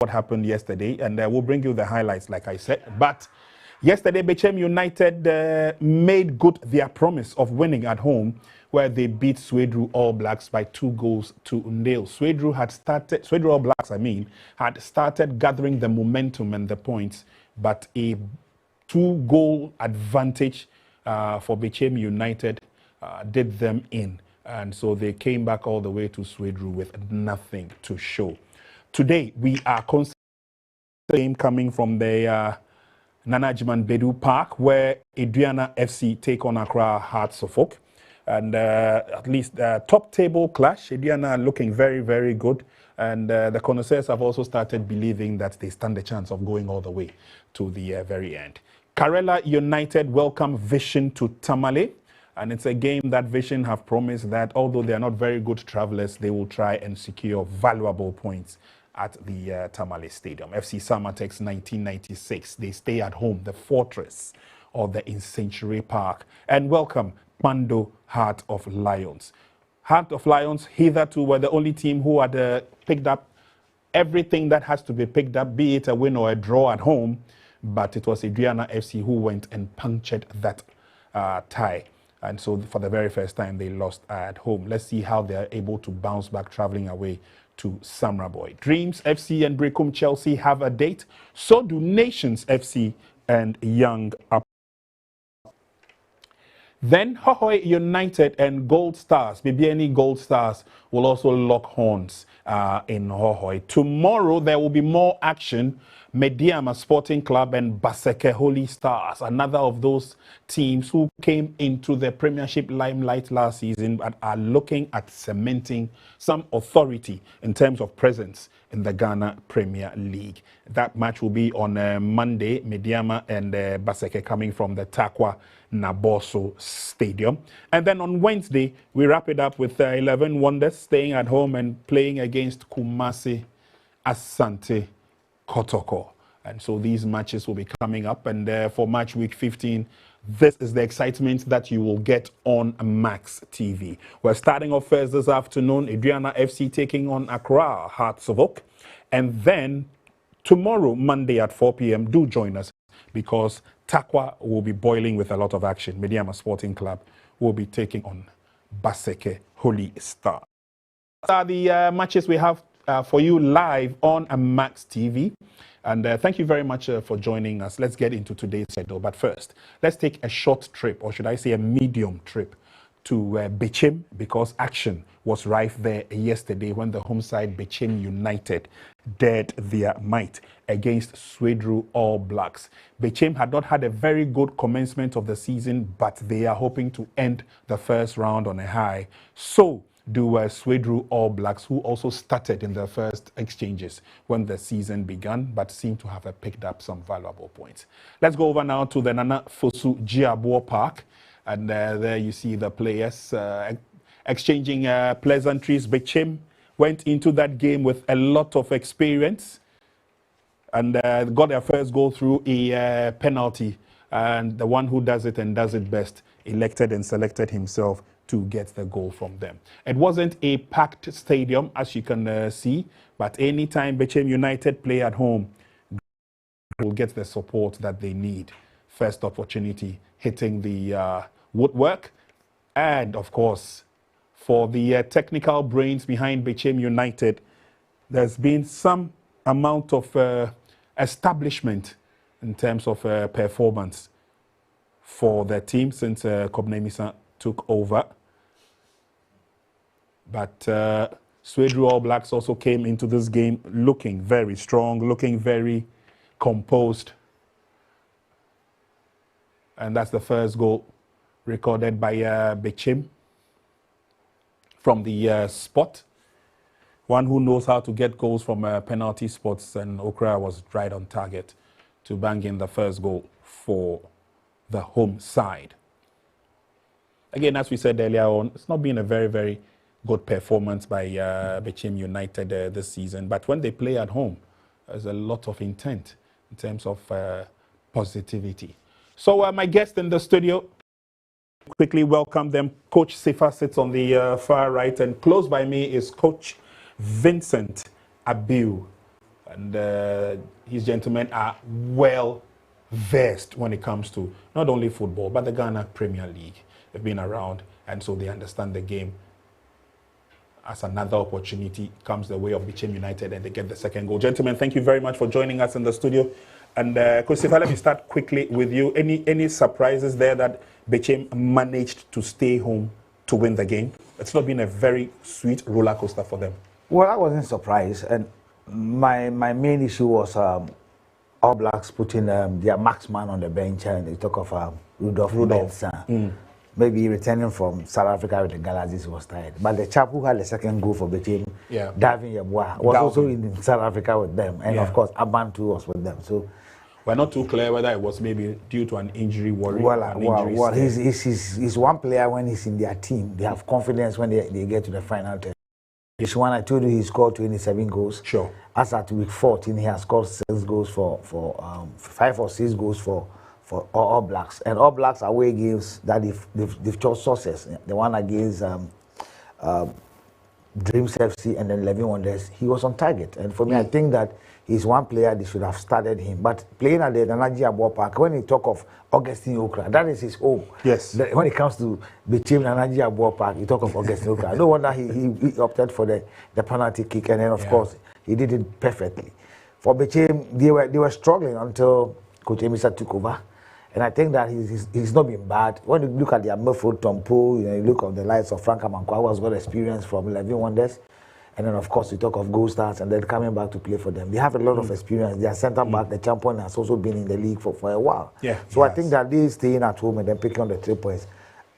what happened yesterday, and we'll bring you the highlights, like I said. But yesterday, Bechem United made good their promise of winning at home, where they beat Sedru All Blacks by 2-0. Sedru All Blacks, had started gathering the momentum and the points, but a 2-goal advantage for Bechem United did them in. And so they came back all the way to Sedru with nothing to show. Today, we are considering coming from the Nana Jiman Bedu Park, where Aduana FC take on Accra Hearts of Oak. And at least top table clash. Aduana looking very, very good. And the connoisseurs have also started believing that they stand a chance of going all the way to the very end. Karela United welcome Vision to Tamale. And it's a game that Vision have promised that although they are not very good travelers, they will try and secure valuable points at the Tamale Stadium. FC Samatex 1996. They stay at home, the fortress of the in Century Park. And welcome Pando Heart of Lions. Heart of Lions hitherto were the only team who had picked up everything that has to be picked up, be it a win or a draw at home. But it was Aduana FC who went and punctured that tie. And so for the very first time, they lost at home. Let's see how they're able to bounce back traveling away to Samraboy. Dreams FC and Brecum Chelsea have a date. So do Nations FC and Young Up. Then Hohoe United and Gold Stars, BBNE Gold Stars, will also lock horns in Hohoe. Tomorrow, there will be more action. Mediama Sporting Club and Baseke Holy Stars, another of those teams who came into the Premiership limelight last season but are looking at cementing some authority in terms of presence in the Ghana Premier League. That match will be on Monday, Mediama and Baseke coming from the Takwa Naboso Stadium. And then on Wednesday, we wrap it up with 11 Wonders staying at home and playing against Kumasi Asante Kotoko. And so these matches will be coming up. And for match week 15, this is the excitement that you will get on Max TV. We're starting off first this afternoon, Aduana FC taking on Accra Hearts of Oak. And then tomorrow, Monday at 4 p.m., do join us because Takwa will be boiling with a lot of action. Mediama Sporting Club will be taking on Baseke Holy Star. These are the matches we have for you live on Max TV. And thank you very much for joining us. Let's get into today's schedule. But first, let's take a short trip, or should I say a medium trip, to Bechem, because action was rife there yesterday when the home side Bechem United dared their might against Sedru All Blacks. Bechem had not had a very good commencement of the season, but they are hoping to end the first round on a high. So do Sedru All Blacks, who also started in their first exchanges when the season began, but seem to have picked up some valuable points. Let's go over now to the Nana Fosu Jiabo Park. And there you see the players exchanging pleasantries. Bechem went into that game with a lot of experience and got their first goal through a penalty. And the one who does it and does it best elected and selected himself to get the goal from them. It wasn't a packed stadium, as you can see, but anytime Bechem United play at home, will get the support that they need. First opportunity hitting the woodwork. And of course, for the technical brains behind Bechem United, there's been some amount of establishment in terms of performance for the team since Kobne Misa took over. But Sedru All Blacks also came into this game looking very strong, looking very composed. And that's the first goal recorded by Bechem from the spot. One who knows how to get goals from penalty spots, and Okra was right on target to bang in the first goal for the home side. Again, as we said earlier on, it's not been a very, very good performance by Bechem United this season. But when they play at home, there's a lot of intent in terms of positivity. So my guest in the studio, quickly welcome them. Coach Sifa sits on the far right, and close by me is Coach Vincent Abiu. And his gentlemen are well versed when it comes to not only football, but the Ghana Premier League. They've been around, and so they understand the game. As another opportunity comes the way of Bichim United, and they get the second goal. Gentlemen, thank you very much for joining us in the studio. And Coach Sifa, let me start quickly with you. Any surprises there that Bichim managed to stay home to win the game? It's not been a very sweet roller coaster for them. Well, I wasn't surprised, and my main issue was All Blacks putting their marksman on the bench, and they talk of Rudolph. Maybe returning from South Africa with the Galaxies was tired. But the chap who had the second goal for the team, Davin Yeboah, was also in South Africa with them. And of course, Aban too was with them. So we're not too clear whether it was maybe due to an injury worry. Well, he's one player when he's in their team. They have confidence when they get to the final 10. This one, I told you, he scored 27 goals. Sure. As at week 14, he has scored 6 goals for 5 or 6 goals for All Blacks. And All Blacks away games that they've chose success. The one against Dreams FC and then 11 Wonders, he was on target. And for me, I think that he's one player they should have started him. But playing at the Nanaji Aboa Park, when you talk of Augustine Okra, that is his home. Yes. When it comes to Bichim Nanaji Aboa Park, you talk of Augustine Okra. No wonder he opted for the penalty kick, and then of course he did it perfectly. For Bichim, they were struggling until Coach Emisa took over. And I think that he's not been bad. When you look at the Midfield, Tompo, you look at the likes of Frank Amankwa, who has got experience from 11 Wonders. And then, of course, we talk of Gold Stars and then coming back to play for them. They have a lot of experience. Their centre back, the champion, has also been in the league for a while. So I think that they staying at home and then picking on the 3 points.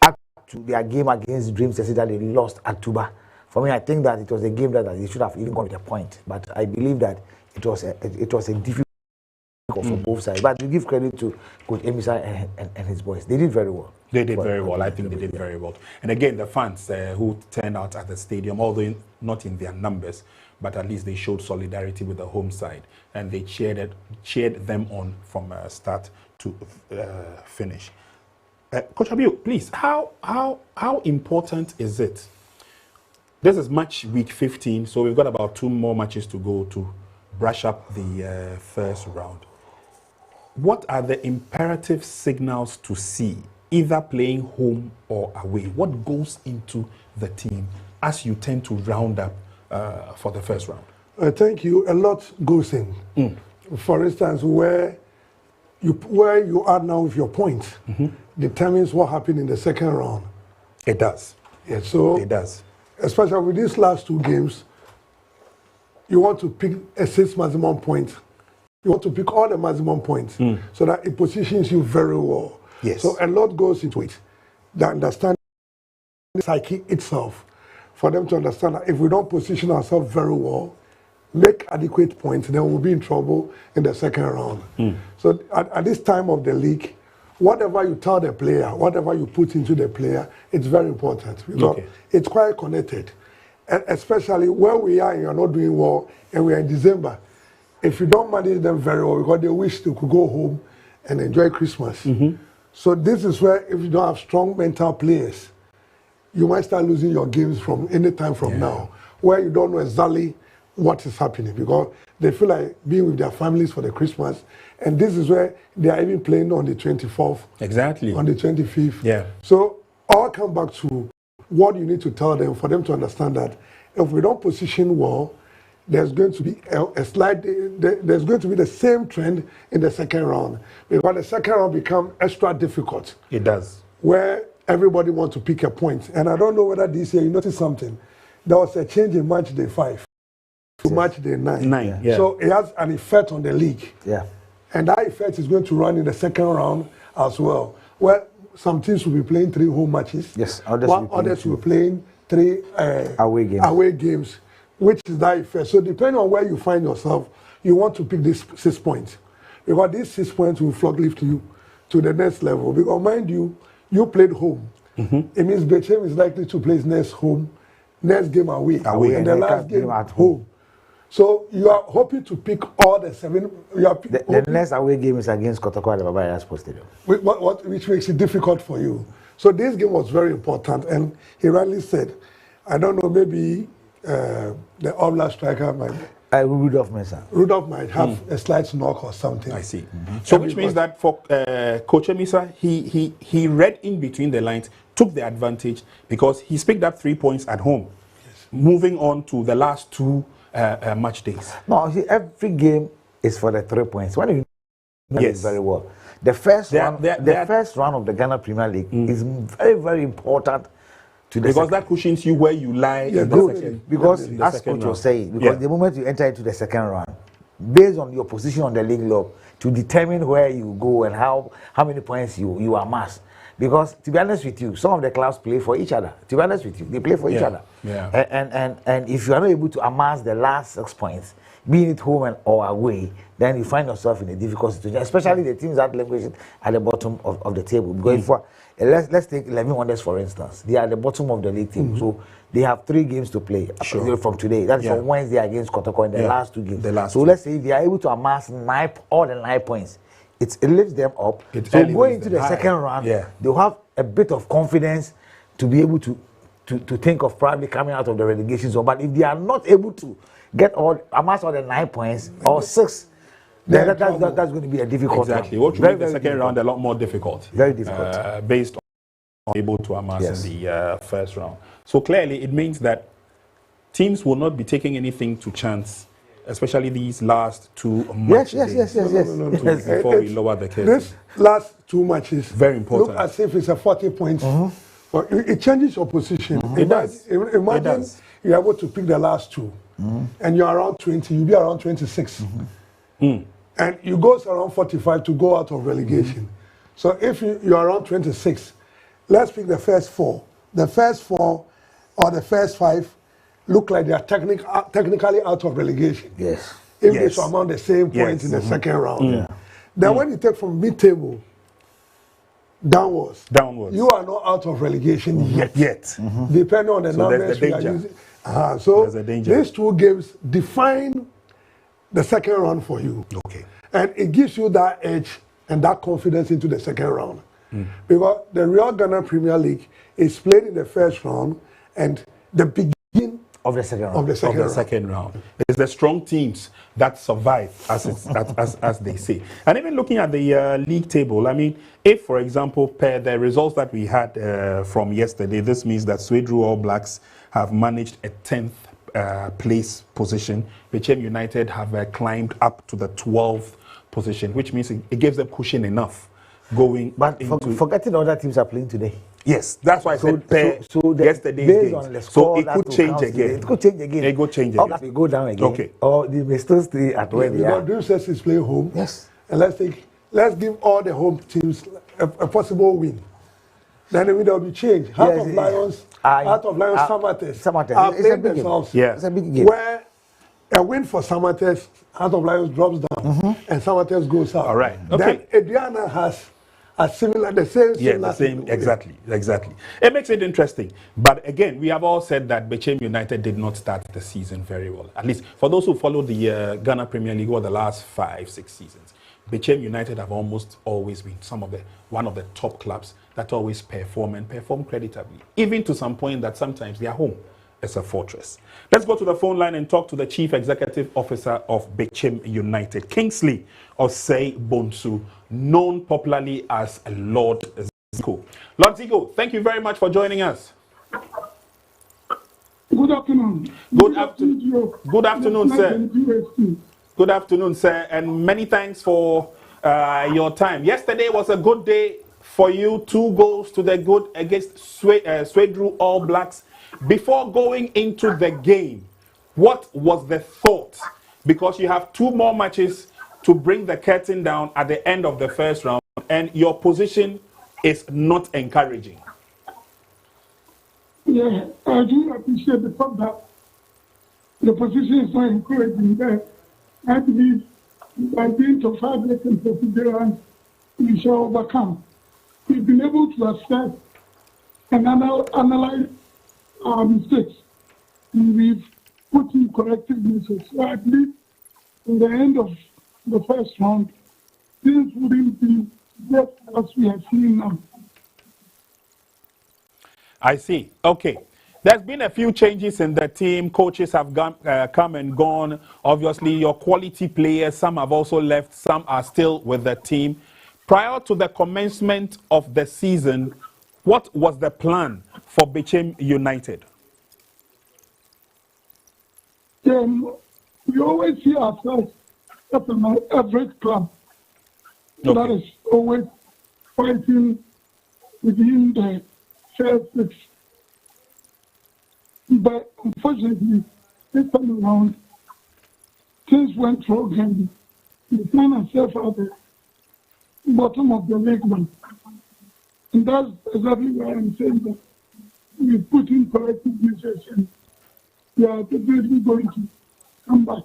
Up to their game against Dreams, they said that they lost at Tuba. For me, I think that it was a game that they should have even gone with a point. But I believe that it was a difficult for both sides. But we give credit to Coach Emisa and his boys. They did very well. They did very well. I think they did very well. And again, the fans who turned out at the stadium, although not in their numbers, but at least they showed solidarity with the home side, and they cheered them on from start to finish. Coach Abiu, please, how important is it? This is match week 15, so we've got about 2 more matches to go to brush up the first round. What are the imperative signals to see, either playing home or away? What goes into the team as you tend to round up for the first round? Thank you. A lot goes in. For instance, where you are now with your points determines what happened in the second round. It does. Yeah, so it does. Especially with these last 2 games, you want to pick a 6 maximum point. You want to pick all the maximum points so that it positions you very well. Yes. So a lot goes into it. The understanding the psyche itself, for them to understand that if we don't position ourselves very well, make adequate points, then we'll be in trouble in the second round. So at this time of the league, whatever you tell the player, whatever you put into the player, it's very important because it's quite connected. And especially where we are and you're not doing well, and we are in December, if you don't manage them very well, because they wish they could go home and enjoy Christmas. So this is where if you don't have strong mental players, you might start losing your games from any time from now, where you don't know exactly what is happening because they feel like being with their families for the Christmas. And this is where they are even playing on the 24th. Exactly. On the 25th. Yeah. So I'll come back to what you need to tell them for them to understand that if we don't position well, there's going to be there's going to be the same trend in the second round because the second round becomes extra difficult. It does. Where everybody wants to pick a point. And I don't know whether this year you noticed something. There was a change in match day 5 to match day 9. So it has an effect on the league. And that effect is going to run in the second round as well. Where some teams will be playing 3 home matches. Others will be playing 3 away games. Which is that effect. So depending on where you find yourself, you want to pick these 6 points. Because these 6 points will flog lift you to the next level. Because mind you, you played home. It means Bechem is likely to play his next game away. And the last game at home. So you are hoping to pick all the 7. The next away game is against Kotoko at the Baba Sports Stadium. Which makes it difficult for you. So this game was very important. And he rightly said, I don't know, maybe the All Black striker Rudolph Mensah. Rudolph might have a slight knock or something. I see. So which means that for Coach Emisa, he read in between the lines, took the advantage because he's picked up 3 points at home. Yes. Moving on to the last two match days. No, see, every game is for the 3 points. When you know it very well, the first round of the Ghana Premier League is very, very important. Because that cushions you where you lie in the second. Because as Coach was saying, because the moment you enter into the second round, based on your position on the league log, to determine where you go and how many points you amass. Because to be honest with you, some of the clubs play for each other. To be honest with you, they play for each other. Yeah. And if you are not able to amass the last 6 points, being it home or away, then you find yourself in a difficult situation, especially the teams that language at the bottom of the table. Because let's take 11 Wonders for instance. They are at the bottom of the league table, so they have 3 games to play from today. That's on Wednesday against Kotoko in the last 2 games. Let's say they are able to amass all the 9 points. It lifts them up. So going into the second round, they'll have a bit of confidence to be able to think of probably coming out of the relegation zone. But if they are not able to amass all the 9 points or 6, then that's going to be a difficult Exactly. What will make the second round a lot more difficult? Very difficult. Based on able to amass in the first round. So clearly it means that teams will not be taking anything to chance, especially these last 2 matches. Yes. Before we lower the curtain. This last 2 matches very important. Look as if it's a 40 points. But it changes your position. It does. Imagine you're able to pick the last 2, and you're around 20. You'll be around 26. And you go around 45 to go out of relegation. So if you're around 26, let's pick the first 4. The first 4 or the first 5 look like they are technically out of relegation. Yes. If they surmount the same points in the second round. Then when you take from mid-table downwards, you are not out of relegation yet. Depending on the numbers we are using. So these 2 games define the second round for you. Okay. And it gives you that edge and that confidence into the second round. Because the real Ghana Premier League is played in the first round and the beginning of the second round. It's the strong teams that survive, as they say. And even looking at the league table, I mean, if, for example, per the results that we had from yesterday, this means that Sedru All Blacks have managed a 10th place position. BCM United have climbed up to the 12th position, which means it gives them cushion enough going. But forgetting other teams are playing today. Yes, that's why I said yesterday's game. So it could change again. It could change again. It could change again. Or they go down again. Okay. Or they may still stay at where they are. Dream says he's playing home. Yes. And let's give all the home teams a possible win. Then there will be change. Heart of Lions, Samates are playing themselves. It's a big game. Where a win for Samates, Heart of Lions drops down, and Samates goes up. All right. Okay. Then Aduana has a similar, the same. Exactly. It makes it interesting. But again, we have all said that BCM United did not start the season very well. At least for those who follow the Ghana Premier League over the last 5-6 seasons, BCM United have almost always been one of the top clubs that always perform creditably, even to some point that sometimes their home is a fortress. Let's go to the phone line and talk to the Chief Executive Officer of BCM United, Kingsley Osei Bonsu, known popularly as Lord Zico. Lord Zico, thank you very much for joining us. Good afternoon. Good afternoon, sir. Good afternoon, sir, and many thanks for your time. Yesterday was a good day for you. 2 goals to the good against Sedru All Blacks. Before going into the game, what was the thought? Because you have 2 more matches to bring the curtain down at the end of the first round, and your position is not encouraging. Yeah, I do appreciate the fact that the position is not encouraging. That I believe by being to hard work and perseverance, we shall overcome. We've been able to assess and analyze our mistakes, and we've put in corrective measures. So I believe in the end of the first round, things wouldn't be just as we are seeing now. I see. Okay. There's been a few changes in the team. Coaches have come and gone. Obviously, your quality players, some have also left, some are still with the team. Prior to the commencement of the season, what was the plan for Bechem United? We always see ourselves as an average club. Okay. That is always fighting within the first six. But unfortunately, this time around, things went wrong and we found ourselves at the bottom of the league one. And that's exactly why I'm saying that we put in corrective measures and we are definitely going to come back.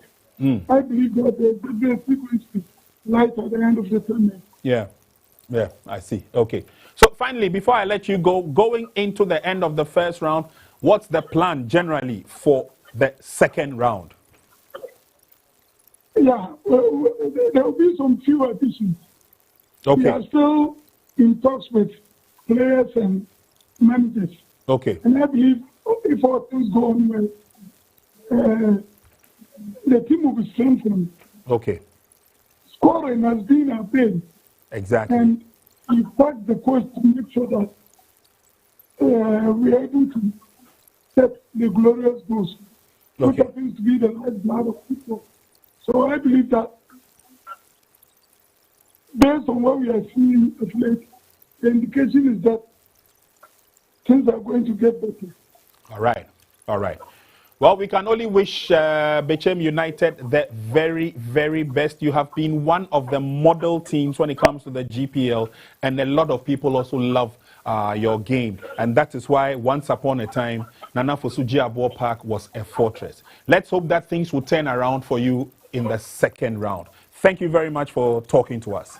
I believe that they're definitely going to be light at the end of the tournament. Yeah, I see. Okay. So finally, before I let you go, going into the end of the first round, what's the plan generally for the second round? Yeah, there will be some few additions. Okay. We are still in talks with players and managers. Okay. And I believe if all things go on well, the team will be strengthened. Okay. Scoring has been a pain. Exactly. And we tasked the coach to make sure that we are able to set the glorious goals, which Okay. happens to be the lifeblood of people. So I believe that based on what we are seeing of late, the indication is that things are going to get better. All right. All right. Well, we can only wish Bechem United the very, very best. You have been one of the model teams when it comes to the GPL, and a lot of people also love your game. And that is why once upon a time, Nana Fosu Abo Park was a fortress. Let's hope that things will turn around for you in the second round. Thank you very much for talking to us.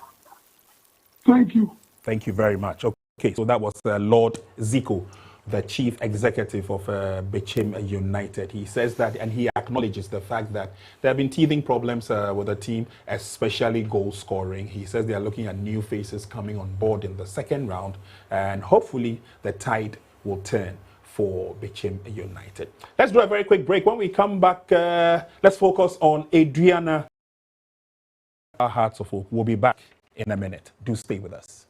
Thank you. Thank you very much. Okay, so that was Lord Zico, the chief executive of Bechem United. He says that, and he acknowledges the fact that there have been teething problems with the team, especially goal scoring. He says they are looking at new faces coming on board in the second round, and hopefully the tide will turn for Bechem United. Let's do a very quick break. When we come back, let's focus on Aduana. Our Hearts of Oak. We'll be back in a minute. Do stay with us.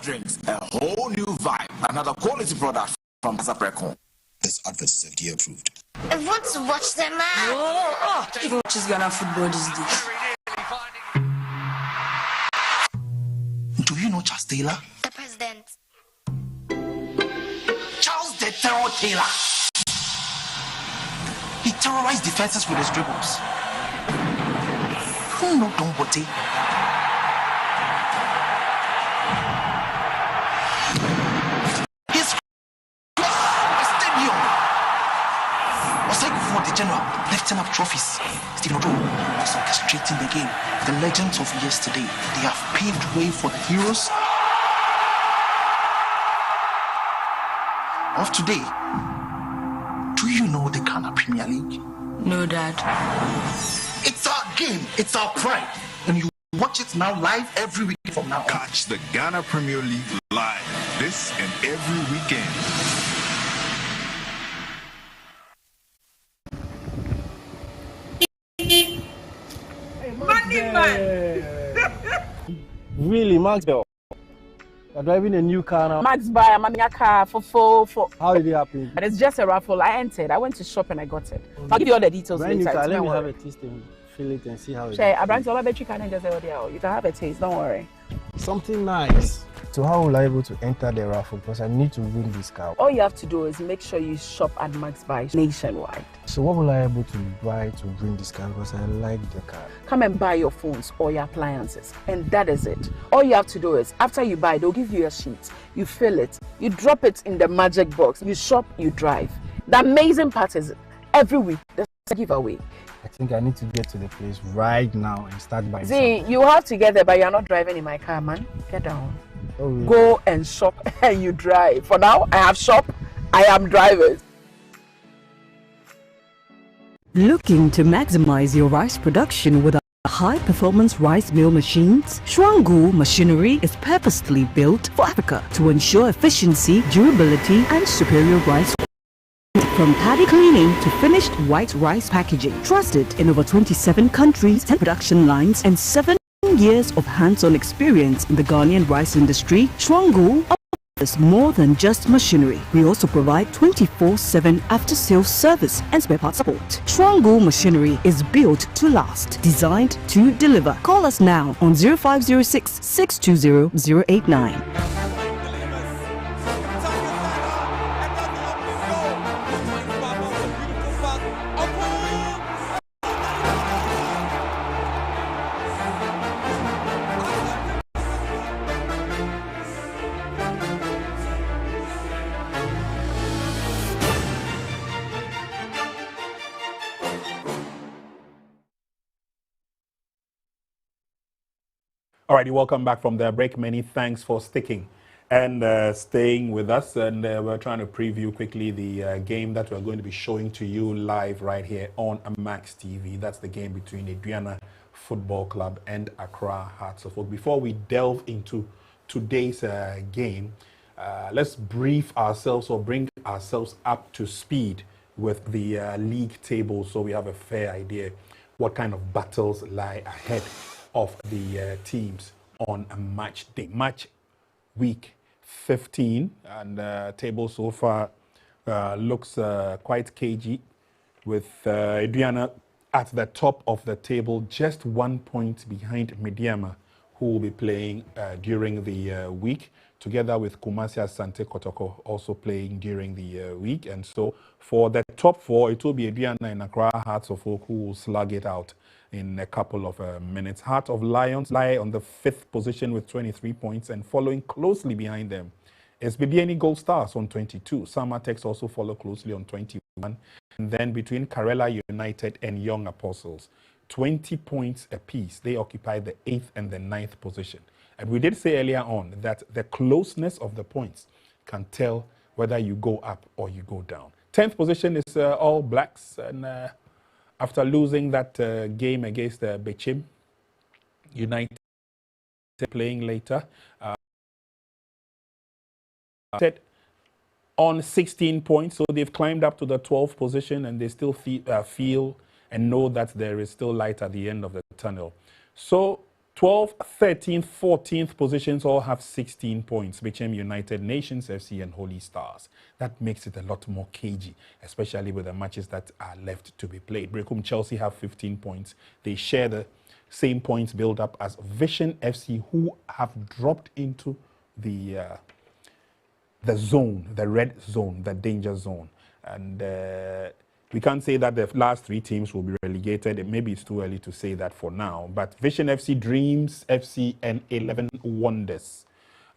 Drinks, a whole new vibe. Another quality product from Zaprecon. This advert is FDA approved. I want to watch the match. Even watches Ghana football these days. Do you know Charles Taylor? The president. Charles the Terror Taylor. He terrorized defenses with his dribbles. Who know Don Bote? General, lifting up trophies. Stephen Odo was orchestrating the game. The legends of yesterday, they have paved way for the heroes of today. Do you know the Ghana Premier League? No, Dad. It's our game. It's our pride. And you watch it now live every week from now on. Catch the Ghana Premier League live this and every weekend. Really, Maxwell? You're driving a new car now. Max buy a car for. How did it happen? And it's just a raffle. I entered. I went to shop and I got it. I'll give you all the details Brand new later. car. Let me have a taste and feel it and see how it is. I brought all the battery can just say, you can have a taste. Don't worry. Something nice. So how will I be able to enter the raffle? Because I need to win this car. All you have to do is make sure you shop at Max Buy nationwide. So what will I be able to buy to win this car? Because I like the car. Come and buy your phones or your appliances, and that is it. All you have to do is, after you buy, they'll give you a sheet. You fill it, you drop it in the magic box. You shop, you drive. The amazing part is, every week there's a giveaway. I think I need to get to the place right now and start buying. See, you have to get there, but you're not driving in my car, man. Get down. Oh, really? Go and shop and you drive. For now, I have shop, I am drivers. Looking to maximize your rice production with high-performance rice mill machines? Shwangu Machinery is purposely built for Africa to ensure efficiency, durability, and superior rice. From paddy cleaning to finished white rice packaging. Trusted in over 27 countries, 10 production lines, and 7 years of hands-on experience in the Ghanaian rice industry, Shwangu offers more than just machinery. We also provide 24/7 after-sales service and spare parts support. Shwangu Machinery is built to last, designed to deliver. Call us now on 0506 620 089. All righty, welcome back from the break. Many thanks for sticking and staying with us. And we're trying to preview quickly the game that we're going to be showing to you live right here on Max TV. That's the game between Aduana Football Club and Accra Hearts of Oak. Before we delve into today's game, let's brief ourselves or bring ourselves up to speed with the league table so we have a fair idea what kind of battles lie ahead of the teams on a match day. Match week 15, and table so far looks quite cagey, with Aduana at the top of the table, just 1 point behind Mediama, who will be playing during the week, together with Kumasi Asante Kotoko also playing during the week. And so for the top four, it will be Aduana and Accra Hearts of Oak who will slug it out in a couple of minutes. Heart of Lions lie on the 5th position with 23 points, and following closely behind them is BBNE Gold Stars on 22. Samatex also follow closely on 21. And then between Karela United and Young Apostles, 20 points apiece. They occupy the 8th and the 9th position. And we did say earlier on that the closeness of the points can tell whether you go up or you go down. 10th position is All Blacks, and after losing that game against Bechim United, playing later, on 16 points, so they've climbed up to the 12th position, and they still feel and know that there is still light at the end of the tunnel. So 12th, 13th, 14th positions all have 16 points. Bechim United, Nations FC, and Holy Stars. That makes it a lot more cagey, especially with the matches that are left to be played. Brecum Chelsea have 15 points. They share the same points build up as Vision FC, who have dropped into the zone, the red zone, the danger zone. And we can't say that the last three teams will be relegated. Maybe it's too early to say that for now. But Vision FC, Dreams FC, and 11 Wonders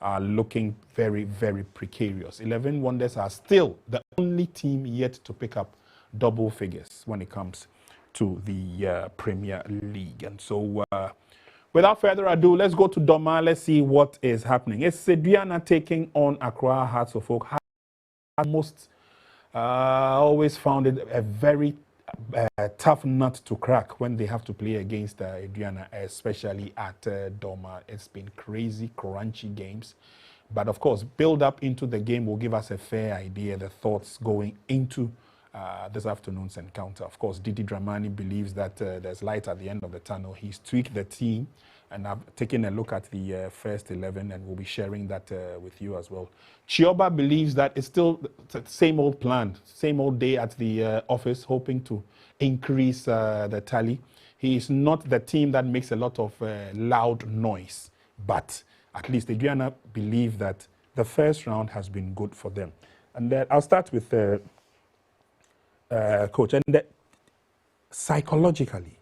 are looking very, very precarious. 11 Wonders are still the only team yet to pick up double figures when it comes to the Premier League. And so without further ado, let's go to Doma. Let's see what is happening. It's Aduana taking on Accra Hearts of Oak. Almost always found it a very a tough nut to crack when they have to play against Aduana, especially at Doma. It's been crazy, crunchy games. But of course, build up into the game will give us a fair idea, the thoughts going into this afternoon's encounter. Of course, Didi Dramani believes that there's light at the end of the tunnel. He's tweaked the team, and I've taken a look at the first 11, and we'll be sharing that with you as well. Chioba believes that it's still the same old plan, same old day at the office, hoping to increase the tally. He is not the team that makes a lot of loud noise, but at least Aduana believe that the first round has been good for them. And I'll start with Coach. And psychologically,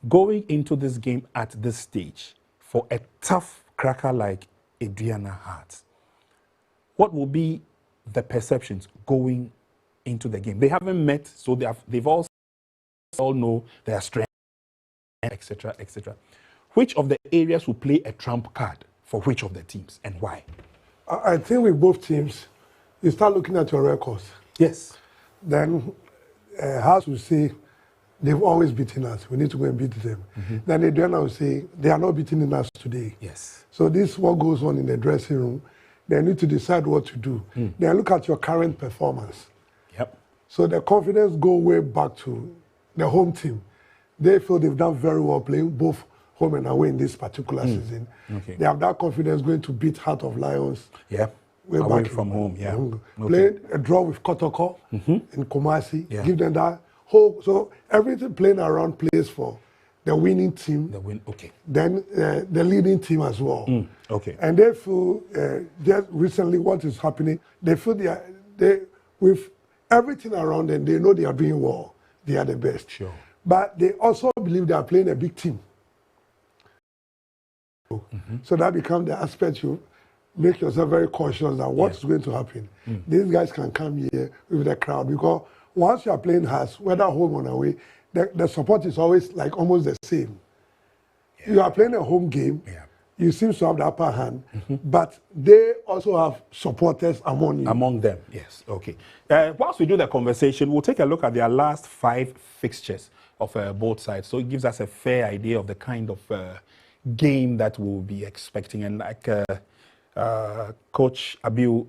going into this game at this stage for a tough cracker like Aduana has, what will be the perceptions going into the game? They haven't met, so they've all know their strengths, etc., etc. Which of the areas will play a trump card for which of the teams and why? I think with both teams, you start looking at your records. Yes. Then, House will say, they've always beaten us. We need to go and beat them. Then Aduana will say, they are not beating us today. Yes. So this is what goes on in the dressing room. They need to decide what to do. Then look at your current performance. Yep. So the confidence go way back to the home team. They feel they've done very well playing both home and away in this particular season. Okay. They have that confidence going to beat Heart of Lions. Yeah. Way Away back from home, yeah. Played a draw with Kotoko in Kumasi. Yeah. Give them that whole, so everything playing around plays for the winning team. The win, okay. Then the leading team as well. Okay. And they feel just recently what is happening. They feel they with everything around them. They know they are doing well. They are the best. Sure. But they also believe they are playing a big team. So that becomes the aspect you make yourself very cautious that what's going to happen. These guys can come here with the crowd because once you are playing Hearts, whether home or away, the support is always like almost the same. You are playing a home game, you seem to have the upper hand, but they also have supporters among you. Among them, yes. Okay. Whilst we do the conversation, we'll take a look at their last 5 fixtures of both sides. So it gives us a fair idea of the kind of game that we'll be expecting. And like Coach Abiu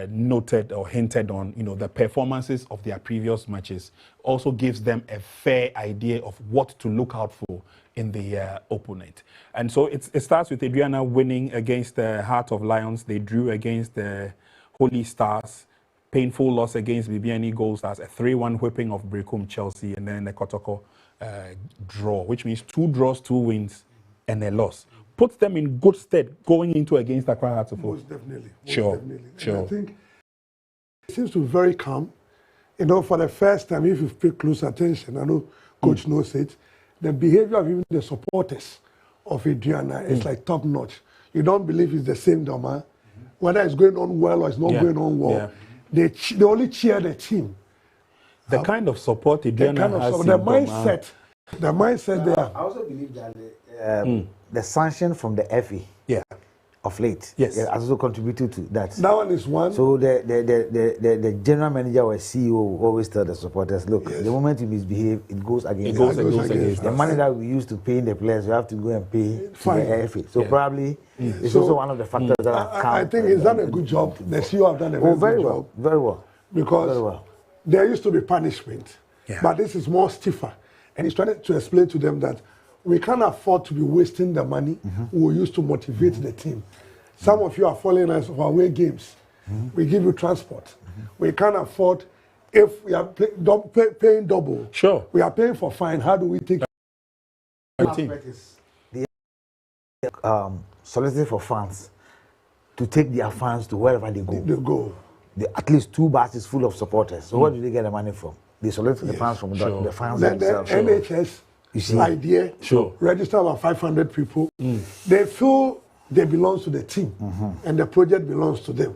noted or hinted on, the performances of their previous matches also gives them a fair idea of what to look out for in the opponent. And so it starts with Aduana winning against the Heart of Lions. They drew against the Holy Stars. Painful loss against Bibiani Gold Stars, a 3-1 whipping of Brekum Chelsea, and then the Kotoko draw, which means 2 draws, 2 wins, and a loss. Puts them in good stead going into against Accra Hearts of Oak. Most definitely. Sure. And I think it seems to be very calm. For the first time, if you pay close attention, I know Coach knows it, the behavior of even the supporters of Aduana is like top notch. You don't believe it's the same Doma. Whether it's going on well or it's not going on well, they only cheer the team. The kind of support Aduana has in the mindset there. I also believe that the sanction from the FA of late has also contributed to that. That one is one. So the general manager or CEO always tell the supporters, look, the moment you misbehave, it goes against the money that we used to pay the players, we have to go and pay to the FA. So probably it's also one of the factors that have come. I think he's done a good job. The CEO have done a very good job. Very well. Because there used to be punishment, but this is more stiffer. And he's trying to explain to them that we can't afford to be wasting the money we used to motivate the team. Some of you are following us for away games. We give you transport. We can't afford, if we are paying double, we are paying for fine. How do we take the team? Soliciting for funds to take their fans to wherever they go. At least 2 buses full of supporters. So where do they get the money from? They solicit the fans from the fans themselves. The NHS idea, register about 500 people. They feel they belong to the team, and the project belongs to them.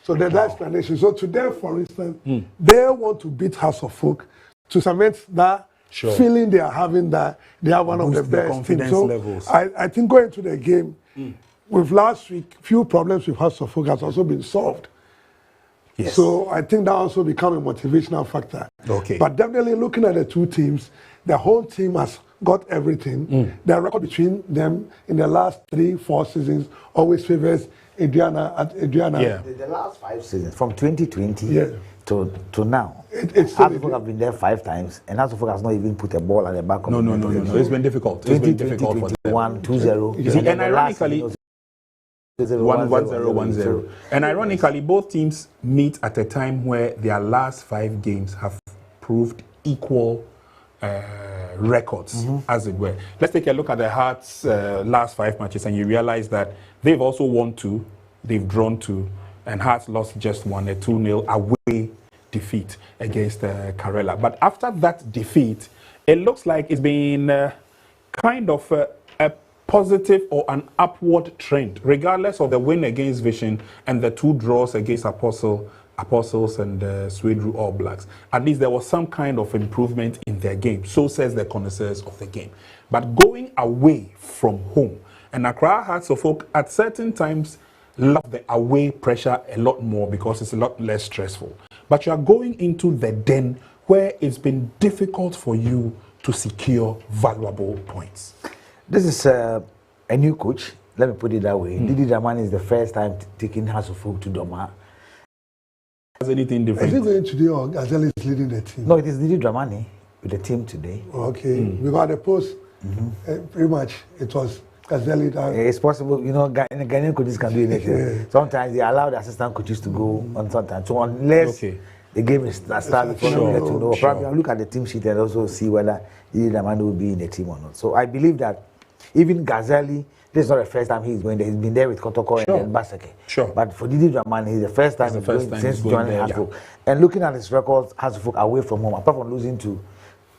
So that's the explanation. So today, for instance, they want to beat House of Folk to cement that feeling they are having that they are one of the best teams. So I think going to the game, with last week, few problems with House of Folk has also been solved. Yes. So I think that also become a motivational factor. Okay. But definitely looking at the two teams, the whole team has got everything. The record between them in the last 3-4 seasons always favors Aduana. Yeah. The last 5 seasons, from 2020 to now, Hasselhoff have been there 5 times, and Hasselhoff has not even put a ball at the back of No. It's been difficult. It's been difficult for them. 2-0. You see, and ironically, 1-0. And ironically, both teams meet at a time where their last 5 games have proved equal records, as it were. Let's take a look at the Hearts' last 5 matches, and you realize that they've also won 2, they've drawn 2, and Hearts lost just 1, a 2-0 away defeat against Karela. But after that defeat, it looks like it's been kind of a positive or an upward trend, regardless of the win against Vision and the 2 draws against Apostles and Sedru All Blacks. At least there was some kind of improvement in their game. So says the connoisseurs of the game. But going away from home, and Accra Hearts of Oak at certain times love the away pressure a lot more because it's a lot less stressful. But you are going into the den where it's been difficult for you to secure valuable points. This is a new coach. Let me put it that way. Didi Dramani is the first time taking House of Folk to Doma. Is anything different? Is it going today or Gazelle is leading the team? No, it is Didi Dramani with the team today. Okay. Because the post, pretty much, it was Gazelle. It's possible, you know, Ghanaian coaches can do anything. Sometimes they allow the assistant coaches to go on sometimes. So unless the game is started before we let you know, probably I'll look at the team sheet and also see whether Didi Dramani will be in the team or not. So I believe that even Ghazali, this is not the first time he's going there. He's been there with Kotoko and then Basake. But for Didi Dramani, he's the first time he's going since joining Hasselhoff. And looking at his records, Hasselhoff away from home, apart from losing to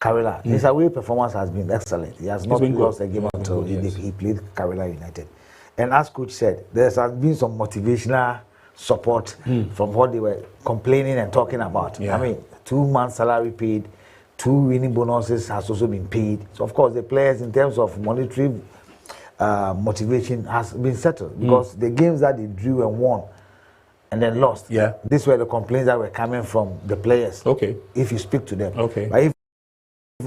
Karela, his away performance has been excellent. He has not lost a game until he played Karela United. And as coach said, there has been some motivational support from what they were complaining and talking about. I mean, 2 months salary paid, 2 winning bonuses has also been paid. So of course the players in terms of monetary motivation has been settled because the games that they drew and won and then lost, these were the complaints that were coming from the players. If you speak to them. But if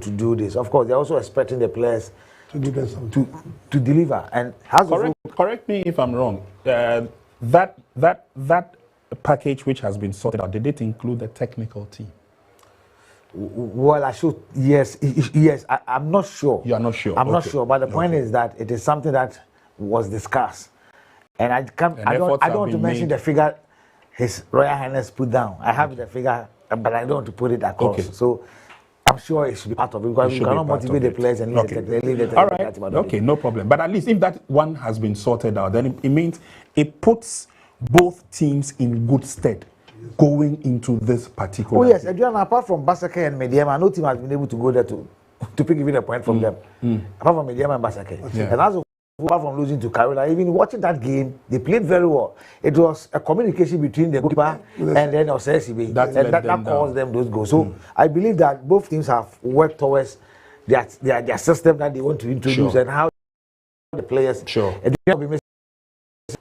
to do this, of course they're also expecting the players to deliver. And correct me if I'm wrong. That package which has been sorted out, did it include the technical team? Well, I should. Yes. I'm not sure. You are not sure. I'm not sure. But the point is that it is something that was discussed, and I don't want to mention the figure His Royal Highness put down. I have the figure, but I don't want to put it across. So I'm sure it should be part of it because we cannot motivate the players and leave the all right. Okay, no problem. But at least if that one has been sorted out, then it means it puts both teams in good stead going into this particular. Oh yes, Aduana, apart from Basake and Mediama, no team has been able to go there to pick even a point from them. Apart from Mediama and Basake. And as apart from losing to Karela, even watching that game, they played very well. It was a communication between the goalkeeper and then Osesibe that caused them those goals. So I believe that both teams have worked towards their system that they want to introduce and how the players.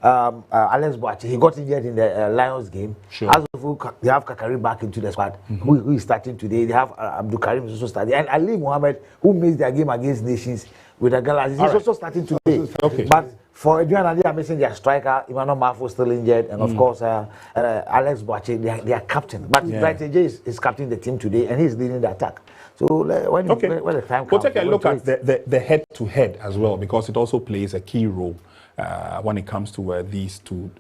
Alex Boachi, he got injured in the Lions game. As of they have Kakari back into the squad, who is starting today. They have Abdul Karim also starting, and Ali Mohammed, who missed their game against Nations with the Galaxy, he's also starting today. But for Aduana, they are missing their striker. Emmanuel Mafo still injured, and of course Alex Boachi, they are captain. But Bright AJ is captaining the team today, and he's leading the attack. So when the time comes, we'll take a look at the head-to-head as well, because it also plays a key role when it comes to these two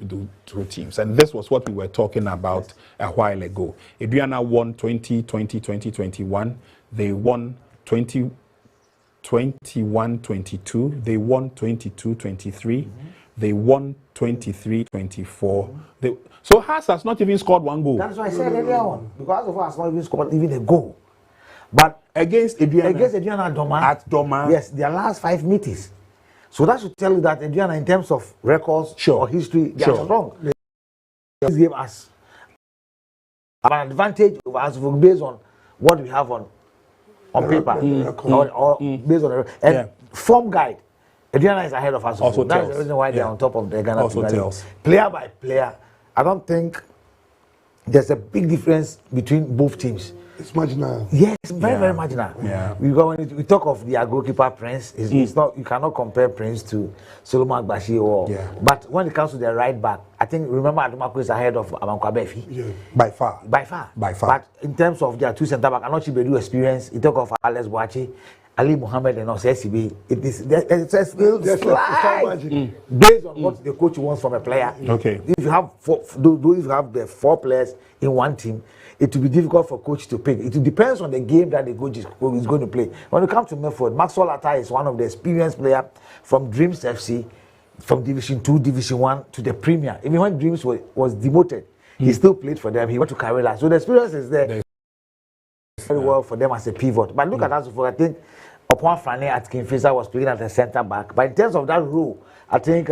teams. And this was what we were talking about a while ago. Aduana won 2020-2021. They won 21-22. They won 22-23. They won 23-24. So Haas has not even scored one goal. That's why I said earlier on. Because of has not even scored even a goal. But against Aduana Doma, at Doma, yes, their last 5 meetings. So that should tell you that Aduana, in terms of records or history, they are strong. This gave us an advantage over us based on what we have on paper or based on form guide. Aduana is ahead of us. That's the reason why they're on top of the Ghana. Also tells. Player by player, I don't think there's a big difference between both teams. It's marginal. Yes, very marginal. Yeah. We talk of the goalkeeper Prince. It's not, you cannot compare Prince to Solomon Agbashi or. Yeah. But when it comes to the right back, I think remember Aduana is ahead of Amankwabefi. Yeah. By far. By far. But in terms of their two centre back, Anochi Bedu experience. You talk of Alex Boachi, Ali Mohammed, and also SCB. It's a slide based on what the coach wants from a player. Okay. If you have the 4 players in one team, it will be difficult for coach to pick. It depends on the game that the coach is going to play. When it comes to Midfield, Maxwell Atta is one of the experienced players from Dreams FC, from Division 2, Division 1 to the Premier. Even when Dreams was demoted, he still played for them. He went to Karela. So the experience is there very well for them as a pivot. But look at us, I think upon Franny at Kinfisa was playing at the centre back. But in terms of that role, I think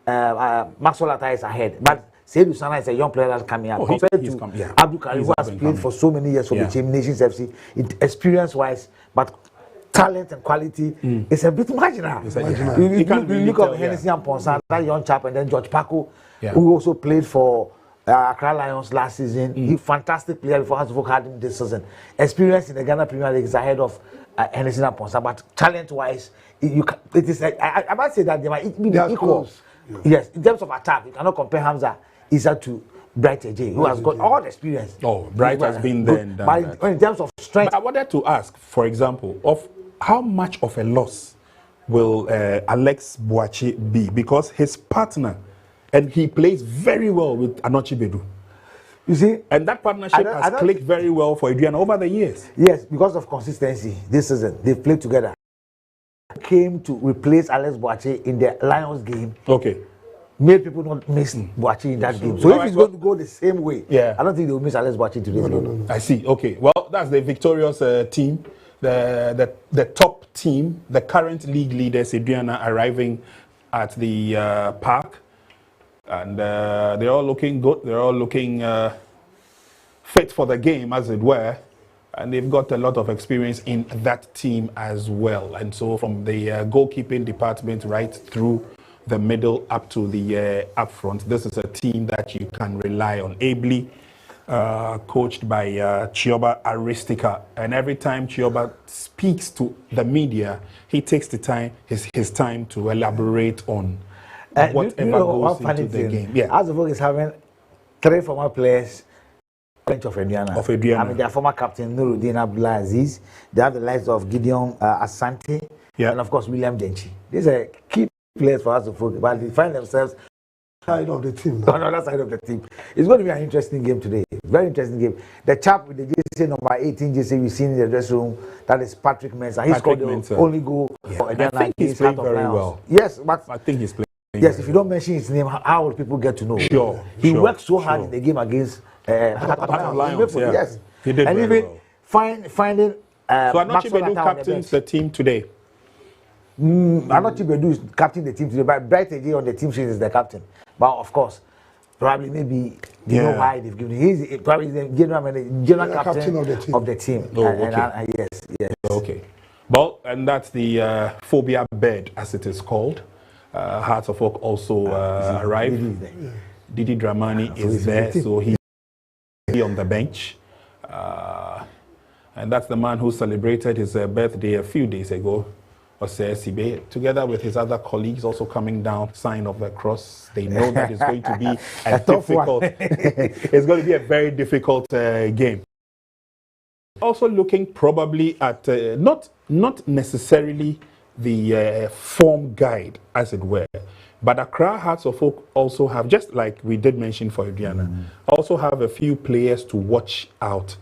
Maxwell Atta is ahead. But Sedru Sana is a young player that's coming up. Compared to Abdul Karim, who has played for so many years for the team, Nations FC, experience-wise, but talent and quality is a bit marginal. You look at Hennessy and Ponsa, that young chap, and then George Paco, who also played for Accra Lions last season. He's a fantastic player before Hasbrook had him this season. Experience in the Ghana Premier League is ahead of Hennessy and Ponsa, but talent-wise, it is. I might say that they might be equal. Yes, in terms of attack, you cannot compare Hamza Isa to Bright AJ, who has got all the experience. Oh, Bright has been there and done that. But in terms of strength, but I wanted to ask, for example, of how much of a loss will Alex Boachi be, because his partner, and he plays very well with Anochi Bedu. You see, and that partnership has clicked very well for Aduana over the years. Yes, because of consistency. This season, they've played together. Came to replace Alex Boachi in the Lions game. Okay. Made people not miss Boachi in that game. So if it's going to go the same way, I don't think they will miss Alex Boachi to this game. I see. Okay. Well, that's the victorious team, the top team, the current league leaders, Aduana, arriving at the park, and they're all looking good. They're all looking fit for the game, as it were. And they've got a lot of experience in that team as well. And so from the goalkeeping department right through the middle up to the up front, this is a team that you can rely on. Ably coached by Chioba Aristika. And every time Chioba speaks to the media, he takes the time, his time to elaborate on whatever goes into the game. Yeah. Azovok is having 3 former players of Aduana. I mean, their former captain Nuruddin Abdullah Aziz. They have the likes of Gideon Asante, and of course William Denchi. These are key players for us to focus, but they find themselves side of the team. On the other side of the team. It's going to be an interesting game today. Very interesting game. The chap with the JC number 18 JC we've seen in the dressing room, that is Patrick Mensah. He scored the only goal for Aduana. I think he's playing very well. Yes, but I think he's playing. Yes, if you don't mention his name, how will people get to know? Sure. He worked so hard in the game against Lions. Yes, he did and very even well. finding. So Anochi Bedu captains the team today. Anochi Bedu is captain the team today, but Bright AJ on the team sheet is the captain. But of course, probably maybe you know why they've given him. He's probably the general captain of the team. Oh, okay. Yes. Okay. Well, and that's the phobia bed, as it is called. Hearts of Oak also arrived. Didi Dramani is there, so he's on the bench. And that's the man who celebrated his birthday a few days ago, Ose Sibe, together with his other colleagues also coming down, sign of the cross. They know that it's going to be a difficult, it's going to be a very difficult game. Also looking probably at, not necessarily the form guide, as it were, but Accra Hearts of Oak also have, just like we did mention for Aduana, also have a few players to watch out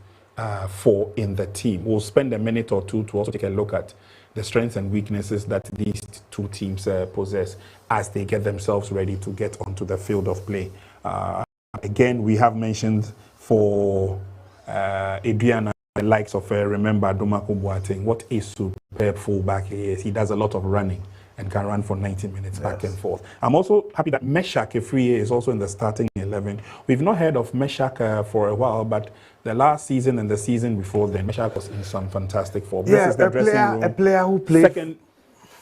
for in the team. We'll spend a minute or two to also take a look at the strengths and weaknesses that these two teams possess as they get themselves ready to get onto the field of play. Again, we have mentioned for Aduana, the likes of, remember, Domako Boateng, what a superb fullback he is. He does a lot of running and can run for 90 minutes back and forth. I'm also happy that Meshach Efriye is also in the starting 11. We've not heard of Meshach for a while, but the last season and the season before then, Meshach was in some fantastic form. Yeah, this is the dressing room. A player who plays.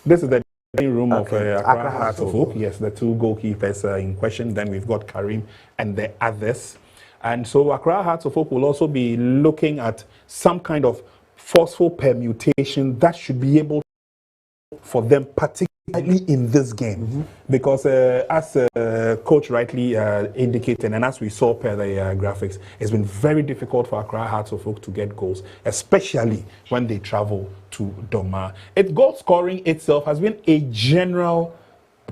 This is the dressing room of Accra Hearts of Oak. Yes, the two goalkeepers in question. Then we've got Karim and the others. And so Accra Hearts of Oak will also be looking at some kind of forceful permutation that should be able for them, particularly in this game. Because as Coach rightly indicated, and as we saw per the graphics, it's been very difficult for Accra Hearts of Oak to get goals, especially when they travel to Doma. Goal scoring itself has been a general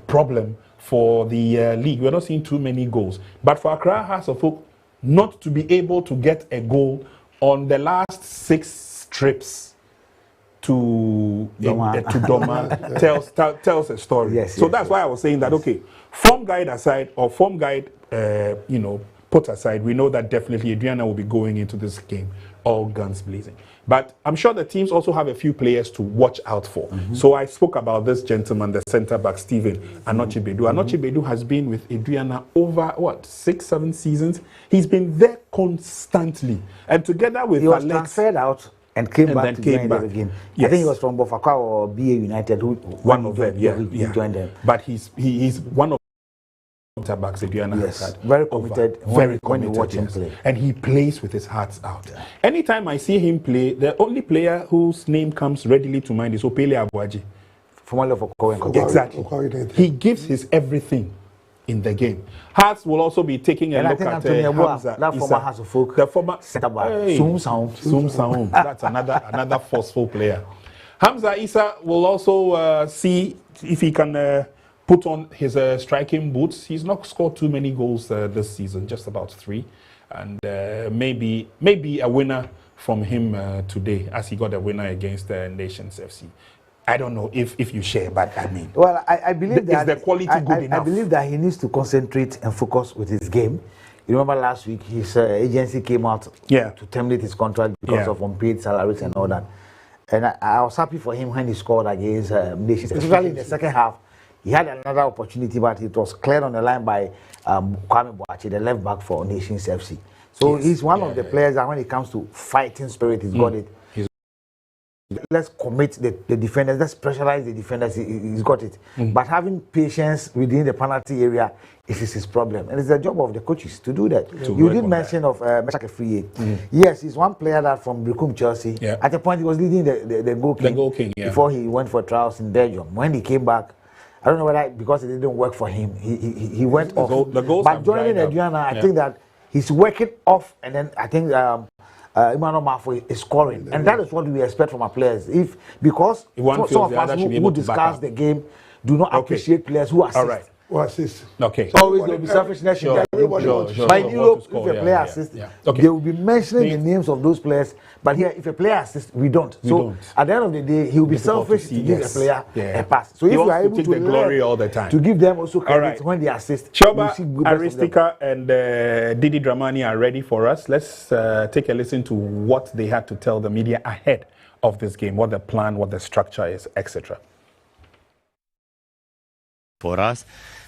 problem for the league. We're not seeing too many goals. But for Accra Hearts of Oak not to be able to get a goal on the last 6 trips to Doma tells a story. Yes, so that's why I was saying that, okay, form guide aside, or form guide, put aside, we know that definitely Aduana will be going into this game all guns blazing. But I'm sure the teams also have a few players to watch out for. So I spoke about this gentleman, the centre back, Stephen Anoche Bedu. Anoche Bedu has been with Aduana over, 6-7 seasons? He's been there constantly. And together with he was Alex, transferred out and came back to join them again. Yes. I think he was from Bofakwa or BA United. One of them, he joined them. But he's one of the backs Aduana has had. Very committed. Very when you committed, watch him play. And he plays with his heart out. Anytime I see him play, the only player whose name comes readily to mind is Opele Abuaji. Formerly of Okowe. Exactly. He gives his everything in the game. Hearts will also be taking a look at Hamza. That former Hearts of Folk, the former centre back, Soum Saum. That's another forceful player. Hamza Issa will also see if he can put on his striking boots. He's not scored too many goals this season, just about 3, and maybe a winner from him today, as he got a winner against Nations FC. I don't know if you share, but I mean, well, I believe that is the quality good enough? I believe that he needs to concentrate and focus with his game. You remember last week his agency came out to terminate his contract because of unpaid salaries and all that. And I was happy for him when he scored against Nations, especially in the second half. He had another opportunity, but it was cleared on the line by Kwame Boachi, the left back for Nations FC. So he's one of the players that when it comes to fighting spirit, he's got it. Let's commit the defenders, let's pressurize the defenders, he's got it. But having patience within the penalty area is his problem. And it's the job of the coaches to do that. You did mention of Meshach Efriye. Yes, he's one player that from Bricum Chelsea. At the point he was leading the goal king, before he went for trials in Belgium. When he came back, I don't know whether because it didn't work for him, he went off. But joining Aduana, I think that he's working off, and then I think Emmanuel Mafo is scoring, and that is what we expect from our players. Because some of us who discuss the game do not appreciate players who assist. Who assist? Okay. Always there will be selfishness in that. But in Europe, if a player assists, they will be mentioning the names of those players. But here, if a player assists, we don't. So at the end of the day, he will be selfish to give a player a pass. So if you are able to take the glory all the time, to give them also credit when they assist. Choba, Aristika, and Didi Dramani are ready for us. Let's take a listen to what they had to tell the media ahead of this game, what the plan, what the structure is, etc. For us,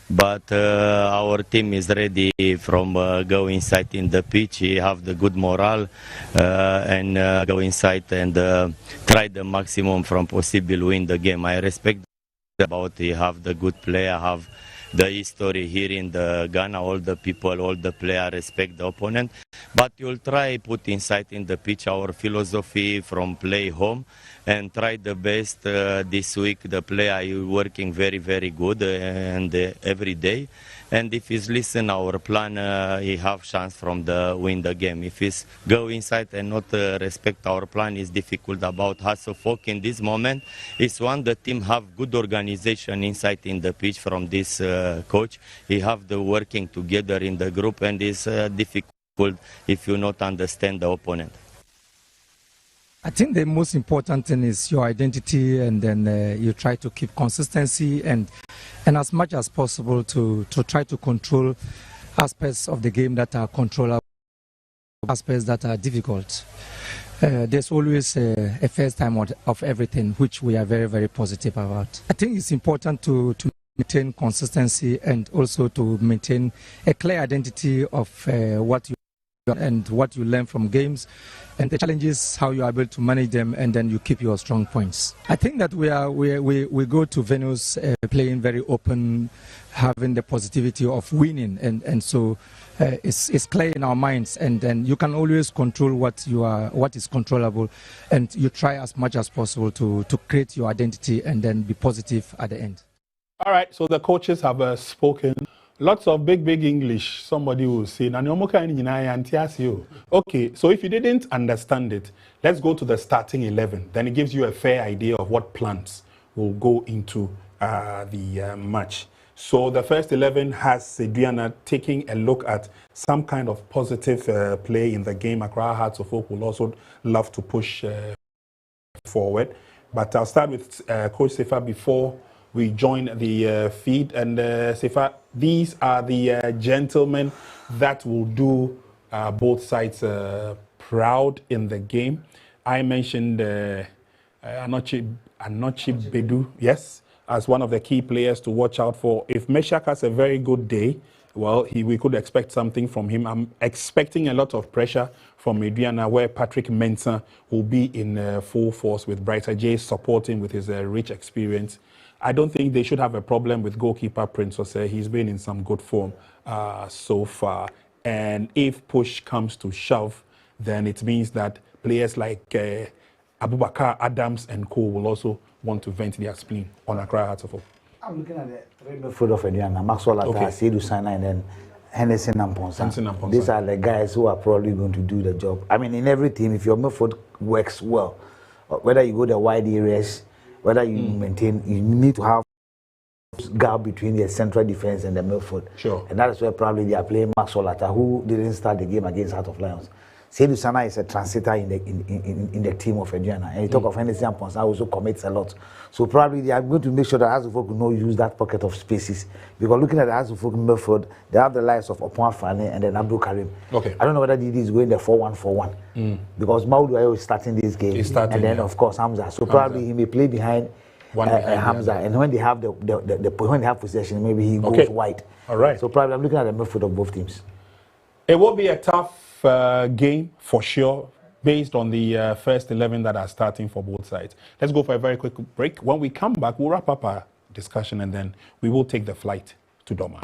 but our team is ready from go inside in the pitch. We have the good morale and go inside and try the maximum from possible win the game. I respect about we have the good player, have the history here in the Ghana, all the people, all the player respect the opponent, but you'll try put inside in the pitch our philosophy from play home and try the best. This week the player is working very good and every day, and if he's listen our plan, he have chance from the win the game. If he's go inside and not respect our plan, is difficult. About Hasselhoff in this moment is one the team have good organization inside in the pitch from this coach. He have the working together in the group, and it's difficult if you not understand the opponent. I think the most important thing is your identity, and then you try to keep consistency and as much as possible to try to control aspects of the game that are controllable, aspects that are difficult. There's always a first time of everything, which we are very positive about. I think it's important to maintain consistency and also to maintain a clear identity of what you and what you learn from games, and the challenges, how you are able to manage them, and then you keep your strong points. I think that we go to venues playing very open, having the positivity of winning, and so it's clear in our minds, and then you can always control what is controllable, and you try as much as possible to create your identity and then be positive at the end. All right, so the coaches have spoken. Lots of big English. Somebody will say, okay, so if you didn't understand it, let's go to the starting 11. Then it gives you a fair idea of what plans will go into the match. So the first 11 has Aduana taking a look at some kind of positive play in the game. Accra Hearts of Oak will also love to push forward. But I'll start with Coach Sefa before we join the feed. And Sefa, these are the gentlemen that will do both sides proud in the game. I mentioned Anochi Bedu, yes, as one of the key players to watch out for. If Meshach has a very good day, well, we could expect something from him. I'm expecting a lot of pressure from Aduana, where Patrick Mensah will be in full force with Brighter J supporting with his rich experience. I don't think they should have a problem with goalkeeper Prince Osei. He's been in some good form so far. And if push comes to shove, then it means that players like Abubakar, Adams, and co will also want to vent their spleen on Accra Hearts of Oak. I'm looking at the three midfield of Aduana, Maxwell Atta, Sedru Sana, and then Henderson and Ponsa. These are the guys who are probably going to do the job. I mean, in every team, if your midfield works well, whether you go the wide areas, whether you maintain, you need to have gap between the central defense and the midfield. Sure. And that is where probably they are playing Maxwell Atta, who didn't start the game against Heart of Lions. Sedru Sana is a transitor in the team of Aduana. And you talk of Henderson and Ponsa, also commits a lot. So probably they are going to make sure that Azufok will not use that pocket of spaces. Because looking at the Azufok midfield, they have the likes of Opon Fane and then Abdul Karim. Okay. I don't know whether Didi is going the 4-1-4-1. Because Maudu is starting this game. And then, of course, Hamza. So probably he may play behind Hamza. And when they have when they have possession, maybe he goes wide. All right. So probably I'm looking at the midfield of both teams. It will be a tough game for sure, based on the first 11 that are starting for both sides. Let's go for a very quick break. When we come back, we'll wrap up our discussion and then we will take the flight to Doma.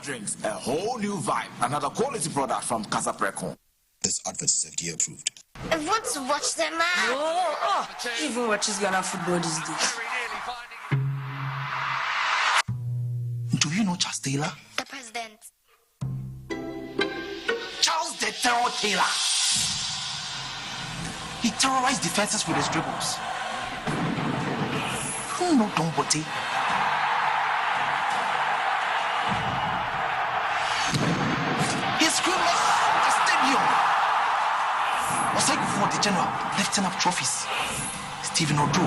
Drinks, a whole new vibe. Another quality product from Casa Precon. This advert is FDA approved. I want to watch them out. Even watches Ghana football these days. Do you know Charles Taylor? The president. Charles the Terror Taylor. He terrorized defenses with his dribbles. Who know Don Bote? Was like before the general lifting up trophies. Stephen Odu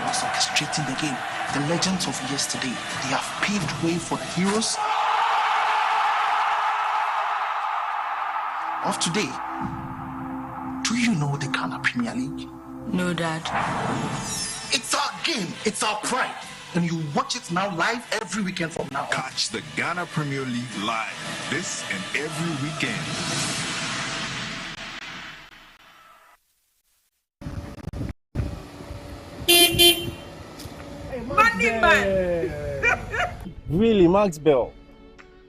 was orchestrating the game. The legends of yesterday, they have paved way for the heroes of today. Do you know the Ghana Premier League? No, Dad. It's our game. It's our pride. And you watch it now live every weekend from now on. Catch the Ghana Premier League live this and every weekend. Talking man. Really, Max Bell.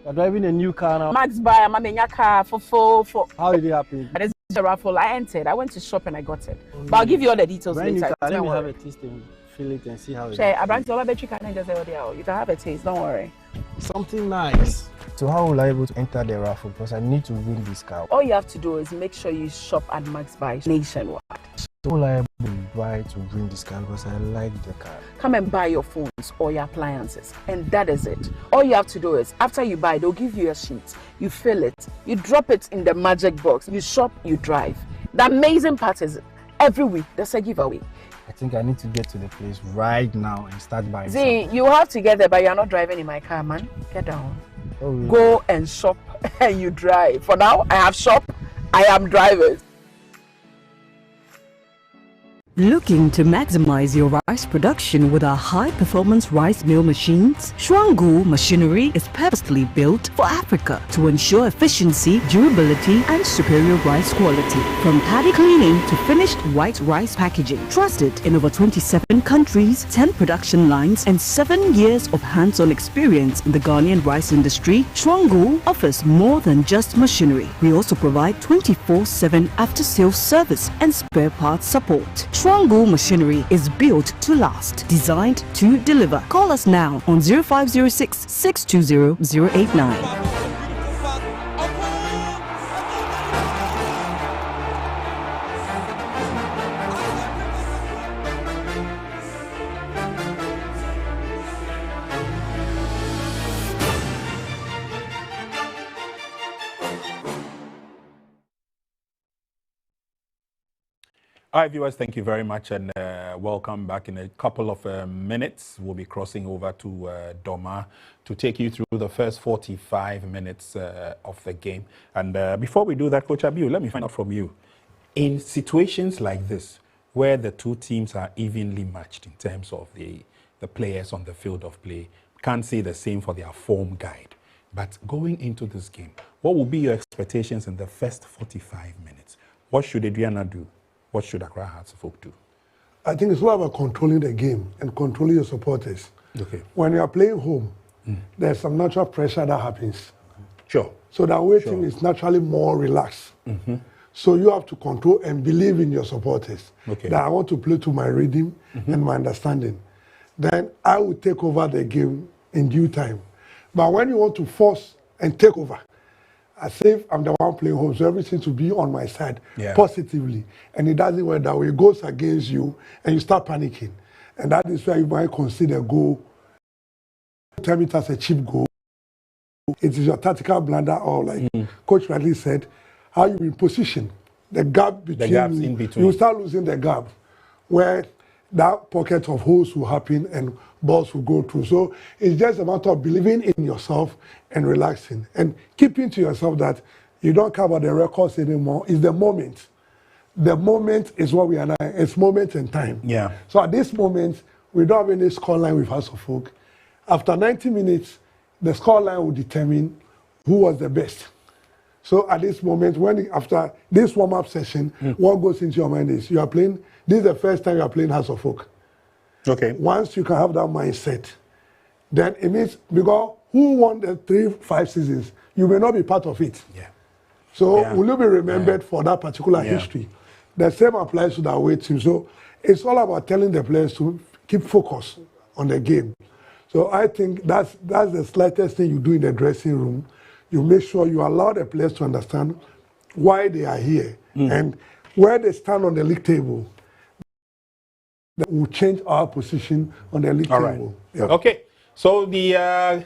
You're driving a new car now. Max buy a mamenya car for. How did it happen? There's a raffle. I entered. I went to shop and I got it. But I'll give you all the details later. Let me have a taste and feel it and see how it is. I brought you battery can just say, you can have a taste. Don't worry. Something nice. So how will I able to enter the raffle? Because I need to win this car. All you have to do is make sure you shop at Max Buy nationwide. So will I able to buy to win this car because I like the car. Come and buy your phones or your appliances, and that is it. All you have to do is after you buy, they'll give you a sheet. You fill it, you drop it in the magic box. You shop, you drive. The amazing part is every week there's a giveaway. I think I need to get to the place right now and start buying. See, something. you have to get there, but you're not driving in my car, man. Get down. Oh, really? Go and shop and you drive. For now, I have shop, I am driving. Looking to maximize your rice production with our high-performance rice mill machines? Shwangu machinery is purposely built for Africa to ensure efficiency, durability, and superior rice quality. From paddy cleaning to finished white rice packaging. Trusted in over 27 countries, 10 production lines, and 7 years of hands-on experience in the Ghanaian rice industry, Shwangu offers more than just machinery. We also provide 24/7 after-sales service and spare parts support. Shwangu machinery is built to last, designed to deliver. Call us now on 0506 620 089. All right, viewers, thank you very much and welcome back. In a couple of minutes, we'll be crossing over to Doma to take you through the first 45 minutes of the game. And before we do that, Coach Abiu, let me find out from you. In situations like this, where the two teams are evenly matched in terms of the players on the field of play, can't say the same for their form guide. But going into this game, what will be your expectations in the first 45 minutes? What should Aduana do? What should Accra Hearts folk do? I think it's all about controlling the game and controlling your supporters. Okay. When you are playing home, there's some natural pressure that happens. Sure. So the away team is naturally more relaxed. So you have to control and believe in your supporters. Okay. That I want to play to my rhythm and my understanding. Then I will take over the game in due time. But when you want to force and take over, as if I'm the one playing home, so everything to be on my side positively. And it doesn't work that way. It goes against you and you start panicking. And that is where you might consider goal. Tell it as a cheap goal. It is your tactical blunder or like Coach rightly said, how you in position. The gap between you, in between. You start losing the gap where that pocket of holes will happen and balls will go through. So it's just a matter of believing in yourself and relaxing and keeping to yourself that you don't care about the records anymore. It's the moment. The moment is what we are now. It's moment and time. Yeah. So at this moment, we don't have any scoreline with House of Folk. After 90 minutes, the scoreline will determine who was the best. So at this moment, after this warm-up session, what goes into your mind is you are playing. This is the first time you are playing House of Folk. Okay. Once you can have that mindset, then it means because who won the 3-5 seasons, you may not be part of it. Yeah. So will you be remembered for that particular history? The same applies to the away team. So it's all about telling the players to keep focus on the game. So I think that's the slightest thing you do in the dressing room. You make sure you allow the players to understand why they are here and where they stand on the league table. That will change our position on the league table. Yeah. Okay, so the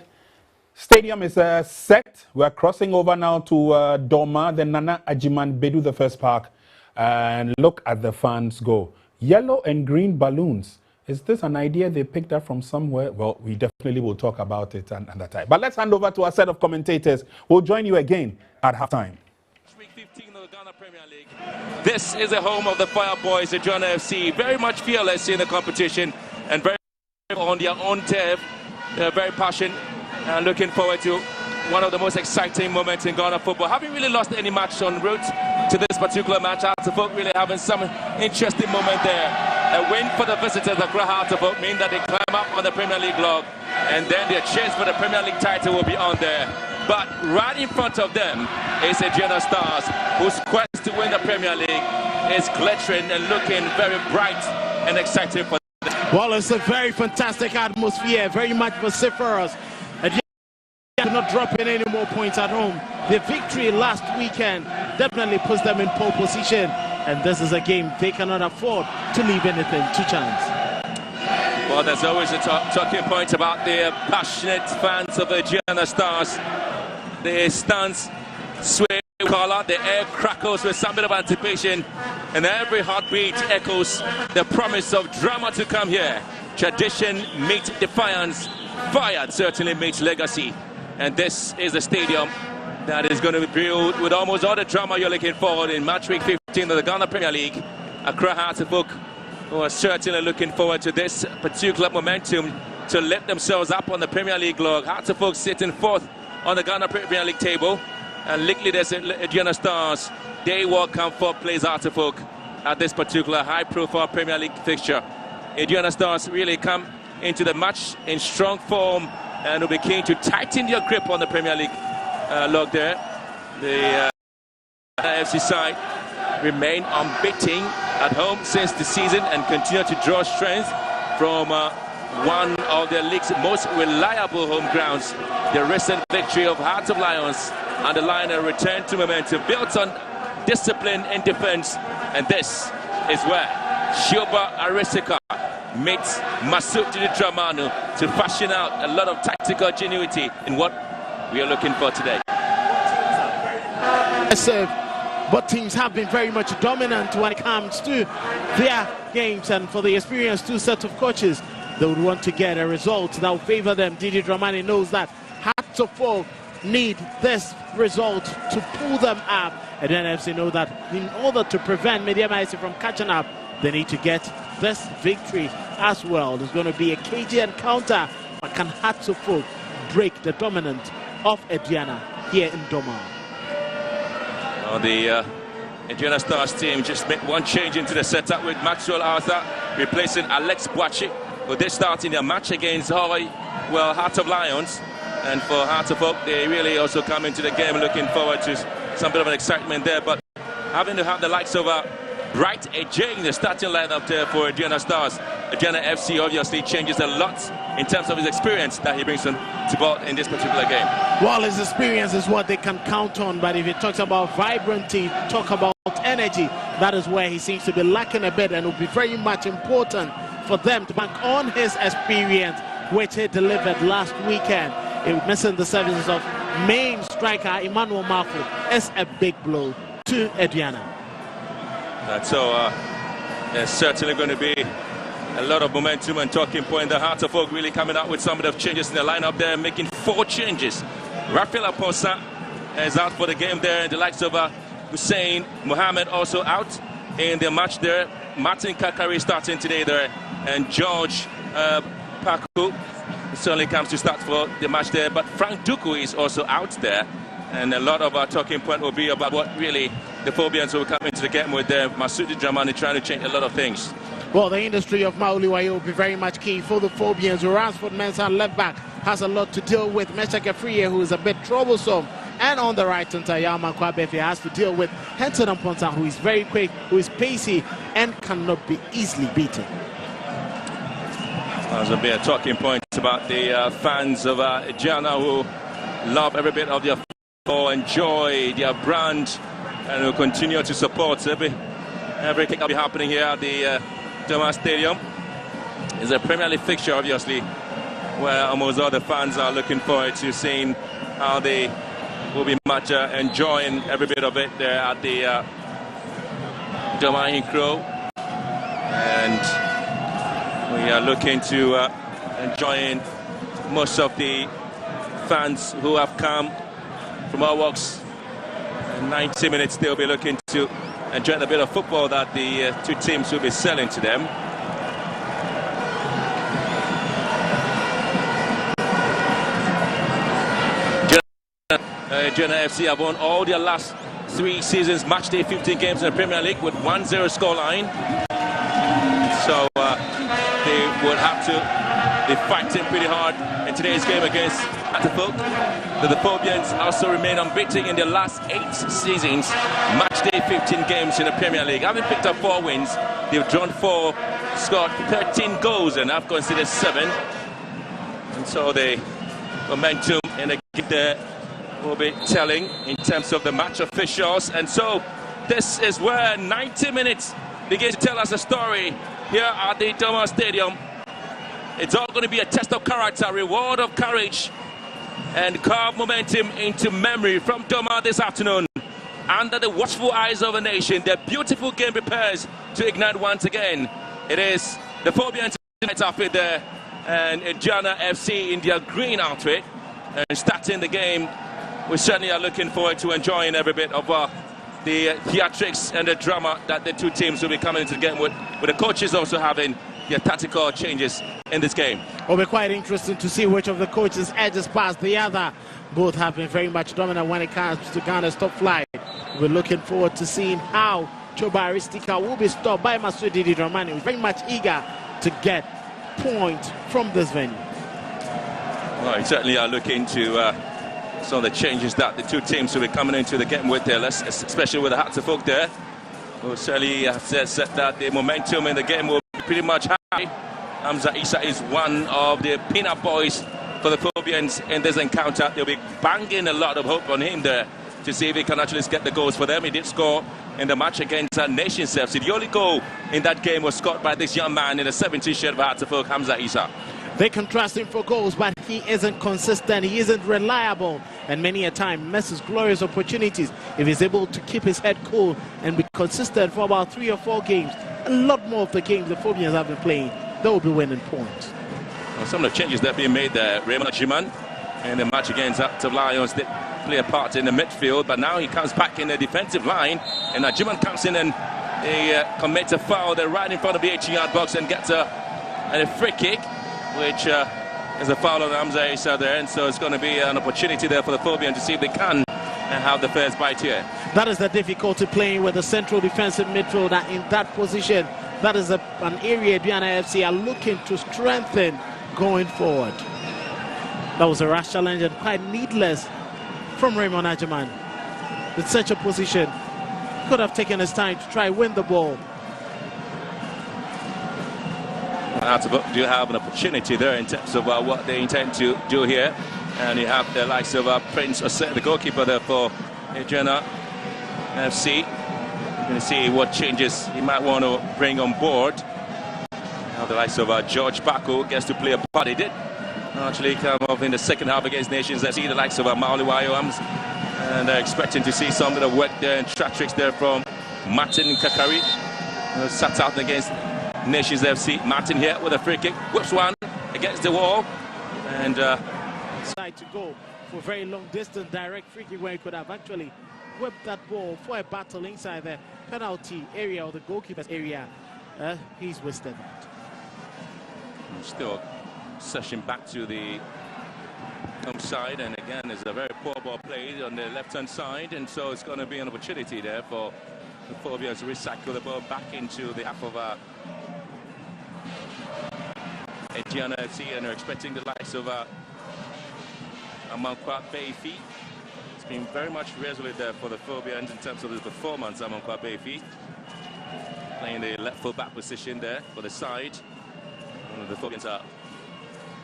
stadium is set. We're crossing over now to Doma, the Nana Ajiman Bedu the first park, and look at the fans go. Yellow and green balloons. Is this an idea they picked up from somewhere? Well, we definitely will talk about it another time. But let's hand over to our set of commentators. We'll join you again at halftime. This is the home of the Fire Boys, Aduana FC. Very much fearless in the competition and very on their own turf. They're very passionate and looking forward to one of the most exciting moments in Ghana football. Haven't really lost any match en route to this particular match. After folk really having some interesting moment there. A win for the visitors of Accra Hearts of Oak mean that they climb up on the Premier League log, and then their chase for the Premier League title will be on there. But right in front of them is Aduana Stars, whose quest to win the Premier League is glittering and looking very bright and exciting for them. Well, it's a very fantastic atmosphere, very much vociferous. Aduana not dropping any more points at home. The victory last weekend definitely puts them in pole position, and this is a game they cannot afford to leave anything to chance. Well, there's always a talking point about the passionate fans of the Aduana Stars. The stands sway color, the air crackles with some bit of anticipation, and every heartbeat echoes the promise of drama to come here. Tradition meets defiance, fire certainly meets legacy, and this is the stadium that is going to be built with almost all the drama you're looking forward in match week 15 of the Ghana Premier League. Accra Hearts of Oak, who are certainly looking forward to this particular momentum to lift themselves up on the Premier League log. Hearts of Oak sitting fourth on the Ghana Premier League table, and league leaders Aduana Stars, they welcome fourth place Hearts of Oak at this particular high-profile Premier League fixture. Aduana Stars really come into the match in strong form and will be keen to tighten their grip on the Premier League log there. The FC side remain unbeaten at home since the season and continue to draw strength from one of the league's most reliable home grounds. The recent victory of Hearts of Lions underline a return to momentum built on discipline in defense, and this is where Shoba Arisika meets Masud Dramanu to fashion out a lot of tactical ingenuity in what we are looking for today. But teams have been very much dominant when it comes to their games, and for the experienced two sets of coaches, they would want to get a result that will favor them. Didi Dramani knows that Hearts of Oak need this result to pull them up, and then NFC know that in order to prevent Mediama FC from catching up, they need to get this victory as well. There's going to be a cagey encounter, but can Hearts of Oak break the dominance of Aduana here in Doma? Well, the Aduana Stars team just made one change into the setup with Maxwell Arthur replacing Alex Boachi, who did start in their match against Hearts of Lions. And for Hearts of Oak, they really also come into the game looking forward to some bit of an excitement there. But having to have the likes of Bright AJ in the starting lineup there for Aduana Stars, Aduana FC obviously changes a lot in terms of his experience that he brings to ball in this particular game. Well, his experience is what they can count on, but if he talks about vibrancy, talk about energy, that is where he seems to be lacking a bit, and it will be very much important for them to bank on his experience, which he delivered last weekend. Missing the services of main striker Emmanuel Marco is a big blow to Aduana. So there's certainly going to be a lot of momentum and talking point. The Hearts of Oak really coming out with some of the changes in the lineup there, making 4 changes. Rafael Aposa is out for the game there, and the likes of Hussein Mohammed also out in the match there. Martin Kakari starting today there, and George Paku certainly comes to start for the match there. But Frank Duku is also out there, and a lot of our talking point will be about what really the Phobians will come into the game with there. Masudi Dramani trying to change a lot of things. Well, the industry of Mauliwayo will be very much key for the Phobians. Ransford Mensah left back has a lot to deal with. Mesha Gafriye, who is a bit troublesome. And on the right, Ntayama Kwabefe has to deal with Henson Amponta, who is very quick, who is pacey, and cannot be easily beaten. There's a bit of talking points about the fans of Aduana, who love every bit of their football, enjoy their brand, and will continue to support every kick that will be happening here at the Doma Stadium. It's a Premier League fixture, obviously, where almost all the fans are looking forward to seeing how they will be much enjoying every bit of it there at the Doma Hinkro. And we are looking to enjoying most of the fans who have come from our walks. In 90 minutes, they'll be looking to enjoy a bit of football that the two teams will be selling to them. Aduana FC have won all their last 3 seasons, match day 15 games in the Premier League with 1-0 scoreline. So would have to be fighting pretty hard in today's game against Atafolk. The Phobians also remain unbeaten in their last 8 seasons, match day 15 games in the Premier League. Having picked up 4 wins, they've drawn 4, scored 13 goals, and have conceded 7. And so the momentum in the game there will be telling in terms of the match officials. And so this is where 90 minutes begins to tell us a story here at the Doma Stadium. It's all going to be a test of character, reward of courage, and carve momentum into memory from Doma this afternoon. Under the watchful eyes of a nation, the beautiful game prepares to ignite once again. It is the Phobians outfit there and Aduana FC in their green outfit. And starting the game, we certainly are looking forward to enjoying every bit of the theatrics and the drama that the two teams will be coming into the game with the coaches also having their tactical changes in this game. It'll be quite interesting to see which of the coaches edges past the other. Both have been very much dominant when it comes to Ghana's top flight. We're looking forward to seeing how Choba Aristika will be stopped by Masud Didi Dramani. We're very much eager to get points from this venue. Well, we certainly are looking to some of the changes that the two teams will be coming into the game with there, especially with the Hatterfolk there. We'll certainly have said that the momentum in the game will be pretty much high. Hamza Isa is one of the peanut boys for the Phobians in this encounter. They'll be banging a lot of hope on him there to see if he can actually get the goals for them. He did score in the match against Nations FC. The only goal in that game was scored by this young man in the 17th shirt of Hatterfolk, Hamza Isa. They contrast him for goals, but he isn't consistent, he isn't reliable, and many a time misses glorious opportunities. If he's able to keep his head cool and be consistent for about 3 or 4 games, a lot more of the games the Phobians have been playing, they will be winning points. Well, some of the changes that have been made there, Raymond Jiman in the match against Active Lions did play a part in the midfield, but now he comes back in the defensive line, and Jiman comes in and he commits a foul there right in front of the 18-yard box and gets a free kick, which is a foul on Hamza Isa there, and so it's going to be an opportunity there for the Phobians to see if they can have the first bite here. That is the difficulty playing with the central defensive midfielder in that position. That is an area Aduana FC are looking to strengthen going forward. That was a rash challenge and quite needless from Raymond Ajiman. In such a position, could have taken his time to try win the ball. Do have an opportunity there in terms of what they intend to do here, and you have the likes of Prince Osei, the goalkeeper there for Aduana FC. You're going to see what changes he might want to bring on board. Now the likes of George Bako gets to play a part. He did actually come off in the second half against Nations FC. The likes of Maoli Wayoams, and they're expecting to see some of the work there and tricks there from Martin Kakari, who sat out against Nations FC. Martin here with a free kick, whips one against the wall, and side to go for very long distance direct free kick where he could have actually whipped that ball for a battle inside the penalty area or the goalkeeper's area. He's wasted that. Still session back to the home side, and again there's a very poor ball played on the left hand side, and so it's going to be an opportunity there for the Phobians to recycle the ball back into the half of Aduana FC, and they're expecting the likes of Amankwa Beifi. It's been very much resolute there for the Phobians in terms of his performance. Amankwa Beifi playing the left full back position there for the side. The Phobians are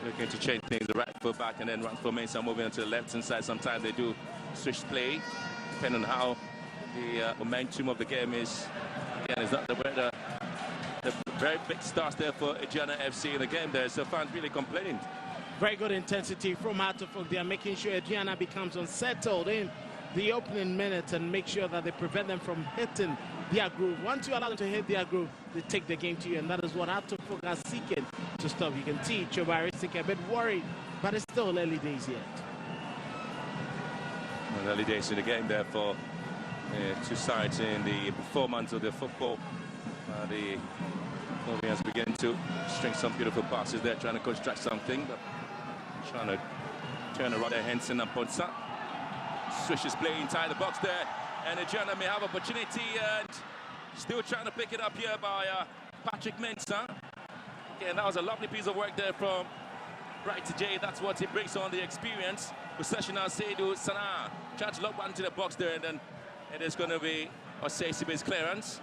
looking to change things, the right foot back and then run formation, moving on to the left hand side. Sometimes they do switch play, depending on how the momentum of the game is. Again, it's not the weather. The very big stars there for Aduana FC in the game there, so fans really complaining. Very good intensity from Hatterfolk. They are making sure Aduana becomes unsettled in the opening minutes and make sure that they prevent them from hitting their groove. Once you allow them to hit their groove, they take the game to you, and that is what Hatterfolk are seeking to stop. You can see Choba Aristika a bit worried, but it's still early days yet. Well, early days in the game there for two sides in the performance of the football. The Phobians begin to string some beautiful passes there, trying to construct something, but trying to turn around their Henson and Ponsa. Swishes play inside the box there, and Aduana may have opportunity, and still trying to pick it up here by Patrick Mensah. Again, that was a lovely piece of work there from Bright J. That's what he brings on, the experience. Possession now, Sedru Sana. Trying to lock one into the box there, and then it is going to be Osei-Sibe's clearance.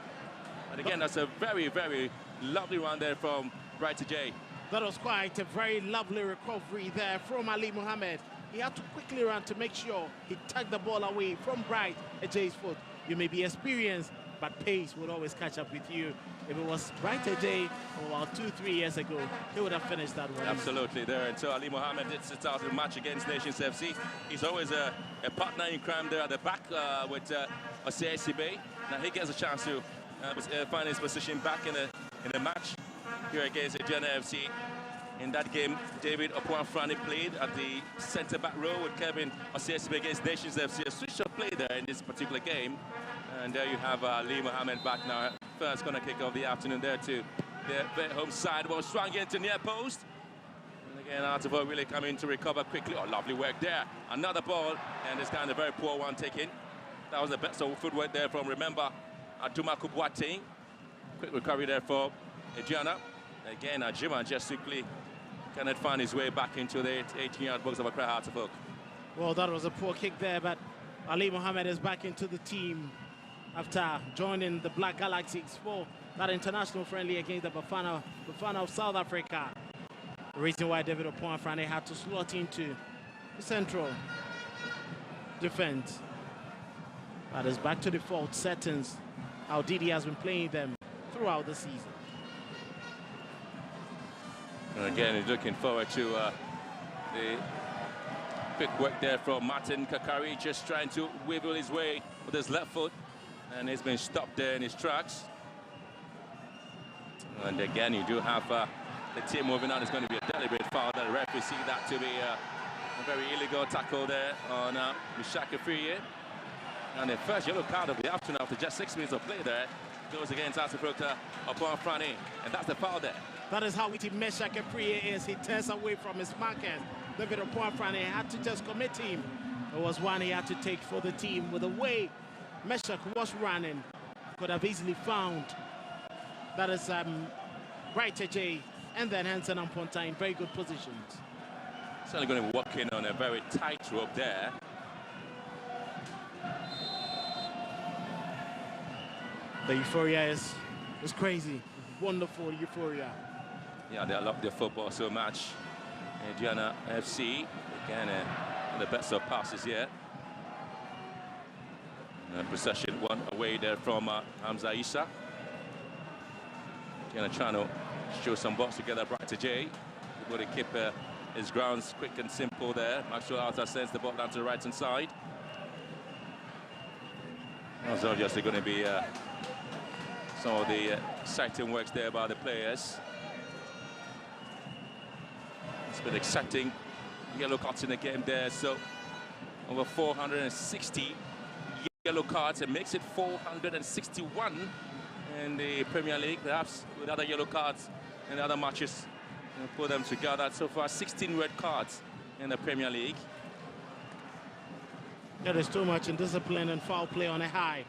And again, that's a very, very lovely run there from Bright J. That was quite a very lovely recovery there from Ali Mohammed. He had to quickly run to make sure he tugged the ball away from Bright J's foot. You may be experienced, but pace would always catch up with you. If it was Bright J about 2-3 years ago, he would have finished that one. Absolutely there. And so Ali Mohammed did start the match against Nations FC. He's always a partner in crime there at the back with Osei-Sibe. Now he gets a chance to find his position back in the match here against Aduana FC. In that game, David Opuanfrani played at the centre-back row with Kevin Osei-Sibe against Nations FC. A switch of play there in this particular game. And there you have Ali Mohammed back now. First corner kick of the afternoon there to the home side. Ball swung into near post. And again, Arturo really coming to recover quickly. Oh, lovely work there. Another ball, and this kind of very poor one taken. That was the best of footwork there from, remember, Aduana Boateng. Quick recovery there for Aduana. Again, Ajima just quickly cannot find his way back into the 18-yard box of Accra Hearts of Oak. Well, that was a poor kick there, but Ali Mohammed is back into the team after joining the Black Galaxies for that international friendly against the Bafana of South Africa. The reason why David Opuanfrani had to slot into the central defense. But it's back to default settings, how Didi has been playing them throughout the season. And again, he's looking forward to the quick work there from Martin Kakari, just trying to wiggle his way with his left foot. And he's been stopped there in his tracks. And again, you do have the team moving on. It's going to be a deliberate foul. The referee see that to be a very illegal tackle there on Meshach Afriye. And the first yellow card of the afternoon after just 6 minutes of play there goes against Arturo Opuanfrani. And that's the foul there. That is how witty Meshach Afriye is. He turns away from his markers. David Opuanfrani had to just commit him. It was one he had to take for the team. With the way Meshach was running, could have easily found that is Bright J and then Hansen and Ponta in very good positions. Certainly going to be walking on a very tight rope there. The euphoria is crazy. Wonderful euphoria. Yeah, they love their football so much. Aduana FC, again, the best of passes here. Possession one away there from Hamza Issa. Aduana trying to show some box together. Bright J. Able to keep his grounds quick and simple there. Maxwell Alta sends the ball down to the right-hand side. That's obviously going to be some of the exciting works there by the players. It's been exciting yellow cards in the game there. So over 460 yellow cards. It makes it 461 in the Premier League. Perhaps with other yellow cards and other matches, and put them together. So far, 16 red cards in the Premier League. There is too much indiscipline and foul play on a high.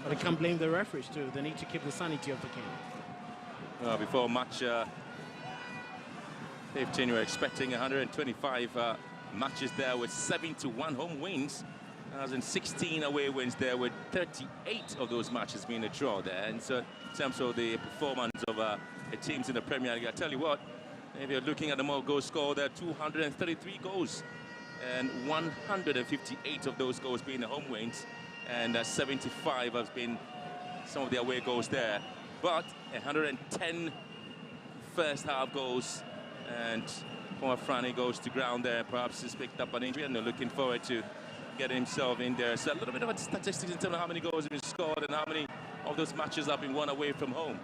But I can't blame the referees too. They need to keep the sanity of the game. Before match 15, we were expecting 125 matches there with 71 home wins. As in 16 away wins there, with 38 of those matches being a draw there. And so in terms of the performance of the teams in the Premier League, I tell you what, if you're looking at the more goals scored, there are 233 goals. And 158 of those goals being the home wins. And 75 has been some of the away goals there. But 110 first half goals, and Opuanfrani goes to ground there. Perhaps he's picked up an injury, and they're looking forward to getting himself in there. So a little bit of statistics in terms of how many goals have been scored and how many of those matches have been won away from home.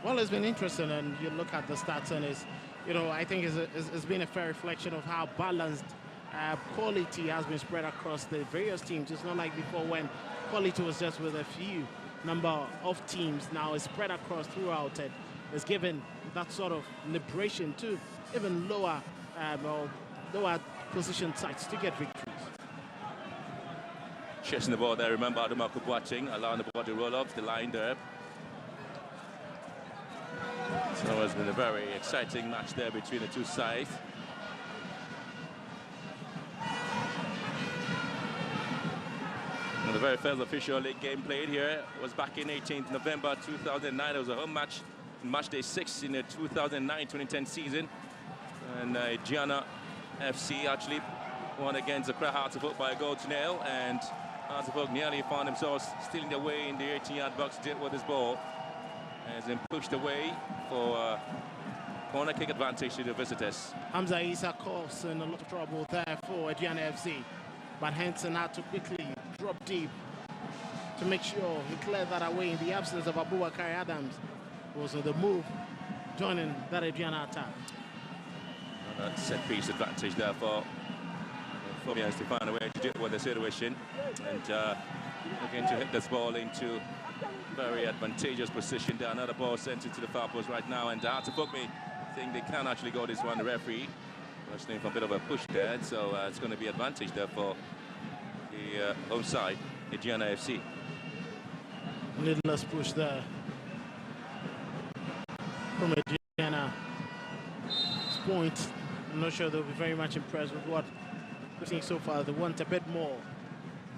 Well, it's been interesting, and you look at the stats, and I think it's been a fair reflection of how balanced quality has been spread across the various teams. It's not like before when quality was just with a few number of teams. Now it's spread across throughout it. It's given that sort of liberation to even lower position sides to get victories. Chasing the ball there, remember Aduana Boateng allowing the ball to roll off the line there. So it's been a very exciting match there between the two sides. And the very first official league game played here was back in 18th November 2009. It was a home match in match day 6 in the 2009-2010 season. And Aduana FC actually won against the Hearts of Oak by a goal to nil. And Hearts of Oak nearly found themselves stealing their way in the 18-yard box to deal with this ball. Has been pushed away for corner kick advantage to the visitors. Hamza Isa caused in a lot of trouble there for Aduana FC. But Henson had to quickly drop deep to make sure he cleared that away in the absence of Abubakar Adams, who was on the move, joining that Aduana attack. And that set-piece advantage there for Fabians to find a way to deal with the situation. And looking to hit this ball into very advantageous position there. Another ball sent into the far post right now. And Hearts of Oak think they can actually go this one. The referee was for a bit of a push there. So it's going to be advantage there for the home side, Aduana FC. Needless push there from Aduana's point. I'm not sure they'll be very much impressed with what we've seen so far. They want a bit more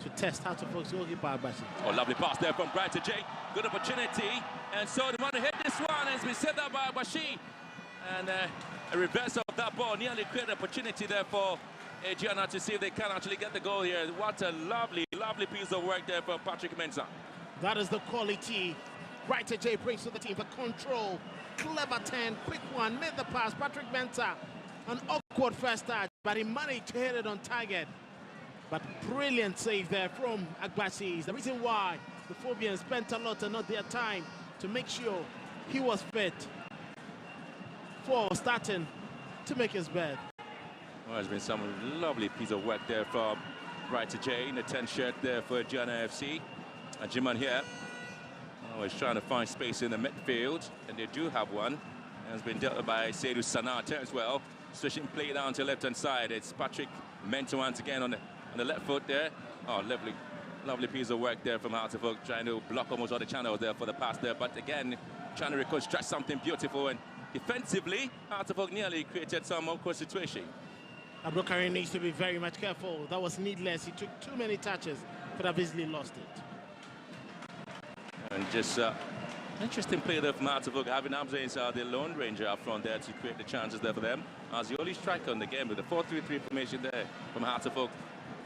to test how to focus goalkeeper Abashi. Oh, lovely pass there from Bright to Jay. Good opportunity. And so they want to hit this one, as we said that by Abashi. And a reverse of that ball nearly created an opportunity there for Aduana to see if they can actually get the goal here. What a lovely, lovely piece of work there for Patrick Mensah. That is the quality. Bright to Jay brings to the team for control. Clever 10, quick one, made the pass. Patrick Mensah, an awkward first touch, but he managed to hit it on target. But brilliant save there from Agbasi. The reason why the Phobians spent a lot and not their time to make sure he was fit for starting to make his bed. Well, there's been some lovely piece of work there from Bright to Jay in the 10 shirt there for Aduana FC. And Jiman here is trying to find space in the midfield, and they do have one. And it's been dealt with by Sedru Sanata as well. Switching play down to left-hand side. It's Patrick Mensah once again on the left foot there. Oh, lovely piece of work there from Hearts of Oak, trying to block almost all the channels there for the pass there. But again, trying to reconstruct something beautiful. And defensively, Hearts of Oak nearly created some awkward situation. Abubakar needs to be very much careful. That was needless. He took too many touches, could have easily lost it. And just interesting play there from Hearts of Oak, having Hamza inside the Lone Ranger up front there to create the chances there for them. As the only striker on the game with the 4-3-3 formation there from Hearts of Oak.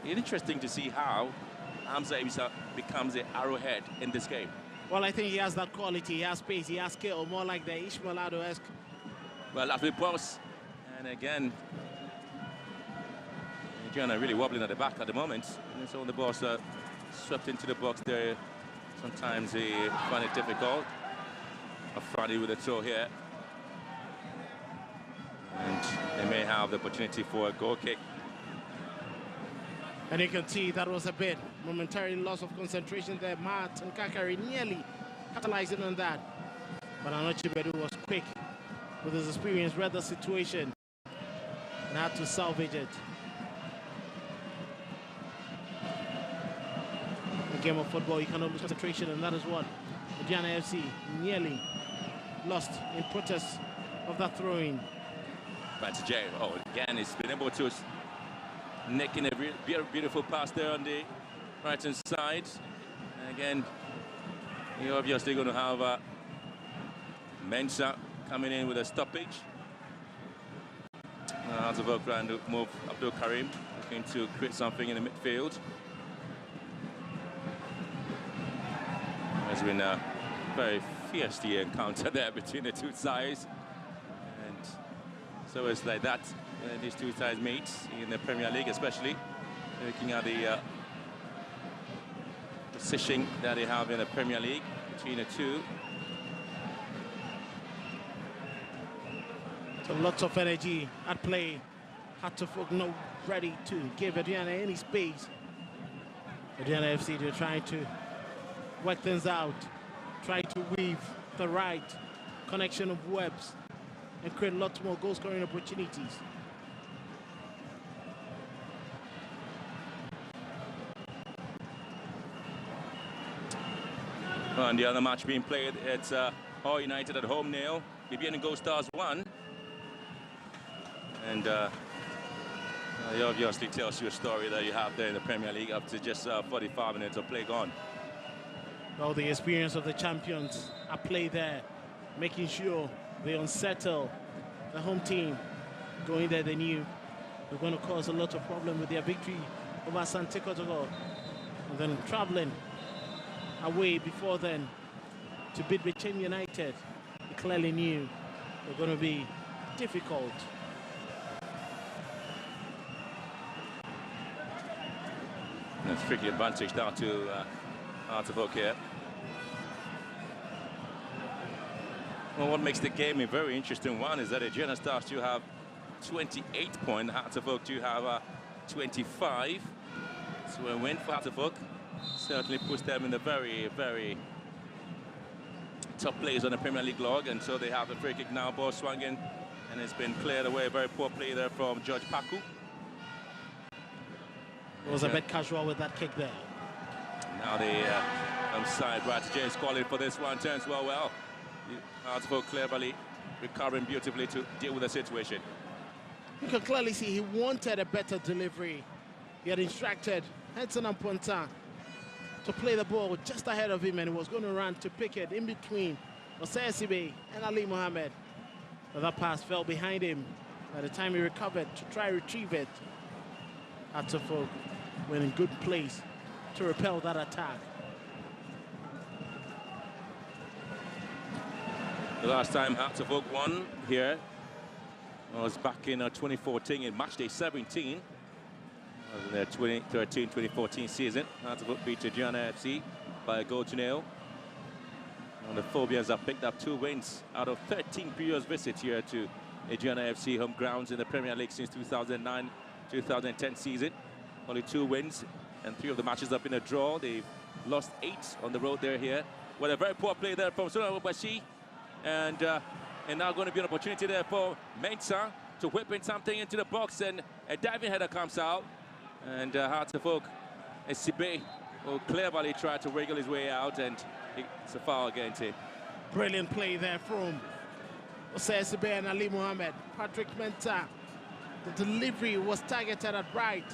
Interesting to see how Hamza becomes the arrowhead in this game. Well, I think he has that quality, he has pace, he has skill, more like the Ishmael Ado-esque. Well, lovely pass. And again, Aduana really wobbling at the back at the moment. And so the ball swept into the box there. Sometimes they find it difficult. Friday with a throw here. And they may have the opportunity for a goal kick. And you can see that was a bit momentary loss of concentration there. Matt and Kakari nearly capitalizing on that. But Anochi Bedu was quick with his experience, read the situation and had to salvage it. A game of football, you cannot lose concentration, and that is what Aduana FC nearly lost in protest of that throw-in. Back to Jay. Oh, again, he's been able to nick in a beautiful pass there on the right-hand side. And again, you're obviously going to have Mensah coming in with a stoppage. Hearts of Oak trying to move Abdul Karim, looking to create something in the midfield. There's been a very fierce encounter there between the two sides. And so it's like that. These two sides meet in the Premier League, especially looking at the position that they have in the Premier League between the two. So lots of energy at play. Had to folk not ready to give Aduana any space. Aduana FC, they're trying to work things out, try to weave the right connection of webs and create lots more goal scoring opportunities. And the other match being played, it's All United at home 0. BBN Gold Stars 1. And it obviously tells you a story that you have there in the Premier League up to just 45 minutes of play gone. Well, the experience of the champions at play there, making sure they unsettle the home team. Going there, they knew they were going to cause a lot of problem with their victory over Santi Kotoko. And then traveling away before then to beat Bechem United. They clearly knew they were going to be difficult. That's tricky advantage down to Artevok here. Well, what makes the game a very interesting one is that Aduana Stars do have 28 points, Artevok do have 25. So a win for Artevok certainly puts them in the very, very top place on the Premier League log, and so they have the free kick now, ball swung in, and it's been cleared away. Very poor play there from George Paku. It was a bit casual with that kick there. Now the side, Brad James calling for this one, turns well. Artevok cleverly recovering beautifully to deal with the situation. You can clearly see he wanted a better delivery. He had instructed Henson and Ponta to play the ball just ahead of him, and he was going to run to pick it in between Osei Sibe and Ali Mohammed. But that pass fell behind him. By the time he recovered to try retrieve it, Artevok went in good place to repel that attack. The last time Artevok won here was back in 2014 in matchday 17. That was in their 2013-2014 season. Artevok beat Aduana FC by a goal to 0. And the Phobians have picked up 2 wins out of 13 previous visits here to Aduana FC home grounds in the Premier League since 2009-2010 season. Only 2 wins, and 3 of the matches have been a draw. They've lost 8 on the road there here. With a very poor play there from Sulaiman Bashi. And now going to be an opportunity there for Mensah to whip in something into the box, and a diving header comes out. And Artevok, Sibe will cleverly try to wriggle his way out, and it's a foul against him. Brilliant play there from Osei Sibe and Ali Mohammed. Patrick Mensah, the delivery was targeted at right,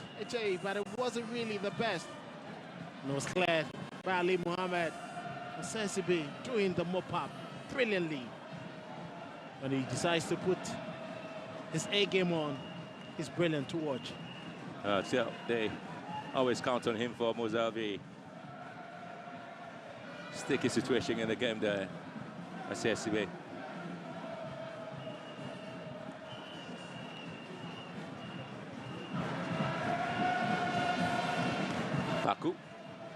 but it wasn't really the best. And it was cleared by Ali Mohammed. Osei Sibe doing the mop-up brilliantly. When he decides to put his A game on, he's brilliant to watch. So they always count on him for Mozambique. Sticky situation in the game there. SSB. Paku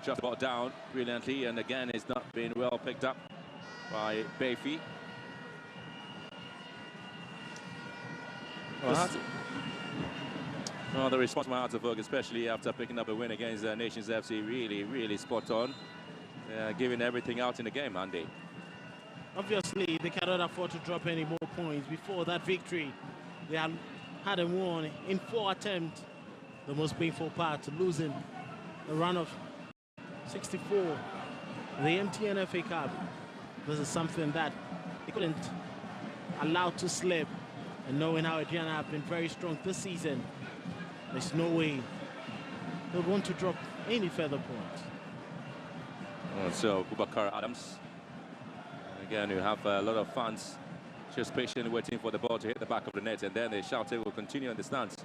just the ball down brilliantly, and again it's not been well picked up by Bayfi. Well, the response from Artevok, especially after picking up a win against Nations FC, really spot on. Giving everything out in the game, Andy. Obviously, they cannot afford to drop any more points. Before that victory, they hadn't won in 4 attempts. The most painful part, losing the run of 64. The MTN FA Cup. This is something that they couldn't allow to slip. And knowing how Aduana have been very strong this season, there's no way they'll want to drop any further points. So Boubacar Adams, again, you have a lot of fans just patiently waiting for the ball to hit the back of the net, and then the shouting will continue in the stands.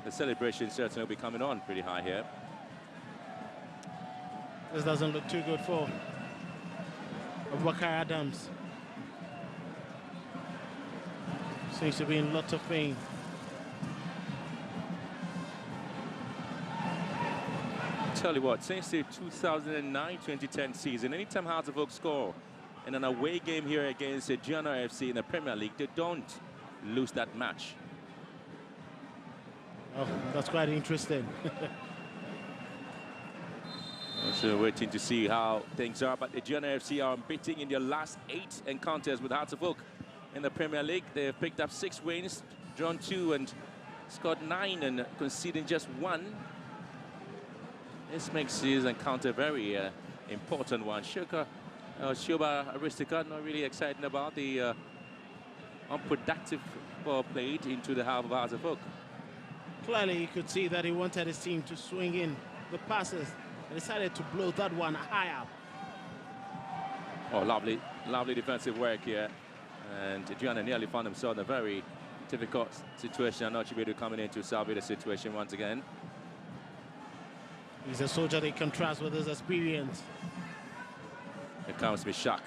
The celebration certainly will be coming on pretty high here. This doesn't look too good for Boubacar Adams. Seems to be in lots of pain. Tell you what, since the 2009-2010 season, anytime Artevok score in an away game here against Aduana FC in the Premier League, they don't lose that match. Oh, that's quite interesting. So waiting to see how things are, but Aduana FC are unbeaten in their last 8 encounters with Artevok in the Premier League. They've picked up 6 wins, drawn 2 and scored 9 and conceding just 1. This makes this encounter a very important one. Shoka Shoba Aristica not really excited about the unproductive ball played into the half of Hearts of Oak. Clearly, you could see that he wanted his team to swing in the passes and decided to blow that one high up. Oh, lovely defensive work here. And Aduana nearly found himself in a very difficult situation. I'm not sure able to coming in to salvage the situation once again. He's a soldier they contrast with his experience. Here comes Mishak.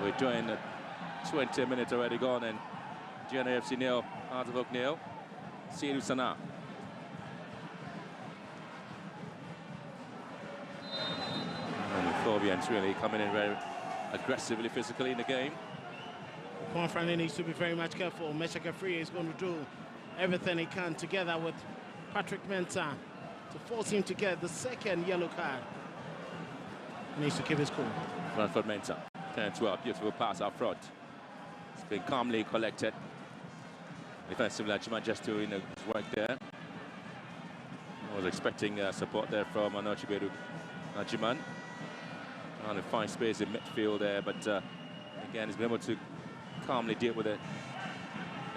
We're doing 20 minutes already gone, and Aduana FC nil, Hearts of Oak nil. Sedru Sana. And the Flovians really coming in very aggressively, physically in the game. Juan Fernandez needs to be very much careful. Mesha Gafrie is going to do everything he can together with Patrick Mensah to force him to get the second yellow card. He needs to keep his cool. Ranford Mensah. 10-12, beautiful pass out front. It's been calmly collected. Defensively, Najiman just doing his work there. I was expecting support there from Anochibedu Najiman. Trying to find space in midfield there, but again, he's been able to calmly deal with it.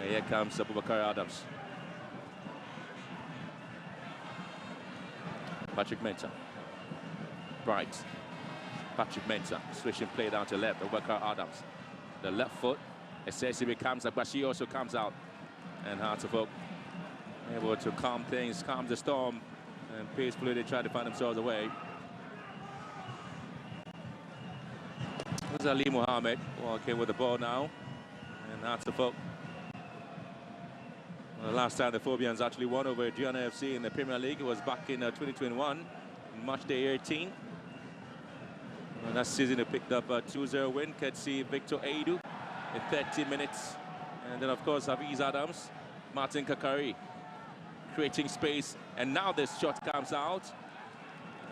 And here comes Abubakar Adams. Patrick Mensah. Bright. Patrick Mensah. Switching play down to left. Abubakar Adams. The left foot. Essentially comes up, but she also comes out. And Hearts of Oak able to calm things, calm the storm, and peacefully they try to find themselves away. There's Ali Mohammed walking with the ball now. And Hearts of Oak. Well, the last time the Phobians actually won over Aduana FC in the Premier League, it was back in 2021, March day 18. And that season they picked up a 2-0 win, courtesy Victor Aidu in 30 minutes. And then, of course, Hafiz Adams, Martin Kakari creating space. And now this shot comes out.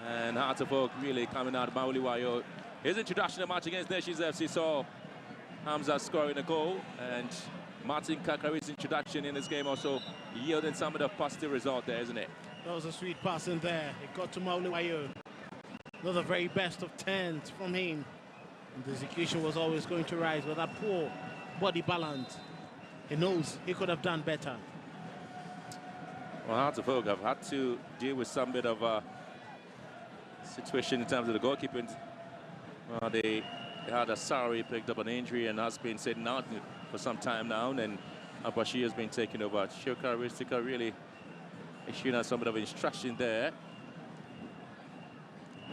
And Hearts of Oak really coming out. Mauli Wayo. His introduction to match against Nations FC saw Hamza scoring a goal. And Martin Kakari's introduction in this game also yielding some of the positive result there, isn't it? That was a sweet pass in there. It got to Mauli Wayo. Not the very best of 10s from him. And the execution was always going to rise with that poor body balance. He knows he could have done better. Well, Hearts of Oak have had to deal with some bit of a situation in terms of the goalkeeping. Well, they had a Sari picked up an injury and has been sitting out for some time now. And Abashi has been taken over. Shoka Ristika really issuing us some bit of instruction there.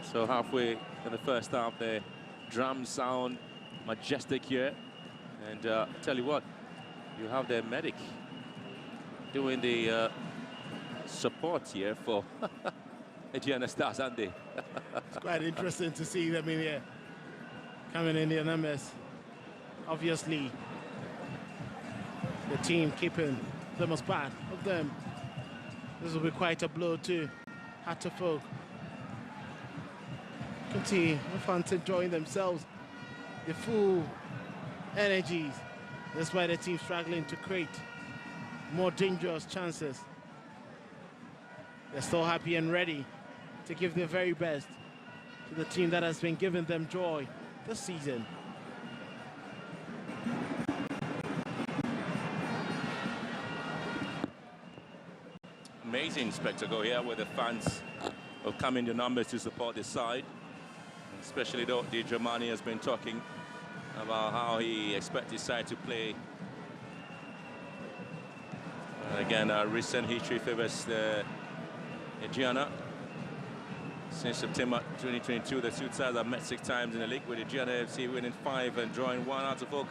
So halfway in the first half, the drums sound majestic here. And tell you what, you have the medic doing the support here for Aduana Stars, aren't they? It's quite interesting to see them in here, coming in their numbers. Obviously, the team keeping the most part of them. This will be quite a blow to Hearts of Oak. You can see the fans enjoying themselves, the full energies. That's why the team struggling to create more dangerous chances. They're still happy and ready to give their very best to the team that has been giving them joy this season. Amazing spectacle here where the fans have come in the numbers to support this side. Especially though Di Germani has been talking about how he expects his side to play. And again, recent history favors Aduana. Since September 2022, the two sides have met 6 times in the league, with Aduana FC winning 5 and drawing 1. Hearts of Oak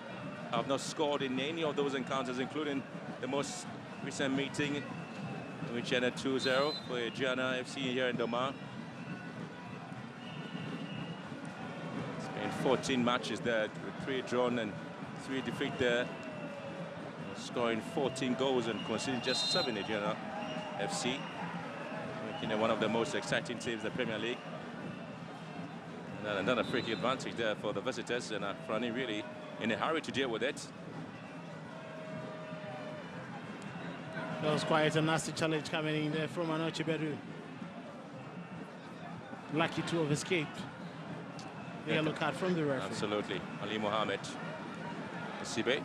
have not scored in any of those encounters, including the most recent meeting, which ended 2-0 for Aduana FC here in Doma. 14 matches there, with 3 drawn and 3 defeat there, scoring 14 goals and conceding just 7 Aduana FC, making it one of the most exciting teams in the Premier League. And then another free kick advantage there for the visitors, and Frani really in a hurry to deal with it. That was quite a nasty challenge coming in there from Anochibedu. Lucky to have escaped. the yellow card from the referee. Absolutely. Ali Mohammed. Sibe.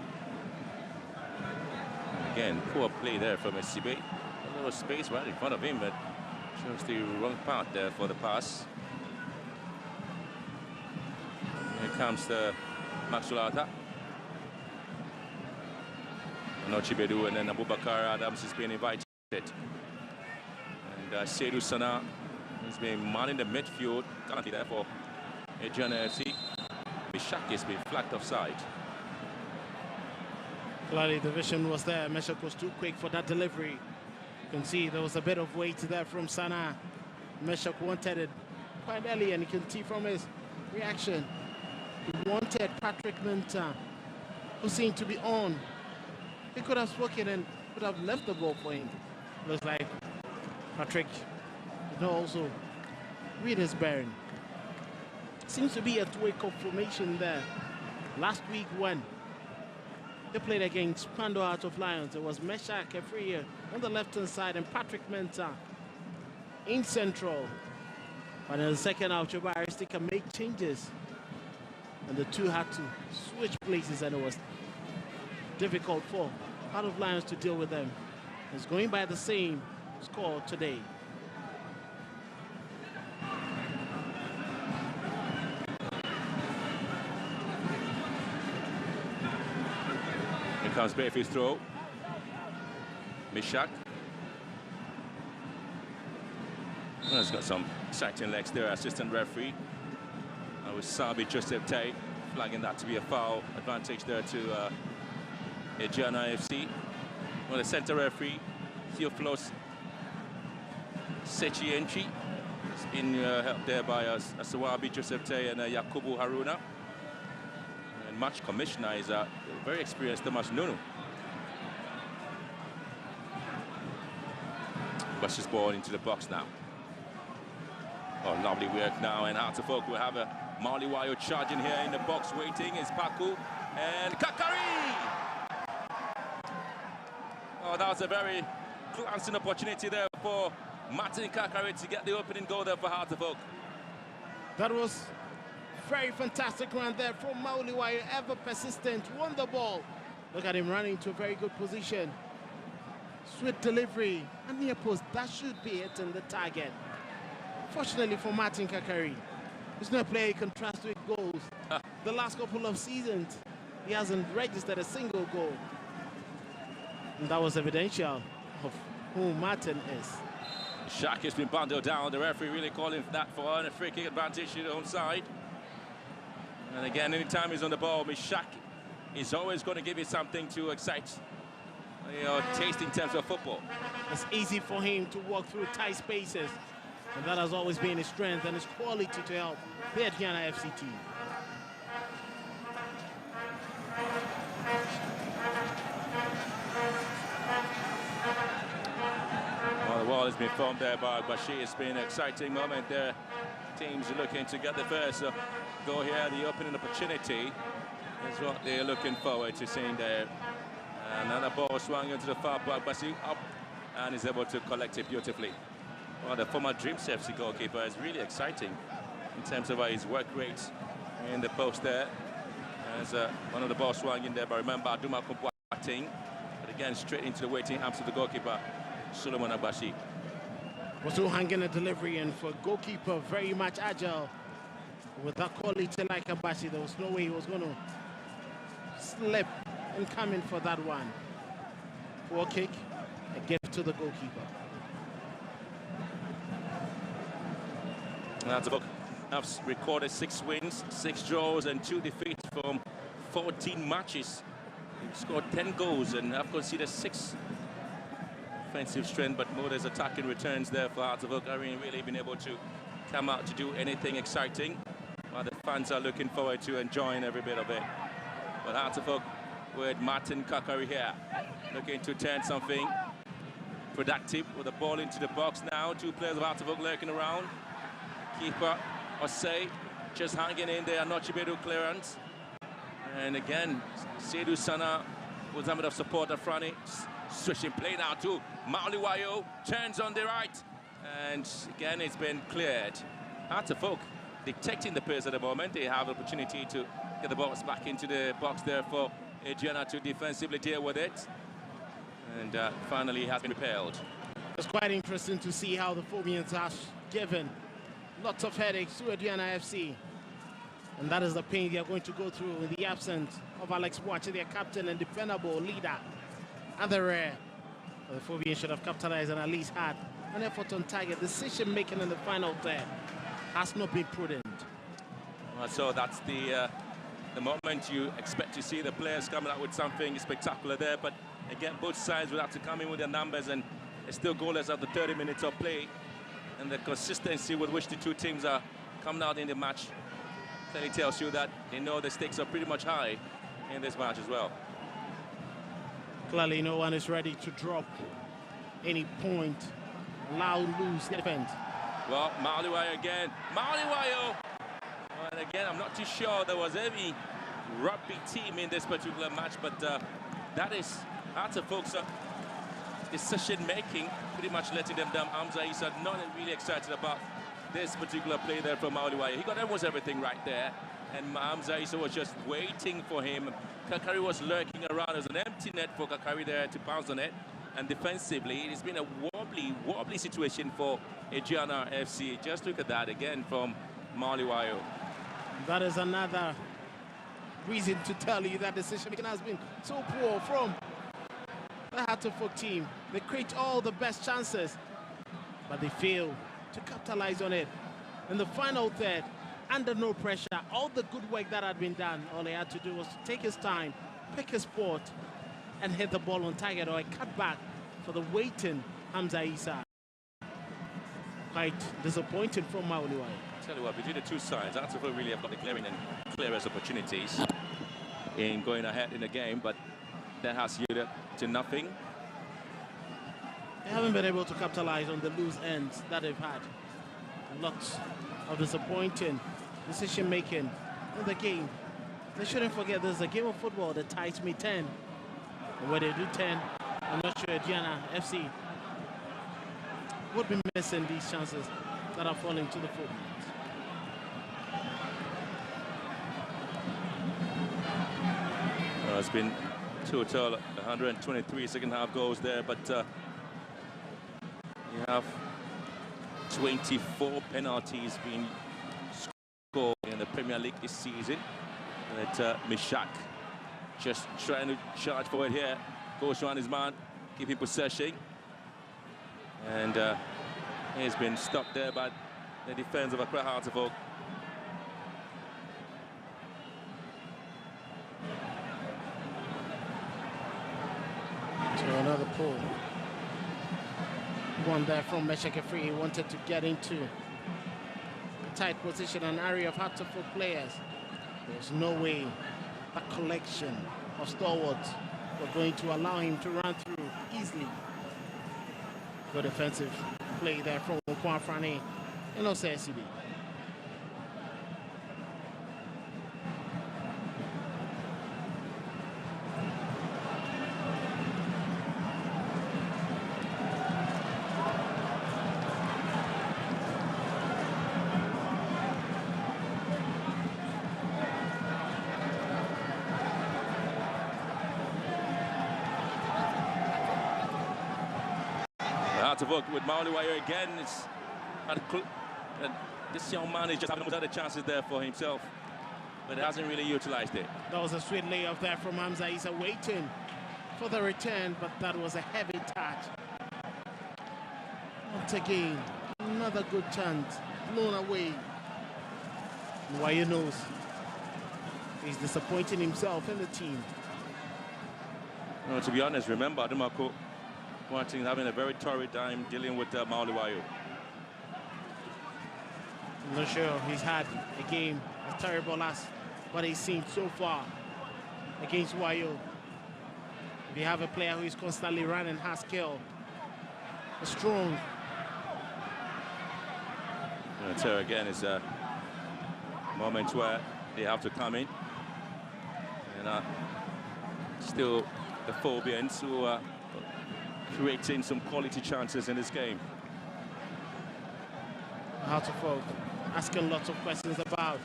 Again, poor play there from Sibe. A little space right in front of him, but chose the wrong path there for the pass. Here comes the Maxulata. Nochibedu and then Abubakar Adams is being invited. And Sedru Sana is being man in the midfield. Currently there for Aduana FC. Meshach is being flagged offside. Clearly the vision was there. Meshach was too quick for that delivery. You can see there was a bit of weight there from Sana. Meshach wanted it quite early, and you can see from his reaction, he wanted Patrick Menta, who seemed to be on. He could have spoken and could have left the ball for him. Looks like Patrick did not also read his bearing. Seems to be a two-way formation there. Last week when they played against Pando Heart of Lions, it was Meshach Efriye on the left-hand side and Patrick Menta in central. But in the second half, Choba Aristika made changes, and the two had to switch places, and it was difficult for Heart of Lions to deal with them. It's going by the same score today. Here comes Bayfield's throw. Meshach. Well, he's got some exciting legs there, assistant referee. With Sabi Joseph Tay flagging that to be a foul. Advantage there to Aduana FC. Well, the center referee, Theophilus Sechienchi, has been helped there by Asawabi Joseph Tay and Yakubu Haruna. And match commissioner is a very experienced Thomas Nunu. Bushes ball into the box now. Oh, lovely work now, and Hearts of Oak will have a Maliwayo charging here in the box. Waiting is Paku and Kakari. Oh, that was a very glancing opportunity there for Martin Kakari to get the opening goal there for Hearts of Oak. That was very fantastic run there from Maliwayo, ever persistent, won the ball. Look at him running to a very good position. Sweet delivery, and near post, that should be it in the target. Fortunately for Martin Kakari, he's not a player he can trust with goals. The last couple of seasons, he hasn't registered a single goal. And that was evidential of who Martin is. Shaq has been bundled down. The referee really calling that for a free kick advantage to the home side. And again, anytime he's on the ball, Meshach is always going to give you something to excite your taste in terms of football. It's easy for him to walk through tight spaces. And that has always been his strength and his quality to help the Aduana FC team. Well, the wall has been formed there by Bashir. It's been an exciting moment there. Teams are looking to get the first goal here. The opening opportunity is what they're looking forward to seeing there. Another ball swung into the far back. Bashir up and is able to collect it beautifully. Well, the former Dreams FC goalkeeper is really exciting in terms of his work rate in the post there. As one of the balls swung in there, but remember Aduma Kumpuating. But again, straight into the waiting arms of the goalkeeper, Solomon Abashi. Was still hanging a delivery, and for goalkeeper, very much agile. With that quality like Abashi, there was no way he was going to slip and come in for that one. Poor kick, a gift to the goalkeeper. That's a book. Have recorded 6 wins, 6 draws, and 2 defeats from 14 matches. They've scored 10 goals and have conceded 6 offensive strength, but more there's attacking returns there for Hearts of Oak. I mean, really been able to come out to do anything exciting, while the fans are looking forward to enjoying every bit of it. But Hearts of Oak with Martin Kakari here, looking to turn something productive with the ball into the box now. 2 players of Hearts of Oak lurking around. Keeper Osei just hanging in there, not Chibedu clearance. And again, Sedru Sana with a bit of support at front. Switching play now to Mauliwayo, turns on the right. And again, it's been cleared. Hearts of Oak dictating the pace at the moment. They have an opportunity to get the box back into the box there for Aduana to defensively deal with it. And finally has been repelled. It's quite interesting to see how the Phobians have given lots of headaches to Aduana FC. And that is the pain they are going to go through in the absence of Alex Watch, their captain and dependable leader at the rear. The Phobians should have capitalized and at least had an effort on target. Decision making in the final third has not been prudent. Well, so that's the moment you expect to see the players coming out with something spectacular there. But again, both sides will have to come in with their numbers, and it's still goalless after 30 minutes of play. And the consistency with which the two teams are coming out in the match clearly tells you that they know the stakes are pretty much high in this match as well. Clearly no one is ready to drop any point. Allow loose defense. Well, Maliwayo again. Maliwayo! And again, I'm not too sure there was any rugby team in this particular match, but that is out of folks' decision-making, pretty much letting them down. Hamza Issa not really excited about this particular play there from Maliwayo. He got almost everything right there, and Hamza Issa was just waiting for him. Kakari was lurking around. There's an empty net for Kakari there to bounce on it. And defensively, it's been a wobbly situation for Aduana FC. Just look at that again from Maliwayo. That is another reason to tell you that decision-making has been so poor from the Hartlepool team. They create all the best chances, but they fail to capitalize on it. In the final third, under no pressure, all the good work that had been done, all he had to do was to take his time, pick his spot, and hit the ball on target, or a cutback for the waiting Hamza Issa. Quite disappointing from Maliwayo. Tell you what, between the two sides, Hartlepool really have got the clearest opportunities in going ahead in the game, but that has yielded to nothing. They haven't been able to capitalize on the loose ends that they've had. Lots of disappointing decision-making in the game. They shouldn't forget there's a game of football, the ties may turn. And when they do 10, I'm not sure Aduana FC would be missing these chances that are falling to the foot. It's been total 123 second half goals there, but you have 24 penalties being scored in the Premier League this season. But Mishak just trying to charge forward here. Goes around his man, keeping possession. And he's been stopped there by the defense of Accra Hartlepool. So another pull. One there from Meshake Free. He wanted to get into a tight position, an area of Hartlepool players. There's no way that collection of stalwarts were going to allow him to run through easily. Good defensive play there from Okwan Frane and also SCB. To work with Maliwayo again. This young man is just having other chances there for himself, but hasn't really utilized it. That was a sweet layoff there from Hamza Issa, waiting for the return, but that was a heavy touch. Once again, another good chance blown away. Maliwayo knows he's disappointing himself in the team. No, to be honest, remember Adumako Martin having a very torrid time dealing with Maliwayo. I'm not sure he's had a game as terrible as what he's seen so far against Wayo. If you have a player who is constantly running, has skill, strong. So again, it's a moment where they have to come in. And still the Phobians who are creating some quality chances in this game. Hartlepool asking lots of questions about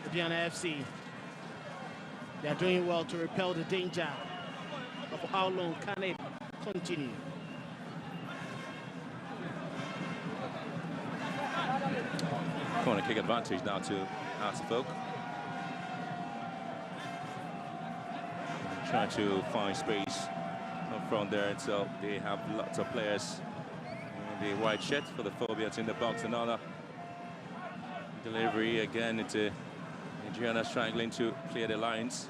Aduana FC. They are doing well to repel the danger, but for how long can it continue? Corner kick advantage now to Hearts of Oak. Trying to find space up front there, and so they have lots of players in the white shirts for the phobias in the box. Another delivery again into Aduana struggling to clear the lines.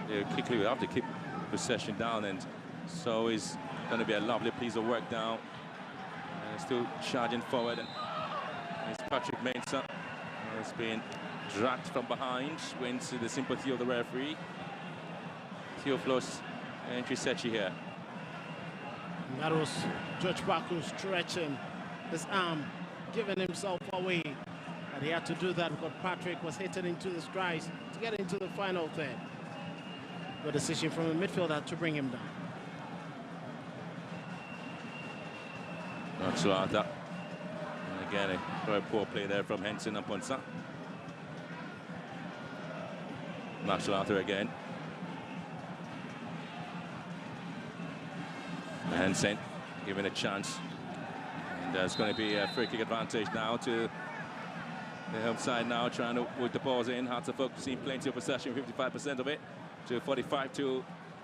They quickly have to keep possession down, and so it's going to be a lovely piece of work now. And still charging forward, and it's Patrick Mensah has been dragged from behind, wins to the sympathy of the referee. Theophilus entry Sechi here. That was George Baku stretching his arm, giving himself away. And he had to do that because Patrick was hitting into the strides to get into the final third. Good decision from the midfielder to bring him down. Not so hard that. And again, a very poor play there from Henson and Ponsa. Marshall Arthur again. Henson given a chance. And there's going to be a free kick advantage now to the home side now, trying to work the balls in. Hearts of Oak seen plenty of possession, 55% of it, to 45 to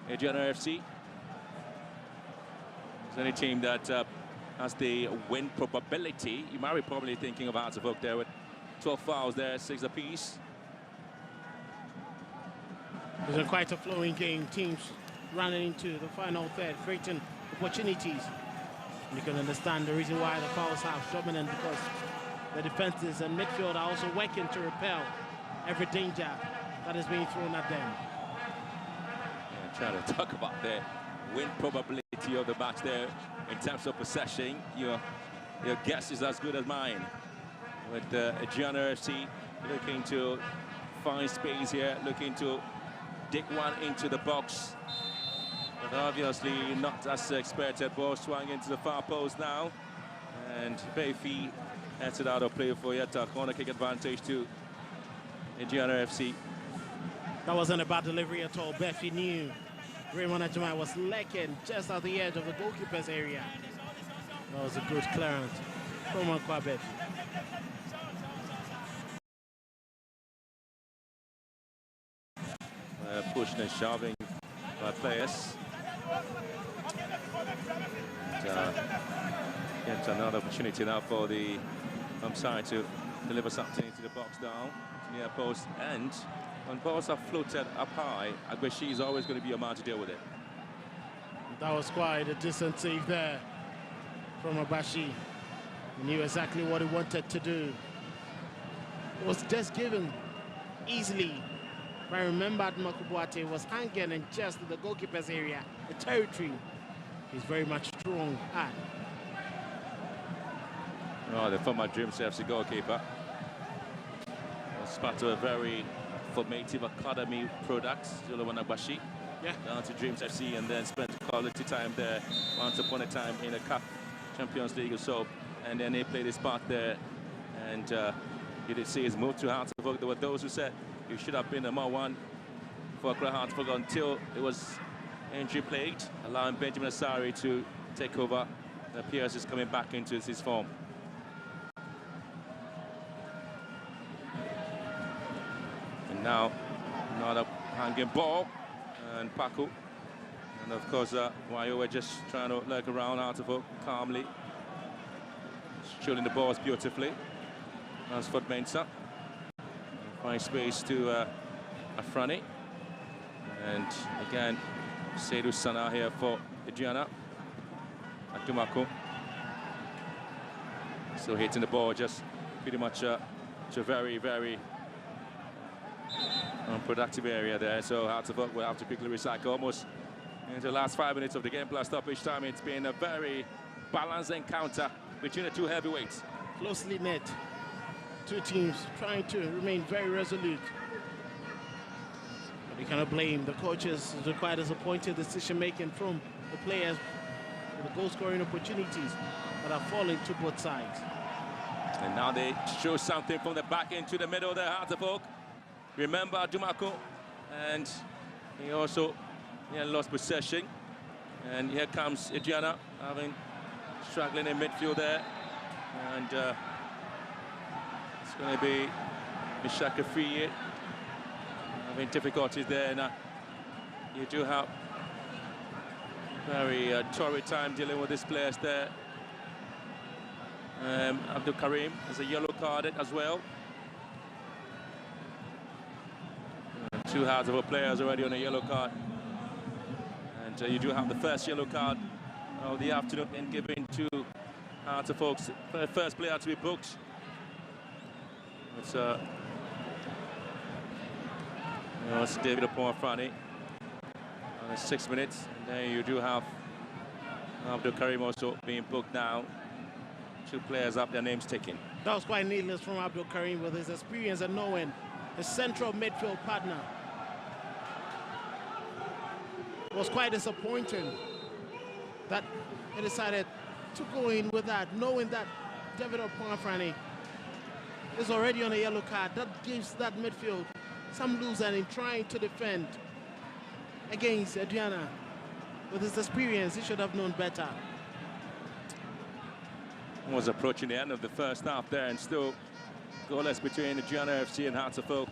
Aduana FC. It's any team that has the win probability. You might be probably thinking of Hearts of Oak there with 12 fouls there, 6 apiece. It was quite a flowing game. Teams running into the final third, creating opportunities. And you can understand the reason why the fouls have dominant, because the defenses and midfield are also working to repel every danger that is being thrown at them. Yeah, trying to talk about the win probability of the match there in terms of possession. Your guess is as good as mine. With Aduana FC looking to find space here, looking to dig one into the box. But obviously not as expected. Ball swung into the far post now. And Bayfi heads it out of play for yet a corner kick advantage to Aduana FC. That wasn't a bad delivery at all. Bayfi knew Raymond Ajimai was lurking just at the edge of the goalkeeper's area. That was a good clearance from Bayfi. Pushing and shoving by players. And, get another opportunity now for the home side to deliver something into the box down, near post. And when balls are floated up high, Agbeshi is always going to be a man to deal with it. That was quite a decent save there from Abashi. He knew exactly what he wanted to do. It was just given easily. If I remembered, Makubuate was hanging in just the goalkeeper's area, the territory he's very much strong at. Oh, the former Dreams FC goalkeeper was part of a very formative academy product, Jolowan Agbashi. Yeah. Down to Dreams FC and then spent quality time there once upon a time in the CAF Champions League or so. And then he played his part there. And you did see his move to Hearts of Oak. There were those who said he should have been number one for Accra Hearts of Oak until it was injury plagued, allowing Benjamin Asari to take over. It appears he's coming back into his form. And now another hanging ball, and Paku, and of course Wayo were just trying to lurk around Hearts of Oak calmly, shooting the balls beautifully. That's for Mensah. Find space to Afrani, and again Sedru Sana here for Aduana. Atumako still hitting the ball just pretty much to a very, very unproductive area there. So Hearts of Oak will have to quickly recycle almost into the last 5 minutes of the game plus stoppage time. It's been a very balanced encounter between the two heavyweights. Closely knit. Two teams trying to remain very resolute. But you cannot blame the coaches. It's quite disappointing decision-making from the players with the goal-scoring opportunities that are falling to both sides. And now they show something from the back into the middle there, Hearts of Oak. Remember Dumako, and he also lost possession. And here comes Aduana, struggling in midfield there. And it's going to be Mishaka Free having difficulties there. Now, you do have very torrid time dealing with these players there. Abdul Karim is a yellow carded as well. Two Hearts of Oak players already on a yellow card. And you do have the first yellow card of the afternoon and given to Hearts of Oak's first player to be booked. It's David Oponfrani on 6 minutes. And then you do have Abdul Karim also being booked now. Two players up, their names taken. That was quite needless from Abdul Karim with his experience and knowing his central midfield partner. It was quite disappointing that he decided to go in with that, knowing that David Oponfrani is already on a yellow card. That gives that midfield some loose and in trying to defend against Aduana. With his experience, he should have known better. Was approaching the end of the first half there, and still goalless between Aduana FC and Hearts of Oak.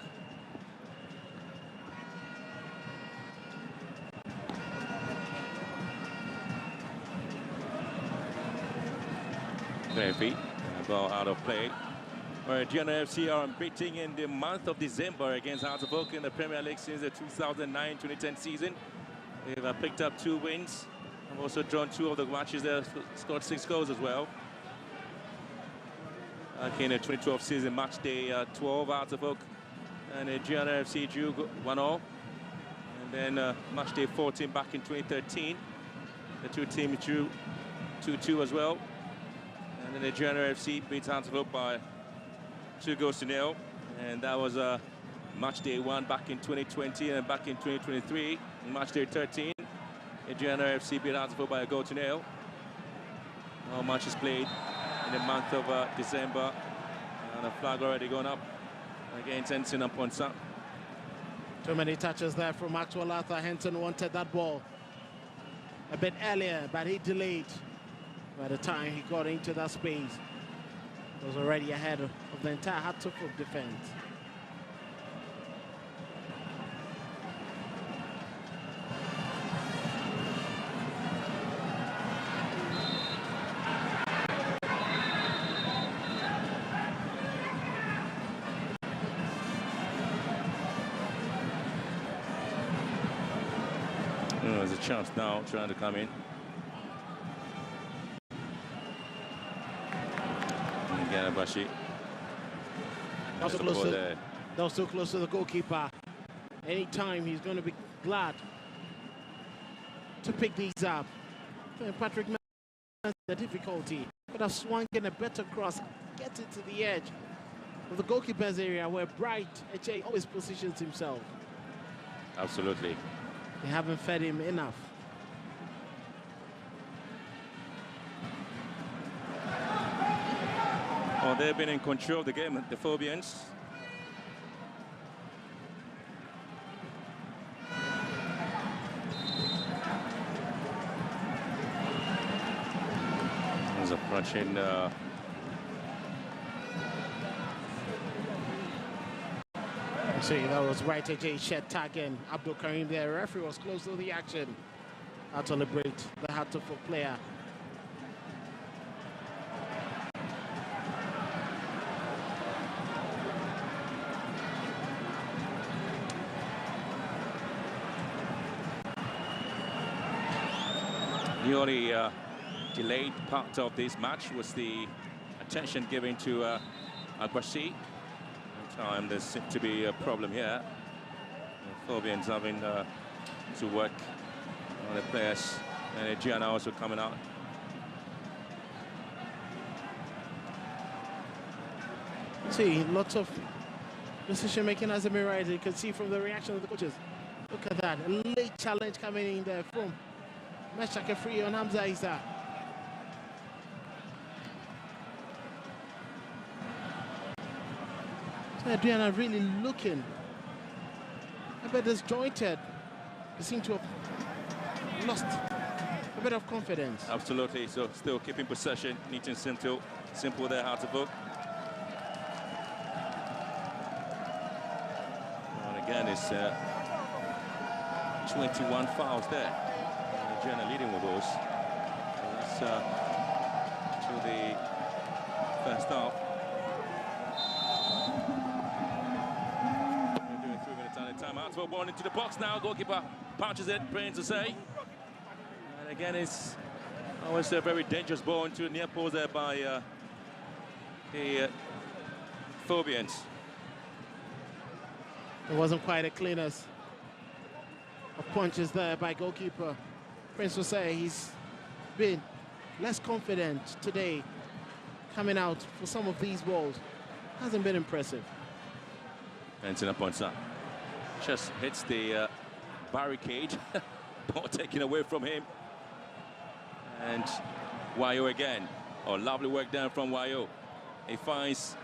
Clear feet, ball out of play. Where Aduana FC are unbeaten in the month of December against Hearts of Oak in the Premier League since the 2009-2010 season. They've picked up 2 wins. Have also drawn 2 of the matches there, scored 6 goals as well. In the 2012 season, match day 12, Hearts of Oak and Aduana FC drew 1-1. And then match day 14 back in 2013, the two teams drew 2-2 as well. And then Aduana FC beat Hearts of Oak by 2-0. And that was match day 1 back in 2020, and back in 2023, match day 13, Aduana FC beat Hearts of Oak by 1-0. All matches played in the month of December, and a flag already gone up against Henson and Ponsa. Too many touches there from Maxwell Arthur. Henson wanted that ball a bit earlier, but he delayed. By the time he got into that space, he was already ahead of the entire Hearts of Oak defense. There's a chance now trying to come in. Ganabashi. That was too close to the goalkeeper. Anytime he's going to be glad to pick these up. Patrick has the difficulty, but have swung in a better cross, get it to the edge of the goalkeeper's area where Bright Eche always positions himself. Absolutely. They haven't fed him enough. Oh, they've been in control of the game, the Phobians. He's approaching see, that was right AJ Shed tagging Abdul Karim there. Referee was close to the action. Had to liberate the Hearts of Oak player. The only delayed part of this match was the attention given to Agbasi. Time there seemed to be a problem here. The Phobians having to work on the players, and Aduana also coming out. See, lots of decision making as a mirror. You can see from the reaction of the coaches. Look at that, a late challenge coming in there from Meshaka Free on Hamza Isa. Aduana really looking a bit disjointed. They seem to have lost a bit of confidence. Absolutely. So still keeping possession, neat and simple there, hard to book. And again, it's 21 fouls there. Aduana leading with those. So that's to the first half. We're doing 3 minutes on time. Out for a ball into the box now. Goalkeeper punches it, praying to say. And again, it's always a very dangerous ball into the near post there by the Phobians. It wasn't quite a cleanest of punches there by goalkeeper Prince Jose. He's been less confident today coming out for some of these balls. Hasn't been impressive. Antina points up. Just hits the barricade. Ball taken away from him. And Wayo again. Oh, lovely work down from Wayo. He finds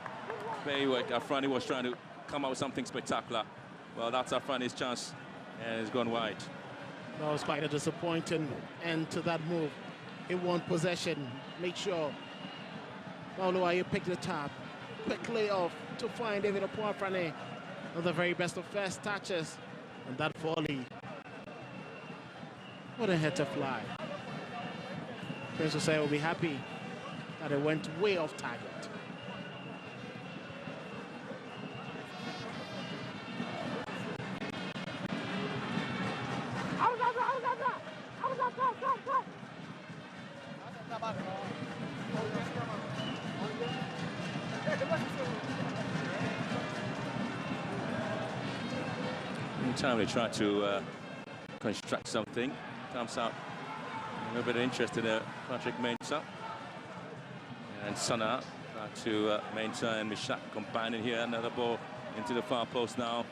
very work. Afrani was trying to come out with something spectacular. Well, that's Afrani's chance, and it's gone wide. That was quite a disappointing end to that move. He won possession. Make sure Wayo picked the tap. Quickly off to find David Apuafrane. Not the very best of first touches. And that volley. What a header fly. Prince Jose will be happy that it went way off target. Anytime they try to construct something, comes out a little bit interested in Patrick Mensah. And Sana back to Mensah and Mishak combining here. Another ball into the far post now.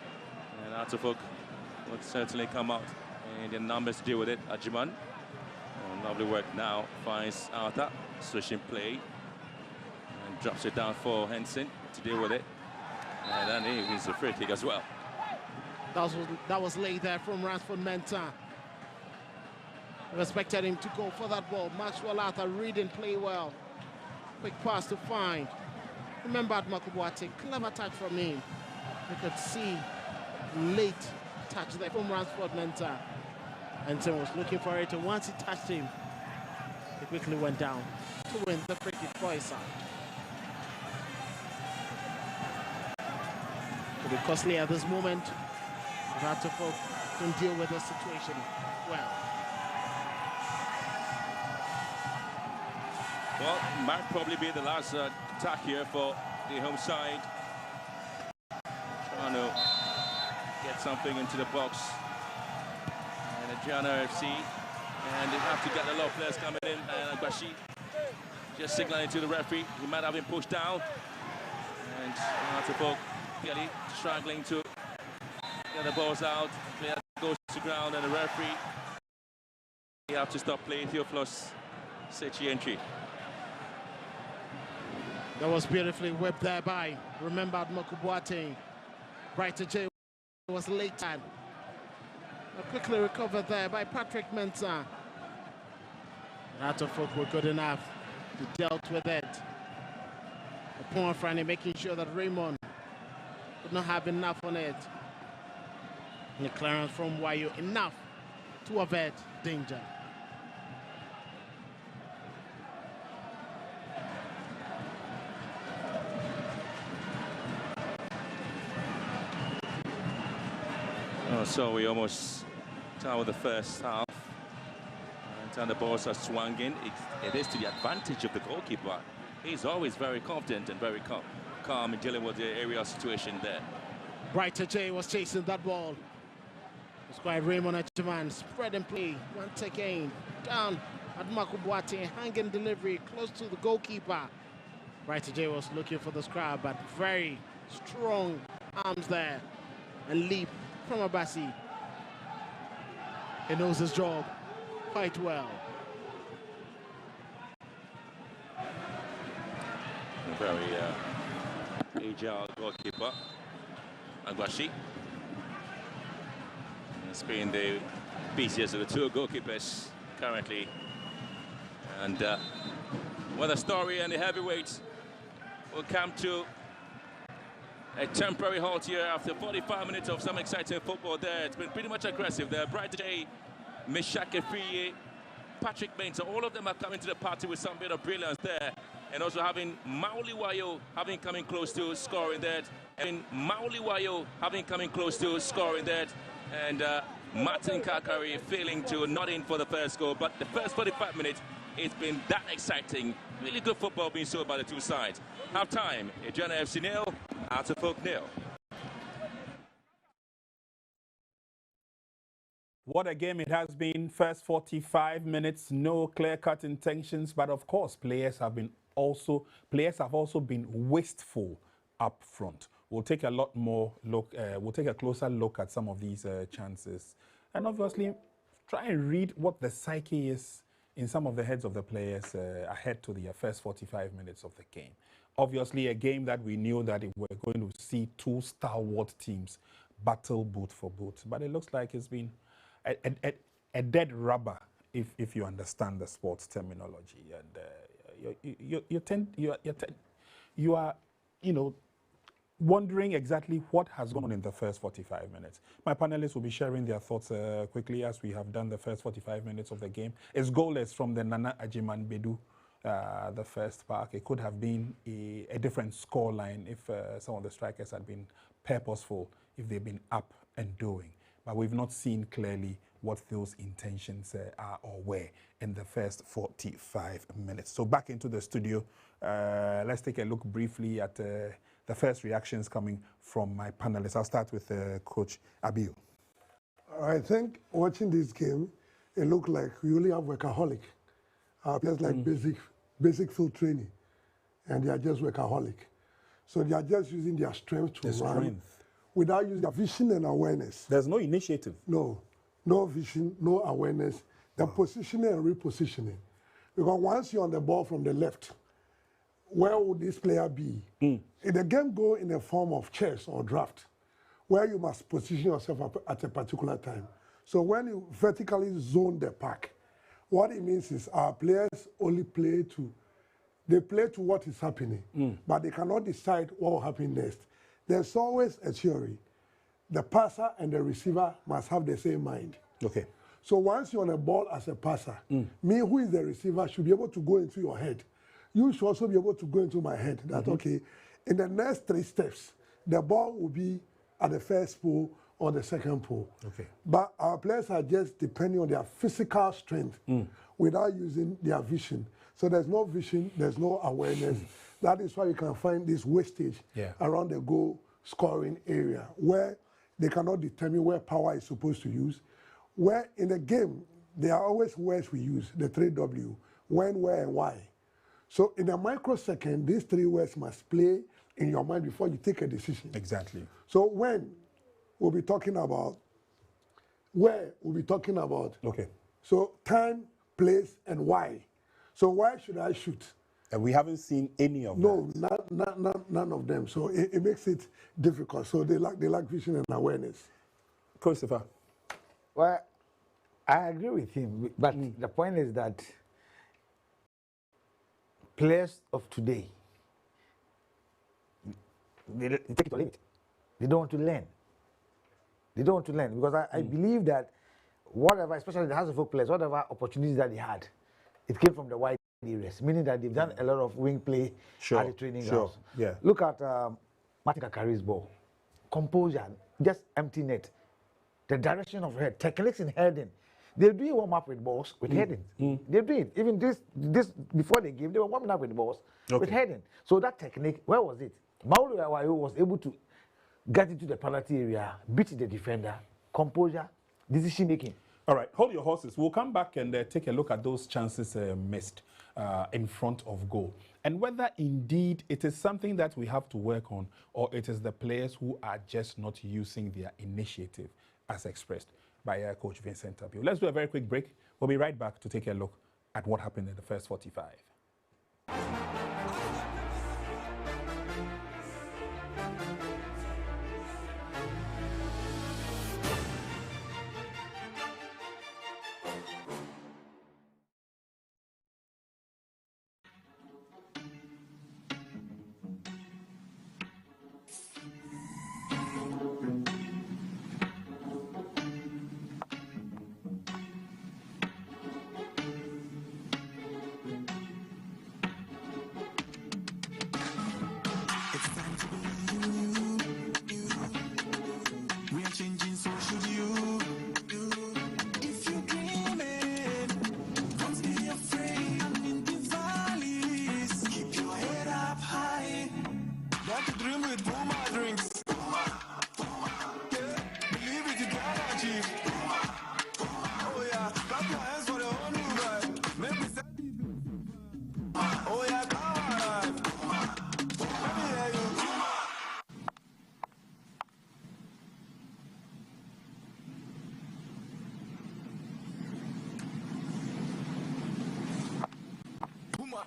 And Atufuk would certainly come out in the numbers to deal with it. Ajiman. Oh, lovely work now. Finds Arthur. Switching play. And drops it down for Henson to deal with it. And then he wins the free kick as well. That was late there from Ransford Mensah. I expected him to go for that ball. Maxwell Arthur reading play well. Quick pass to find. Remembered Makubuate. Clever touch from him. You could see late touch there from Ransford Mensah. Henson was looking for it, and once he touched him, he quickly went down to win the free kick for his side. Could be costly at this moment. Atufuk can deal with the situation well. Well, might probably be the last attack here for the home side. Trying to get something into the box. And Aduana FC. And they have to get a lot of players coming in. And Agbashi just signaling to the referee. He might have been pushed down. And Atufuk really struggling to get the balls out. Player goes to ground, and the referee, you have to stop playing. Theophilus Sechi entry. That was beautifully whipped there by remembered Makubuate. Brighter J was late time. Quickly recovered there by Patrick Mensah. Atufuk were good enough to deal with it. Apuafrane making sure that Raymond would not have enough on it. And the clearance from Wayo enough to avert danger. Oh, so we almost done with the first half. And the balls are swinging. It is to the advantage of the goalkeeper. He's always very confident and very calm in dealing with the area situation there. Brighter J was chasing that ball. It's quite Raymond Ajiman, spread and play. Once again, down at Makubuate, hanging delivery close to the goalkeeper. Brighter J was looking for the scrap, but very strong arms there. And leap from Abasi. He knows his job quite well. A very agile goalkeeper. Aguashi. It's been the busiest of the two goalkeepers currently. And well, the story and the heavyweights will come to a temporary halt here after 45 minutes of some exciting football there. It's been pretty much aggressive there. Bright J, Meshake Friye, Patrick Bain, so all of them are coming to the party with some bit of brilliance there. And also having Mauli Wayo having coming close to scoring that. And Mauli Wayo having coming close to scoring that. And Martin Kakari failing to not in for the first goal. But the first 45 minutes, it's been that exciting. Really good football being shown by the two sides. Half time, Aduana FC 0, Out of Folk 0. What a game it has been. First 45 minutes, no clear-cut intentions, but of course, players have also been wasteful up front. We'll take a lot more look. We'll take a closer look at some of these chances, and obviously, try and read what the psyche is in some of the heads of the players ahead to the first 45 minutes of the game. Obviously, a game that we knew that we're going to see two stalwart teams battle boot for boot, but it looks like it's been a dead rubber, if you understand the sports terminology, and you are wondering exactly what has gone on in the first 45 minutes. My panelists will be sharing their thoughts quickly as we have done the first 45 minutes of the game. It's goalless from the Nana Ajiman Bedu, the first part. It could have been a different scoreline if some of the strikers had been purposeful, if they've been up and doing. But we've not seen clearly what those intentions are or were in the first 45 minutes. So back into the studio, let's take a look briefly at the first reactions coming from my panelists. I'll start with Coach Abiu. I think watching this game, it looked like we only have workaholic. Players like basic field training, and they are just workaholic. So they are just using their strength to run without using their vision and awareness. There's no initiative. No vision, no awareness. The positioning and repositioning. Because once you're on the ball from the left, where would this player be? If the game go in a form of chess or draft, where you must position yourself at a particular time. So when you vertically zone the pack, what it means is our players only play to what is happening, but they cannot decide what will happen next. There's always a theory. The passer and the receiver must have the same mind. Okay. So once you're on a ball as a passer, me who is the receiver should be able to go into your head. You should also be able to go into my head that, okay, in the next 3 steps, the ball will be at the first pole or the second pole. Okay. But our players are just depending on their physical strength without using their vision. So there's no vision, there's no awareness. That is why you can find this wastage around the goal scoring area where they cannot determine where power is supposed to use. Where in the game, there are always words we use, the 3W, when, where, and why. So in a microsecond, these 3 words must play in your mind before you take a decision. Exactly. So when, we'll be talking about, where, we'll be talking about. Okay. So time, place, and why. So why should I shoot? And we haven't seen any of that. No, none of them. So it makes it difficult. So they lack vision and awareness. Christopher. Well, I agree with him, but the point is that players of today, they take it or leave it. They don't want to learn. They don't want to learn because I believe that whatever, especially the House of Folk players, whatever opportunities that they had, it came from the wide areas, meaning that they've done a lot of wing play at the training grounds. Yeah. Look at Martin Kakari's ball. Composure, just empty net. The direction of head, techniques in heading. They're doing warm up with balls, with heading. They're doing even this before the game, they were warming up with balls, with heading. So that technique, where was it? Maulu Awayo was able to get into the penalty area, beat the defender, composure, decision making. All right, hold your horses. We'll come back and take a look at those chances missed in front of goal. And whether indeed it is something that we have to work on or it is the players who are just not using their initiative as expressed by Coach Vincent Abiu. Let's do a very quick break. We'll be right back to take a look at what happened in the first 45.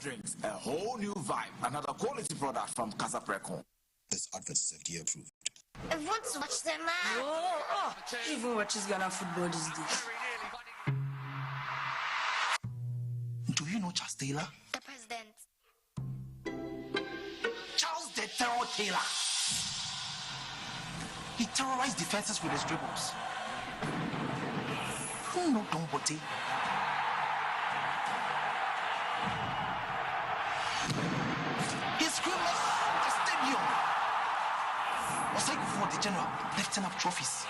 drinks, a whole new vibe. Another quality product from Casa Precon. This advert is FDA approved. I want to watch the match. Even watches Ghana football these days. Do you know Charles Taylor? The president. Charles the Terror Taylor. He terrorized defenses with his dribbles. Who know Don Bote? He screamers the stadium. Was like for the general lifting up trophies.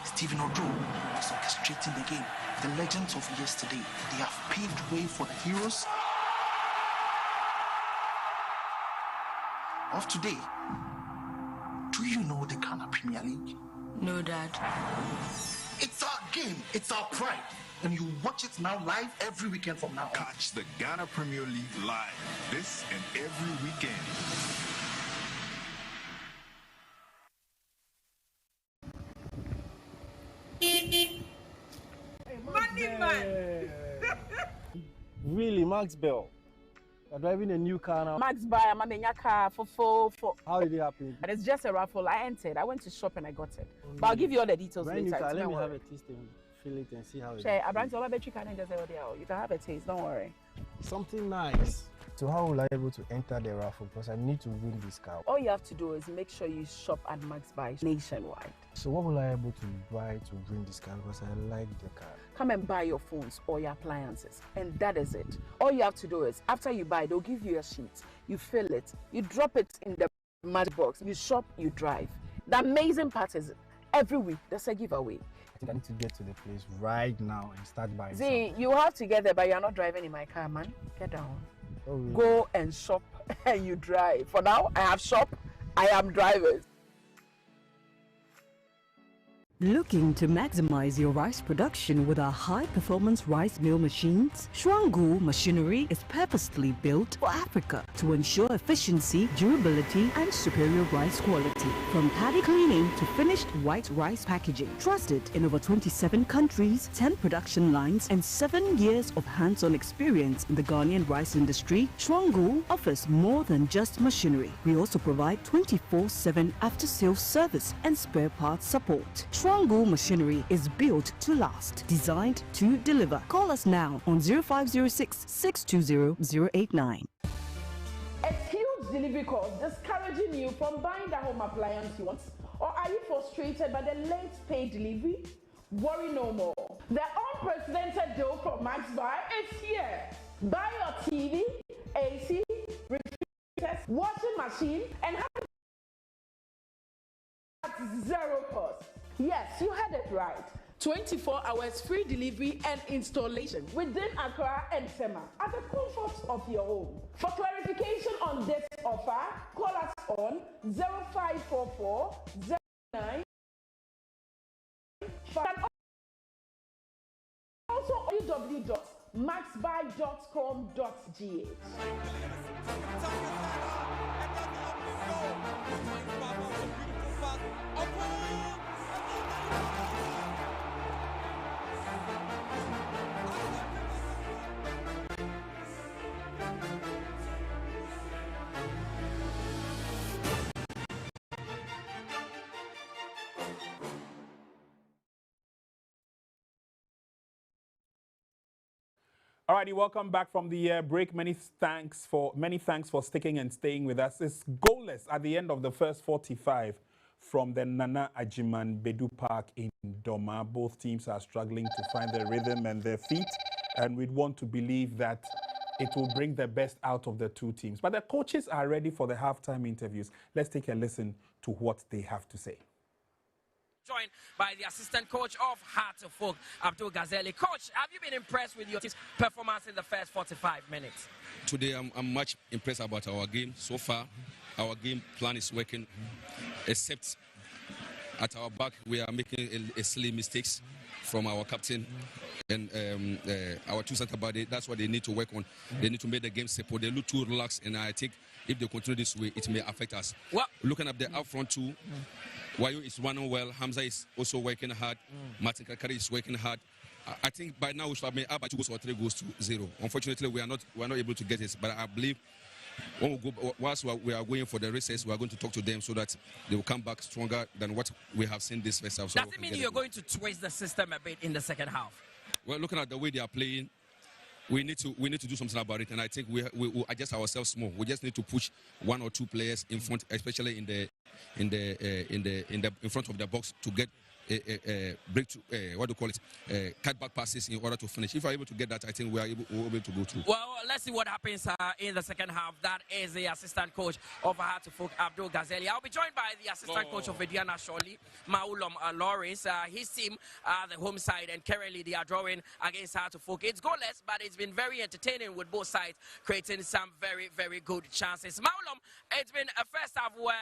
Stephen Odro was orchestrating the game. The legends of yesterday, they have paved way for the heroes of today. Do you know the Ghana Premier League? No, Dad. It's our game. It's our pride. And you watch it now live every weekend from now on. Catch the Ghana Premier League live this and every weekend. Money man. Really, Max Bell? You're driving a new car now. Max buy a car for. How did it happen? And it's just a raffle. I entered. I went to shop and I got it. But I'll give you all the details Brand later. new car. Let me Don't have worry. a taste and feel it and see how it Shay, is. I brought you battery car and just say, oh, you can have a taste. Don't worry. Something nice. So how will I be able to enter the raffle? Because I need to win this car. All you have to do is make sure you shop at Max Buy nationwide. So what will I be able to buy to win this car? Because I like the car. Come and buy your phones or your appliances, and that is it. All you have to do is, after you buy, they'll give you a sheet. You fill it, you drop it in the magic box, you shop, you drive. The amazing part is, every week, there's a giveaway. I think I need to get to the place right now and start buying. See, you have to get there, but you're not driving in my car, man. Get down. Oh, really? Go and shop, and you drive. For now, I have shop, I am drivers. Looking to maximize your rice production with our high-performance rice mill machines? Shwangu machinery is purposely built for Africa to ensure efficiency, durability, and superior rice quality. From paddy cleaning to finished white rice packaging. Trusted in over 27 countries, 10 production lines, and 7 years of hands-on experience in the Ghanaian rice industry, Shwangu offers more than just machinery. We also provide 24/7 after-sales service and spare parts support. Shwangu machinery is built to last, designed to deliver. Call us now on 0506 620 089. A huge delivery cost discouraging you from buying the home appliance you want? Or are you frustrated by the late pay delivery? Worry no more. The unprecedented deal from Max Buy is here. Buy your TV, AC, refrigerators, washing machine, and have it at zero cost. Yes, you heard it right. 24 hours free delivery and installation within Accra and Tema at the comfort of your home. For clarification on this offer, call us on 0544 09 and also www.maxbuy.com.gh. Alrighty, welcome back from the break. Many thanks for sticking and staying with us. It's goalless at the end of the first 45 from the Nana Ajiman Bedu Park in Doma. Both teams are struggling to find their rhythm and their feet, and we'd want to believe that it will bring the best out of the two teams. But the coaches are ready for the halftime interviews. Let's take a listen to what they have to say. Joined by the assistant coach of Heart of Folk, Abdul Ghazali. Coach, have you been impressed with your team's performance in the first 45 minutes? Today, I'm much impressed about our game. So far, our game plan is working, except at our back, we are making a silly mistakes from our captain and our two center body. That's what they need to work on. They need to make the game simple. They look too relaxed, and I think if they continue this way, it may affect us. What? Looking at the up front too, Wayo is running well. Hamza is also working hard. Martin Kakari is working hard. I think by now we should have been up by 2 goals or 3 goals to 0. Unfortunately, we are not able to get it. But I believe when we go, whilst we are going for the recess, we are going to talk to them so that they will come back stronger than what we have seen this first half. So does it mean you're going to twist the system a bit in the second half? Well, looking at the way they are playing, we need to do something about it, and I think we will adjust ourselves more. We just need to push 1 or 2 players in front, especially in front of the box to get break to what do you call it, cutback passes in order to finish. If we are able to get that, I think we'll be able to go through. Well, let's see what happens in the second half. That is the assistant coach of Heart of Folk, Abdul Ghazali. I'll be joined by the assistant coach of Aduana shortly, Maulom Lawrence. His team, the home side, and currently they are drawing against Heart of Folk. It's goalless, but it's been very entertaining with both sides creating some very, very good chances. Maulom, it's been a first half where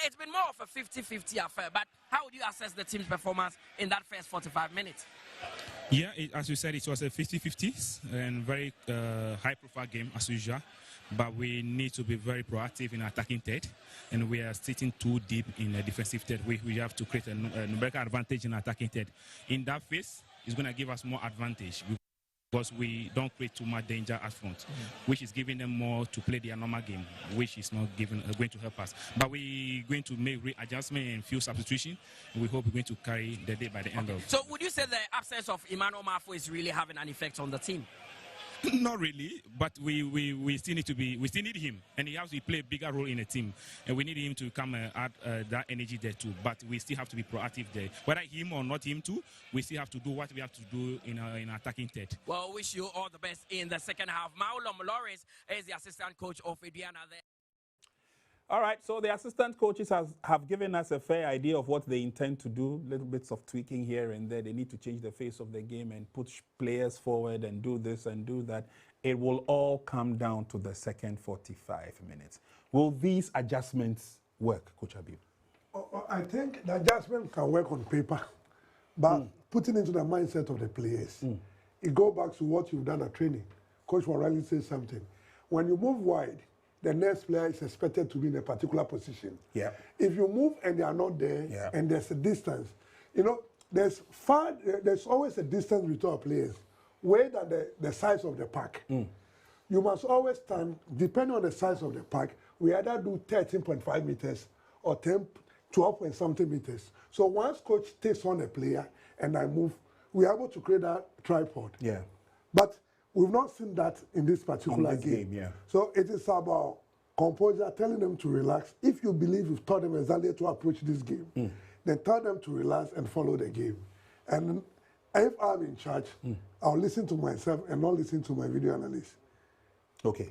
it's been more of a 50-50 affair, but how would you assess the team's performance in that first 45 minutes? Yeah, as you said, it was a 50-50 and very high-profile game as usual. But we need to be very proactive in attacking third, and we are sitting too deep in a defensive third. We have to create a numerical advantage in attacking third. In that phase, it's going to give us more advantage because we don't create too much danger at front, which is giving them more to play their normal game, which is not going to help us. But we're going to make readjustment and few substitution, and we hope we're going to carry the day by the end of. So would you say the absence of Emmanuel Mafo is really having an effect on the team? Not really, but we still need him, and he has to play a bigger role in the team, and we need him to come and add that energy there too. But we still have to be proactive there, whether him or not him too. We still have to do what we have to do in attacking third. Well, wish you all the best in the second half. Maulom Lawrence is the assistant coach of Aduana there. All right, so the assistant coaches have given us a fair idea of what they intend to do, little bits of tweaking here and there. They need to change the face of the game and push players forward and do this and do that. It will all come down to the second 45 minutes. Will these adjustments work, Coach Habib? I think the adjustment can work on paper, but putting into the mindset of the players, it goes back to what you've done at training. Coach Morales says something. When you move wide, the next player is expected to be in a particular position. Yeah. If you move and they are not there, and there's a distance, you know, there's always a distance between our players, way than the size of the pack. You must always stand, depending on the size of the pack, we either do 13.5 meters or 12 point something meters. So once coach takes on a player and I move, we are able to create that tripod. Yeah. But we've not seen that in this particular game. Yeah. So it is about composure, telling them to relax. If you believe you've taught them exactly to approach this game, then tell them to relax and follow the game. And if I'm in charge, I'll listen to myself and not listen to my video analyst. Okay.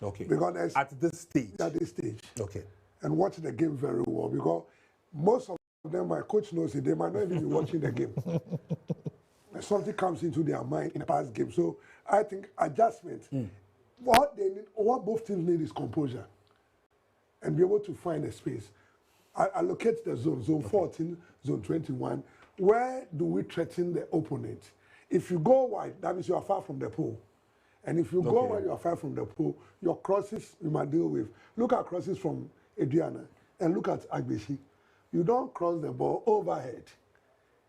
Okay. Because at this stage. At this stage. Okay. And watch the game very well, because most of them, my coach knows it, they might not even be watching the game. Something comes into their mind in a past game. So I think adjustment. What they need, what both teams need is composure, and be able to find a space. Allocate the zone 14, zone 21. Where do we threaten the opponent? If you go wide, that means you are far from the pole. And if you go wide, you are far from the pole. Your crosses you might deal with. Look at crosses from Aduana and look at Agbeshi. You don't cross the ball overhead.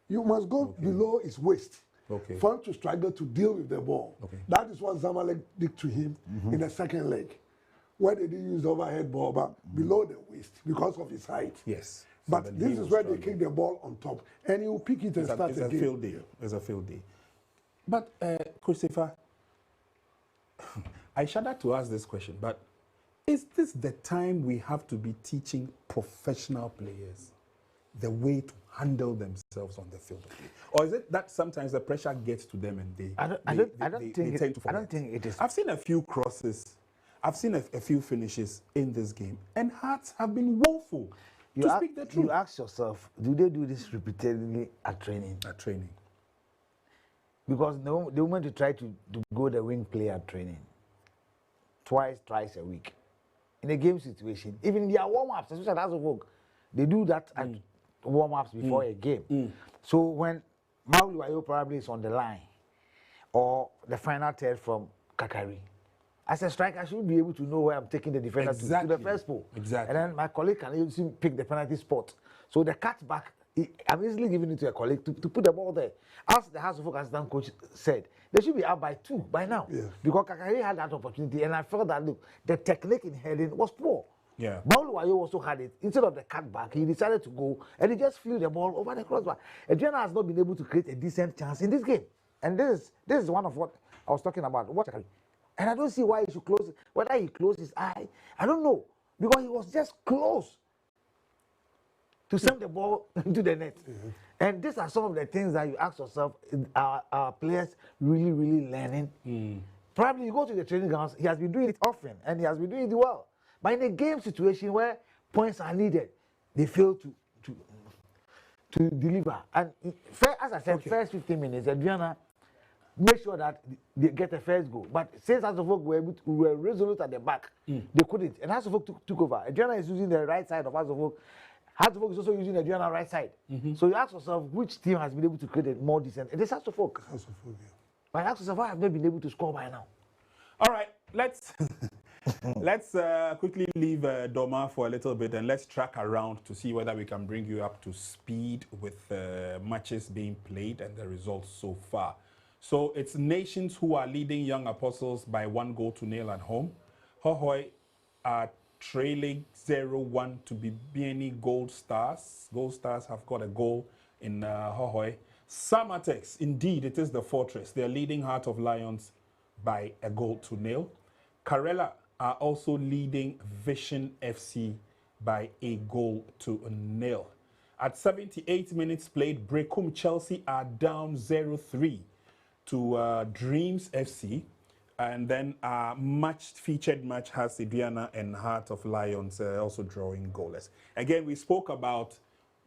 You must go below his waist for him to struggle to deal with the ball. That is what Zamalek did to him in the second leg. Where they did use overhead ball, but below the waist because of his height. Yes. But this is where they kick the ball on top. And he will pick it and start again. It's a field day. It's a field day. But, Christopher, I shudder to ask this question, but is this the time we have to be teaching professional players the way to handle themselves on the field of play? Or is it that sometimes the pressure gets to them and they tend to forget? I don't think it is. I've seen a few crosses. I've seen a few finishes in this game, and Hearts have been woeful. To speak the truth. You ask yourself, do they do this repeatedly at training? At training. Because the moment you try to go the wing play at training, thrice a week, in a game situation, even in their warm-ups, especially as a work, they do that at warm-ups before a game. So when Mauli Wayo probably is on the line, or the final third from Kakari, as a striker, I should be able to know where I'm taking the defender to the first pole. Exactly. And then my colleague can even pick the penalty spot. So the cutback I'm easily giving it to a colleague to put the ball there. As the House of Folk assistant coach said, they should be up by 2 by now. Yeah. Because Kakari had that opportunity, and I felt that look, the technique in heading was poor. Yeah. Bauluwayo also had it. Instead of the cutback, he decided to go and he just flew the ball over the crossbar. Aduana has not been able to create a decent chance in this game. And this is one of what I was talking about. And I don't see why he should close, whether he closed his eye, I don't know. Because he was just close to send the ball into the net. And these are some of the things that you ask yourself, our players really, really learning? Probably you go to the training grounds, he has been doing it often, and he has been doing it well. But in a game situation where points are needed, they fail to deliver. And as I said, first 15 minutes, Aduana make sure that they get the first goal. But since House of Folk were resolute at the back, they couldn't. And House of Folk took over. Aduana is using the right side of House of Folk. House of Folk is also using the Aduana right side. So you ask yourself, which team has been able to create a more decent? It is House of Folk. House of Folk, yeah. But ask yourself, why have they been able to score by now? All right, let's quickly leave Doma for a little bit and let's track around to see whether we can bring you up to speed with matches being played and the results so far. So it's Nations who are leading Young Apostles by 1-0 at home. Hohoi are trailing 0-1 to Bibiani Gold Stars. Gold Stars have got a goal in Hohoi. Samatex, indeed, it is the fortress. They're leading Heart of Lions by 1-0. Karela are also leading Vision FC by 1-0. At 78 minutes played, Brecum Chelsea are down 0-3 to Dreams FC. And then featured match has Aduana and Heart of Lions also drawing goalless. Again, we spoke about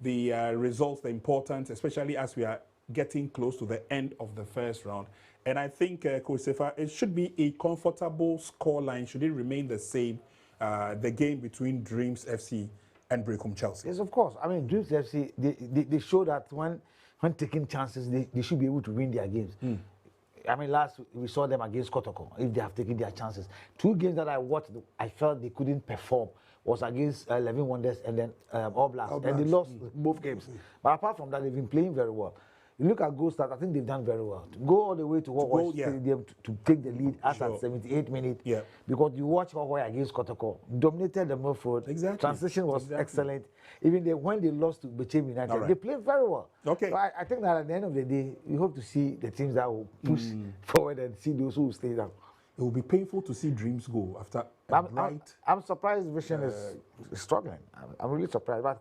the results, the importance, especially as we are getting close to the end of the first round. And I think, Coach Sefa, it should be a comfortable scoreline. Should it remain the same, the game between Dreams FC and Brecum Chelsea? Yes, of course. I mean, Dreams FC, they show that when taking chances, they should be able to win their games. I mean, last we saw them against Kotoko, if they have taken their chances. 2 games that I watched, I felt they couldn't perform, was against 11 Wonders and then All Blacks. And they lost both games. But apart from that, they've been playing very well. You look at Gold Stars, I think they've done very well. To go all the way to Hawaii Stadium to take the lead at 78 minutes. Yeah. Because you watch Hawaii against Kotoko, dominated the midfield. Exactly. Transition was excellent. Even when they lost to Bechem United, they played very well. Okay. So I think that at the end of the day, we hope to see the teams that will push forward and see those who will stay down. It will be painful to see Dreams go after I'm surprised Vision is struggling. I'm really surprised. But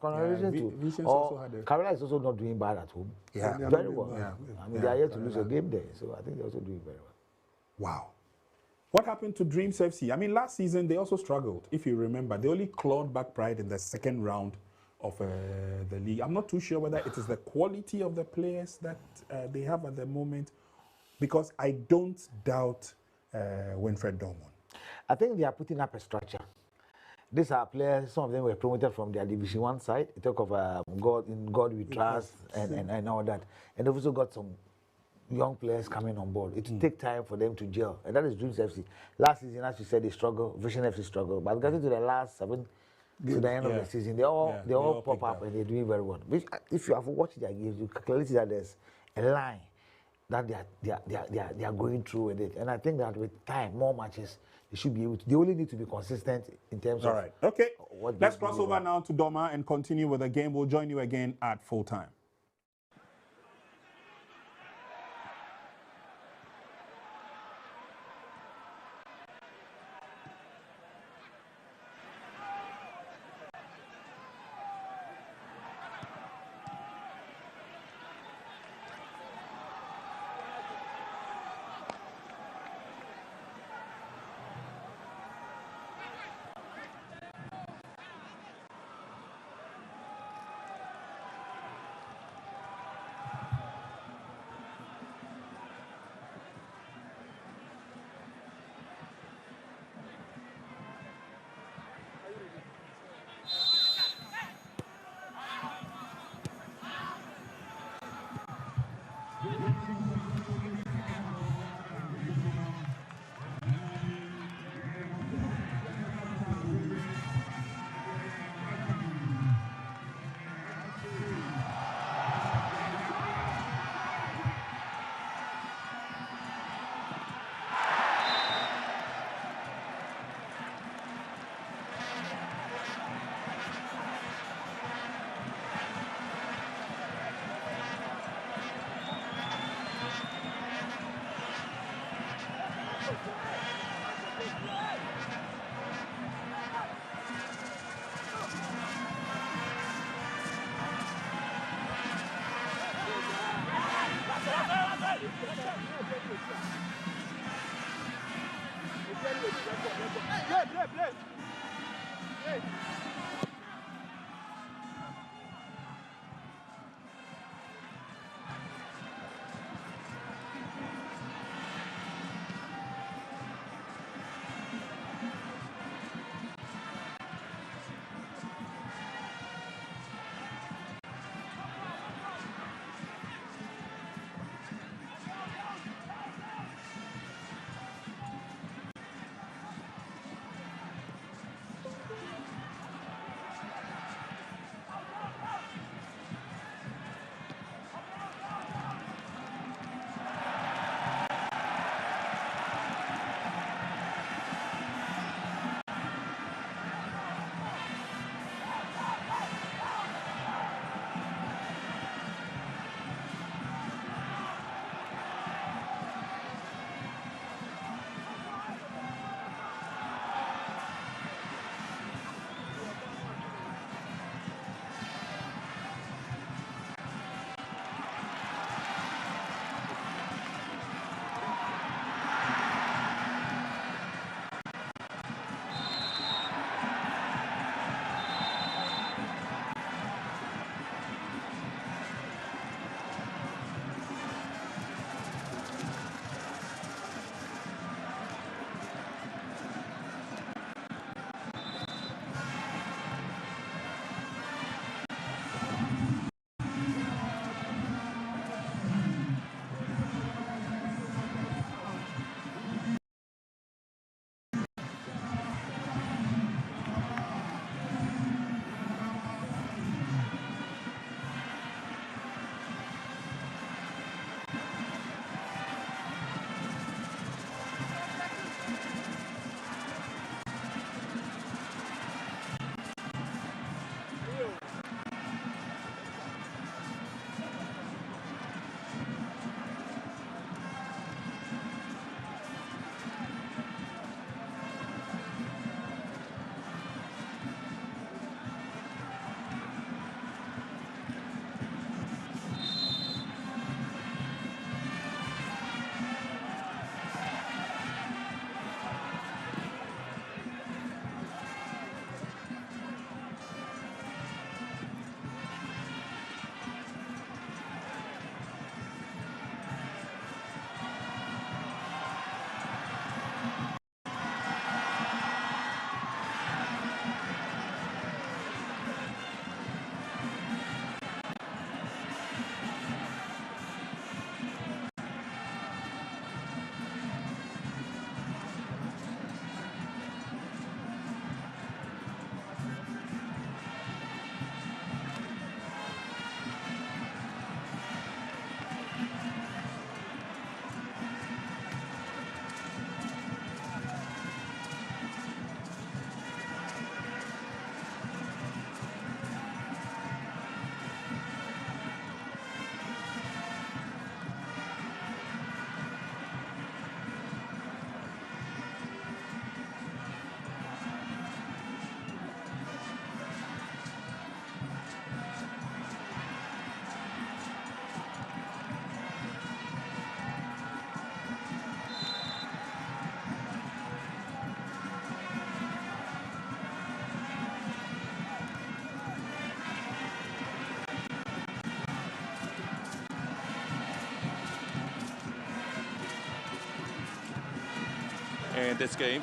Vision also had Karela is also not doing bad at home. Yeah, very well. I mean, they are yet to lose a game there, so I think they're also doing very well. Wow. What happened to Dreams FC? I mean, last season they also struggled. If you remember, they only clawed back pride in the second round of the league. I'm not too sure whether it is the quality of the players that they have at the moment, because I don't doubt Winfred Dormon. I think they are putting up a structure. These are players, some of them were promoted from their Division 1 side. You talk of God we trust and all that. And they've also got some young players coming on board. It will take time for them to gel. And that is Dreams FC. Last season, as you said, they struggle. Vision FC struggle. But getting to the last 7 to the end of the season, they all pop up and they're doing very well. Which, if you have watched their games, you can clearly see that there's a line that they are going through with it. And I think that with time, more matches, they should be able to. They only need to be consistent in terms of. All right. Okay. Let's cross over now to Doma and continue with the game. We'll join you again at full time. in this game.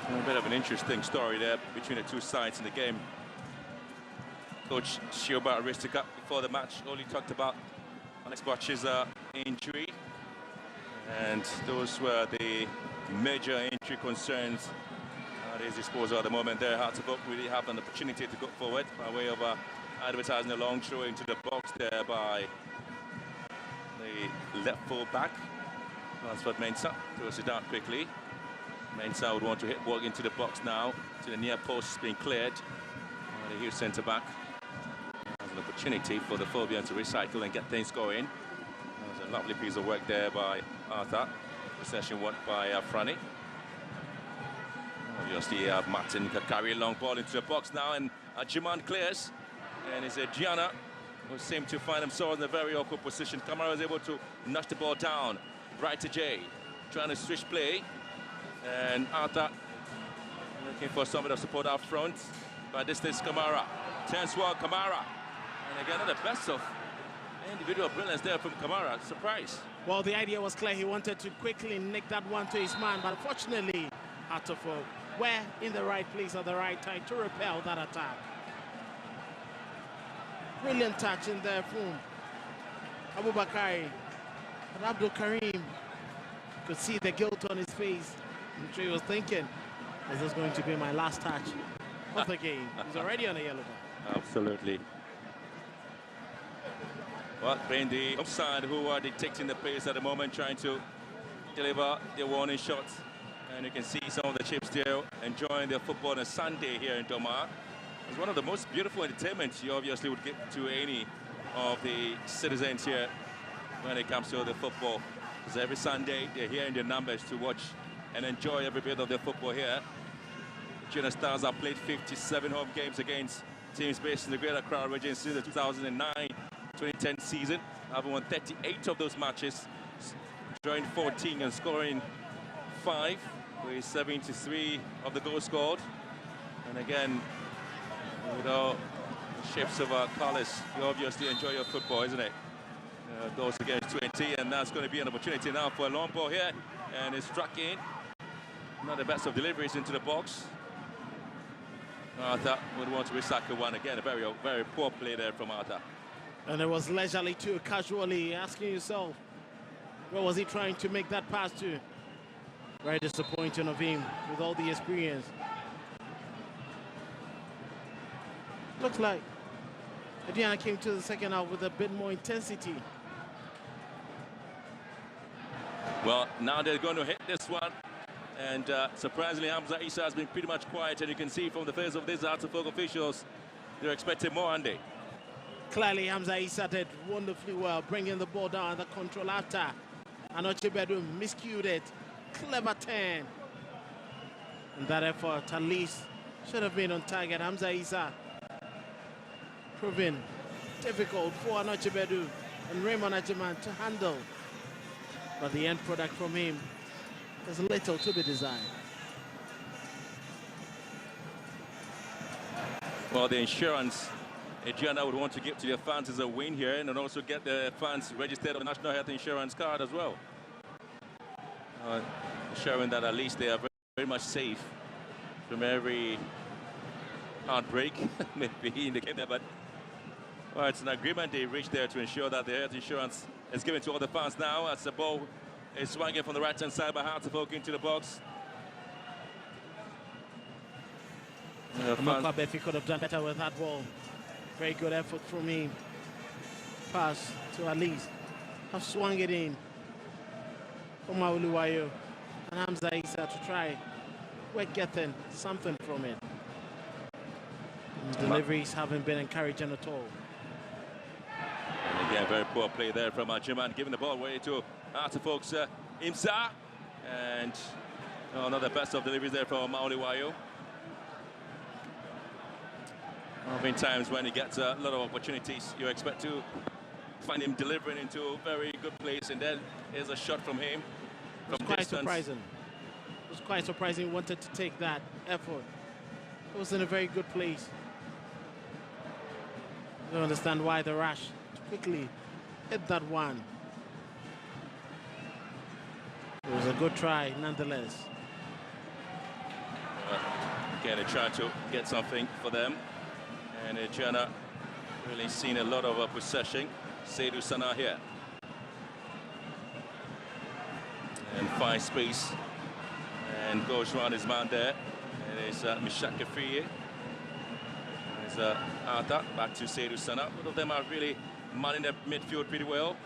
A bit of an interesting story there between the two sides in the game. Coach Shioba Aristika before the match only talked about Alex Botch's injury, and those were the major injury concerns at his disposal at the moment. There, Hartlepool really have an opportunity to go forward by way of advertising a long throw into the box there by the left full back. Lansford Mensah throws it down quickly. Mensah would want to hit ball into the box now. To the near post, it's being cleared. The huge centre back has an opportunity for the Phobians to recycle and get things going. That was a lovely piece of work there by Arthur. Possession won by Franny. Obviously, Martin can carry a long ball into the box now, and Jiman clears. And it's Gianna who seem to find themselves in a very awkward position. Kamara is able to nudge the ball down. Right to Jay. Trying to switch play. And Arthur looking for some of the support up front. But this is Kamara. Turns well, Kamara. And again, not the best of individual brilliance there from Kamara. Surprise. Well, the idea was clear. He wanted to quickly nick that one to his man, but unfortunately, Atofo were in the right place at the right time to repel that attack. Brilliant touch in there from Abubakar. But Abdul Karim could see the guilt on his face. I'm sure he was thinking, is this going to be my last touch of the game? He's already on a yellow card. Absolutely. Well, being the offside who are dictating the pace at the moment, trying to deliver the warning shots. And you can see some of the Chiefs there enjoying their football on a Sunday here in Doma. It's one of the most beautiful entertainments you obviously would get to any of the citizens here when it comes to the football. Because every Sunday they're here in their numbers to watch and enjoy every bit of the football here. Junior Stars have played 57 home games against teams based in the Greater Accra region since the 2009-2010 season, having won 38 of those matches, drawing 14 and scoring 5, with 73 of the goals scored. And again, with all shapes of our colours, you obviously enjoy your football, isn't it? Goals against 20, and that's going to be an opportunity now for a long ball here, and it's struck in. Not the best of deliveries into the box. Arthur would want to recycle one again. A very, very poor play there from Arthur. And it was leisurely too, casually, asking yourself, where was he trying to make that pass to? Very disappointing of him with all the experience. Looks like Aduana came to the second half with a bit more intensity. Well, now they're going to hit this one. And surprisingly, Hamza Issa has been pretty much quiet. And you can see from the face of these out-of-folk officials, they're expecting more, aren't they? Clearly, Hamza Issa did wonderfully well, bringing the ball down the control after. Anoche Bedum miscued it. Clever turn. And that effort, at least, should have been on target. Hamza Issa proving difficult for Anoche Bedum and Raymond Ajiman to handle. But the end product from him is little to be desired. Well, the insurance Aduana would want to give to their fans is a win here, and also get the fans registered on the National Health Insurance card as well. Showing that at least they are very, very much safe from every heartbreak, maybe in the game there, but well, it's an agreement they reached there to ensure that the health insurance is given to all the fans now as the ball is swinging from the right-hand side by Hartlepool into the box. I'm not quite if he could have done better with that ball. Very good effort from him. Pass to at least have swung it in for Mauluwayo and Hamza Issa to try. We're getting something from it. And deliveries haven't been encouraging at all. And again, very poor play there from Ajiman, giving the ball away to Artifolks Imsa. And not the best of deliveries there from Mauluwayo. Many times when he gets a lot of opportunities, you expect to find him delivering into a very good place, and then there's a shot from him. It was quite surprising. It was quite surprising he wanted to take that effort. It was in a very good place. I don't understand why the rush to quickly hit that one. It was a good try nonetheless. Again, they try to get something for them. And Aduana really seen a lot of possession. Sedru Sana here. And finds space. And goes around his man there. And it's Mishaka Friye. There's Arthur back to Sedru Sana. Both of them are really manning the midfield pretty well.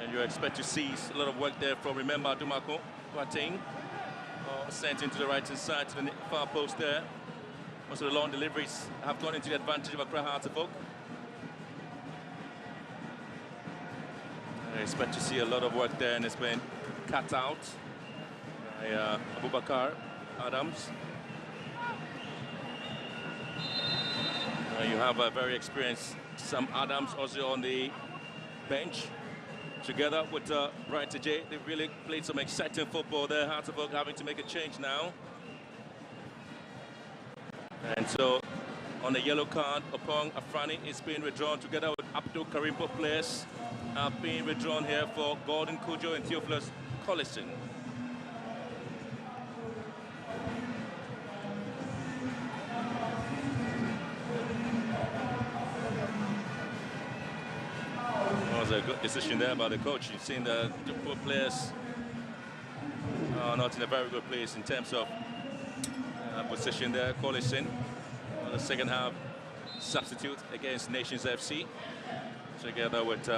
And you expect to see a lot of work there from, remember, Dumako Quating. Sent into the right-hand side to the far post there. Most of the long deliveries have gone into the advantage of Accra Hartlepool. I expect to see a lot of work there, and it's been cut out by Abubakar Adams. You have a very experienced Sam Adams also on the bench. Together with Bright J, they've really played some exciting football there. Hearts of Oak having to make a change now. And so, on the yellow card, Opong Afrani is being withdrawn together with Abdul Karim. Both players are being withdrawn here for Gordon Kujo and Theophilus Collison. It was a good decision there by the coach. You've seen the both players are not in a very good place in terms of position there. Collison, the second half substitute against Nations FC, together with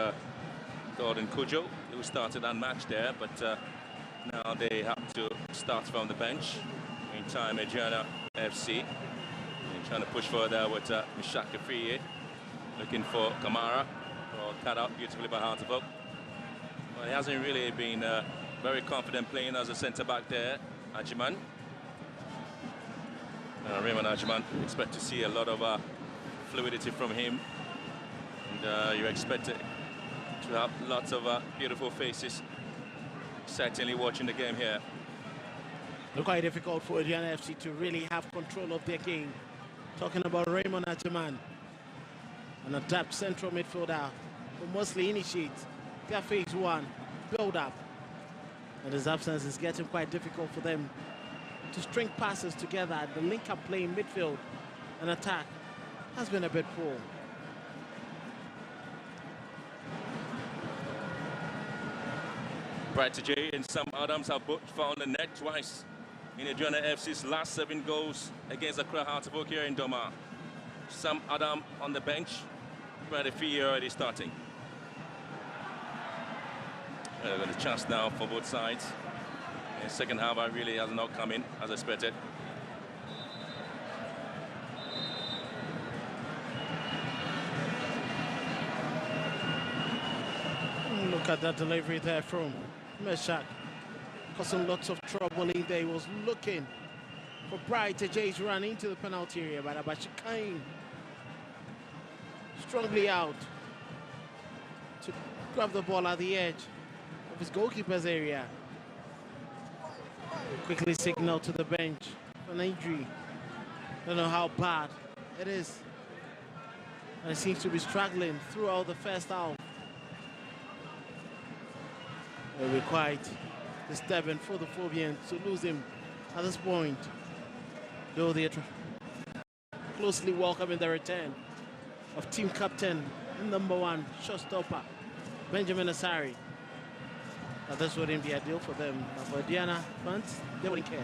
Gordon Kujo, who started unmatched there, but now they have to start from the bench. Meantime, Aduana FC trying to push further with Mishak Afriye, looking for Kamara, cut out beautifully by Hearts of Oak. Well, he hasn't really been very confident playing as a centre-back there, Ajiman. Raymond Ajiman, expect to see a lot of fluidity from him. And you expect to have lots of beautiful faces. Certainly watching the game here. Look quite difficult for Aduana FC to really have control of their game. Talking about Raymond Ajiman, an adept central midfielder who mostly initiates their phase one build up. And his absence is getting quite difficult for them to string passes together. The link-up play in midfield and attack has been a bit poor. Bright J and Sam Adams have both found the net twice in Aduana FC's last 7 goals against Accra Hearts of Oak here in Doma. Sam Adam on the bench, Bright Afriye already starting. They've got a chance now for both sides. The second half really has not come in as expected. Look at that delivery there from Meshach. Causing lots of trouble in there. He was looking for Bright J's run into the penalty area, but Abashikain strongly out to grab the ball at the edge of his goalkeeper's area. Quickly signal to the bench for an injury. Don't know how bad it is. And it seems to be struggling throughout the first half. It will be quite disturbing for the Phobians to lose him at this point. Though they are closely welcoming the return of team captain and #1 showstopper, Benjamin Asari. Now, this wouldn't be ideal for them. But for Aduana fans, they wouldn't care.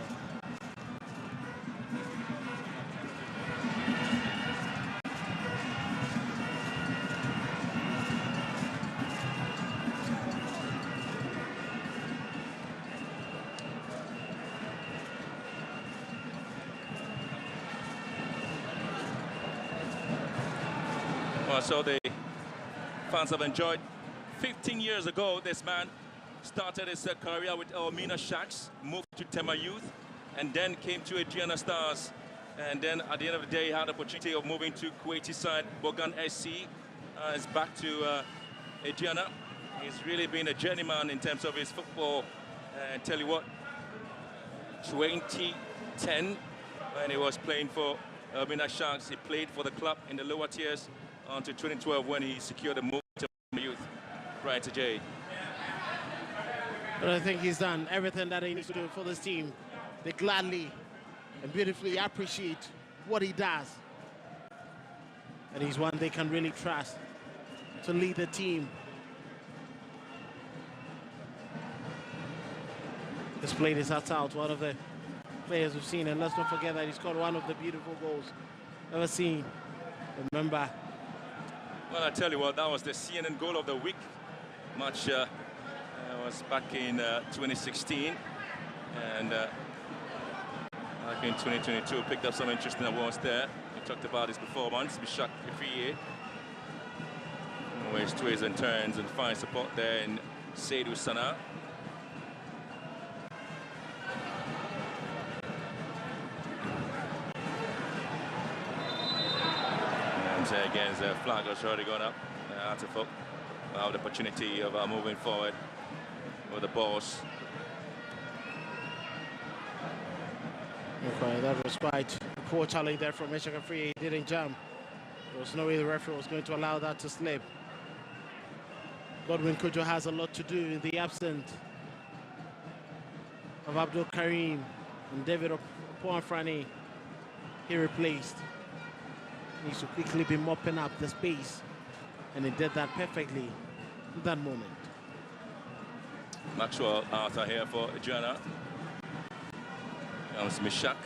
Well, so the fans have enjoyed. 15 years ago, this man started his career with Elmina Sharks, moved to Tema Youth, and then came to Aduana Stars. And then at the end of the day, he had the opportunity of moving to Kuwaiti side, Bogan SC. Is back to Aduana. He's really been a journeyman in terms of his football. And tell you what, 2010, when he was playing for Elmina Sharks, he played for the club in the lower tiers until 2012 when he secured a move to Youth. Right to Jay. But I think he's done everything that he needs to do for this team. They gladly and beautifully appreciate what he does. And he's one they can really trust to lead the team. He's played his heart out, one of the players we've seen. And let's not forget that he scored one of the beautiful goals ever seen. Remember. Well, I tell you what, that was the CNN goal of the week. Match was back in 2016, and back in 2022 picked up some interesting awards there. We talked about his performance. Mishak Afriye, always twists and turns and finds support there in Sedru Sana. say again, the flag has already gone up. Artifook will have the opportunity of moving forward with the balls. Okay, that was quite a poor challenge there from Meshaka Free. He didn't jump. There was no way the referee was going to allow that to slip. Godwin Kojo has a lot to do in the absence of Abdul Karim and David Opoanfrani. He replaced. He needs to quickly be mopping up the space, and he did that perfectly in that moment. Maxwell Arthur here for Aduana. Comes Mishak.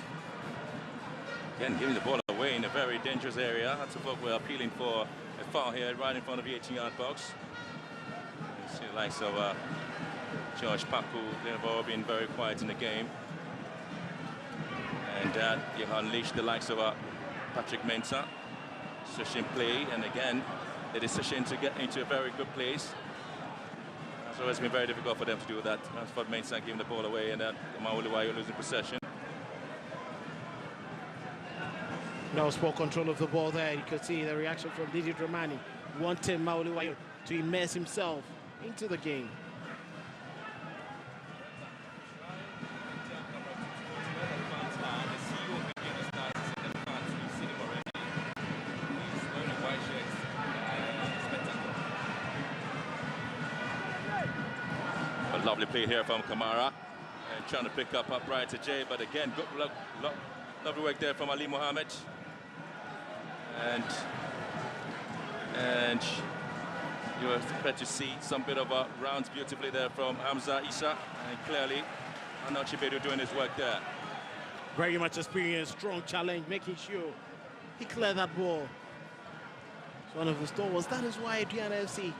Again, giving the ball away in a very dangerous area. Artifook were appealing for a foul here right in front of the 18-yard box. You see the likes of George Paku, they've all been very quiet in the game. And you unleashed the likes of Patrick Mensah. Switching play, and again, the decision to get into a very good place. So it's been very difficult for them to do that. As for Mensah giving the ball away, and Mauluwayo losing possession. No sport control of the ball there. You could see the reaction from Didi Dramani, wanting Mauluwayo to immerse himself into the game. A lovely play here from Kamara, and trying to pick up upright to Jay, but again, good lovely work there from Ali Mohammed. And you expect to see some bit of rounds beautifully there from Hamza Issa, and clearly Anochibedu doing his work there. Very much experienced, strong challenge, making sure he cleared that ball. It's one of the stalwarts. That is why Aduana FC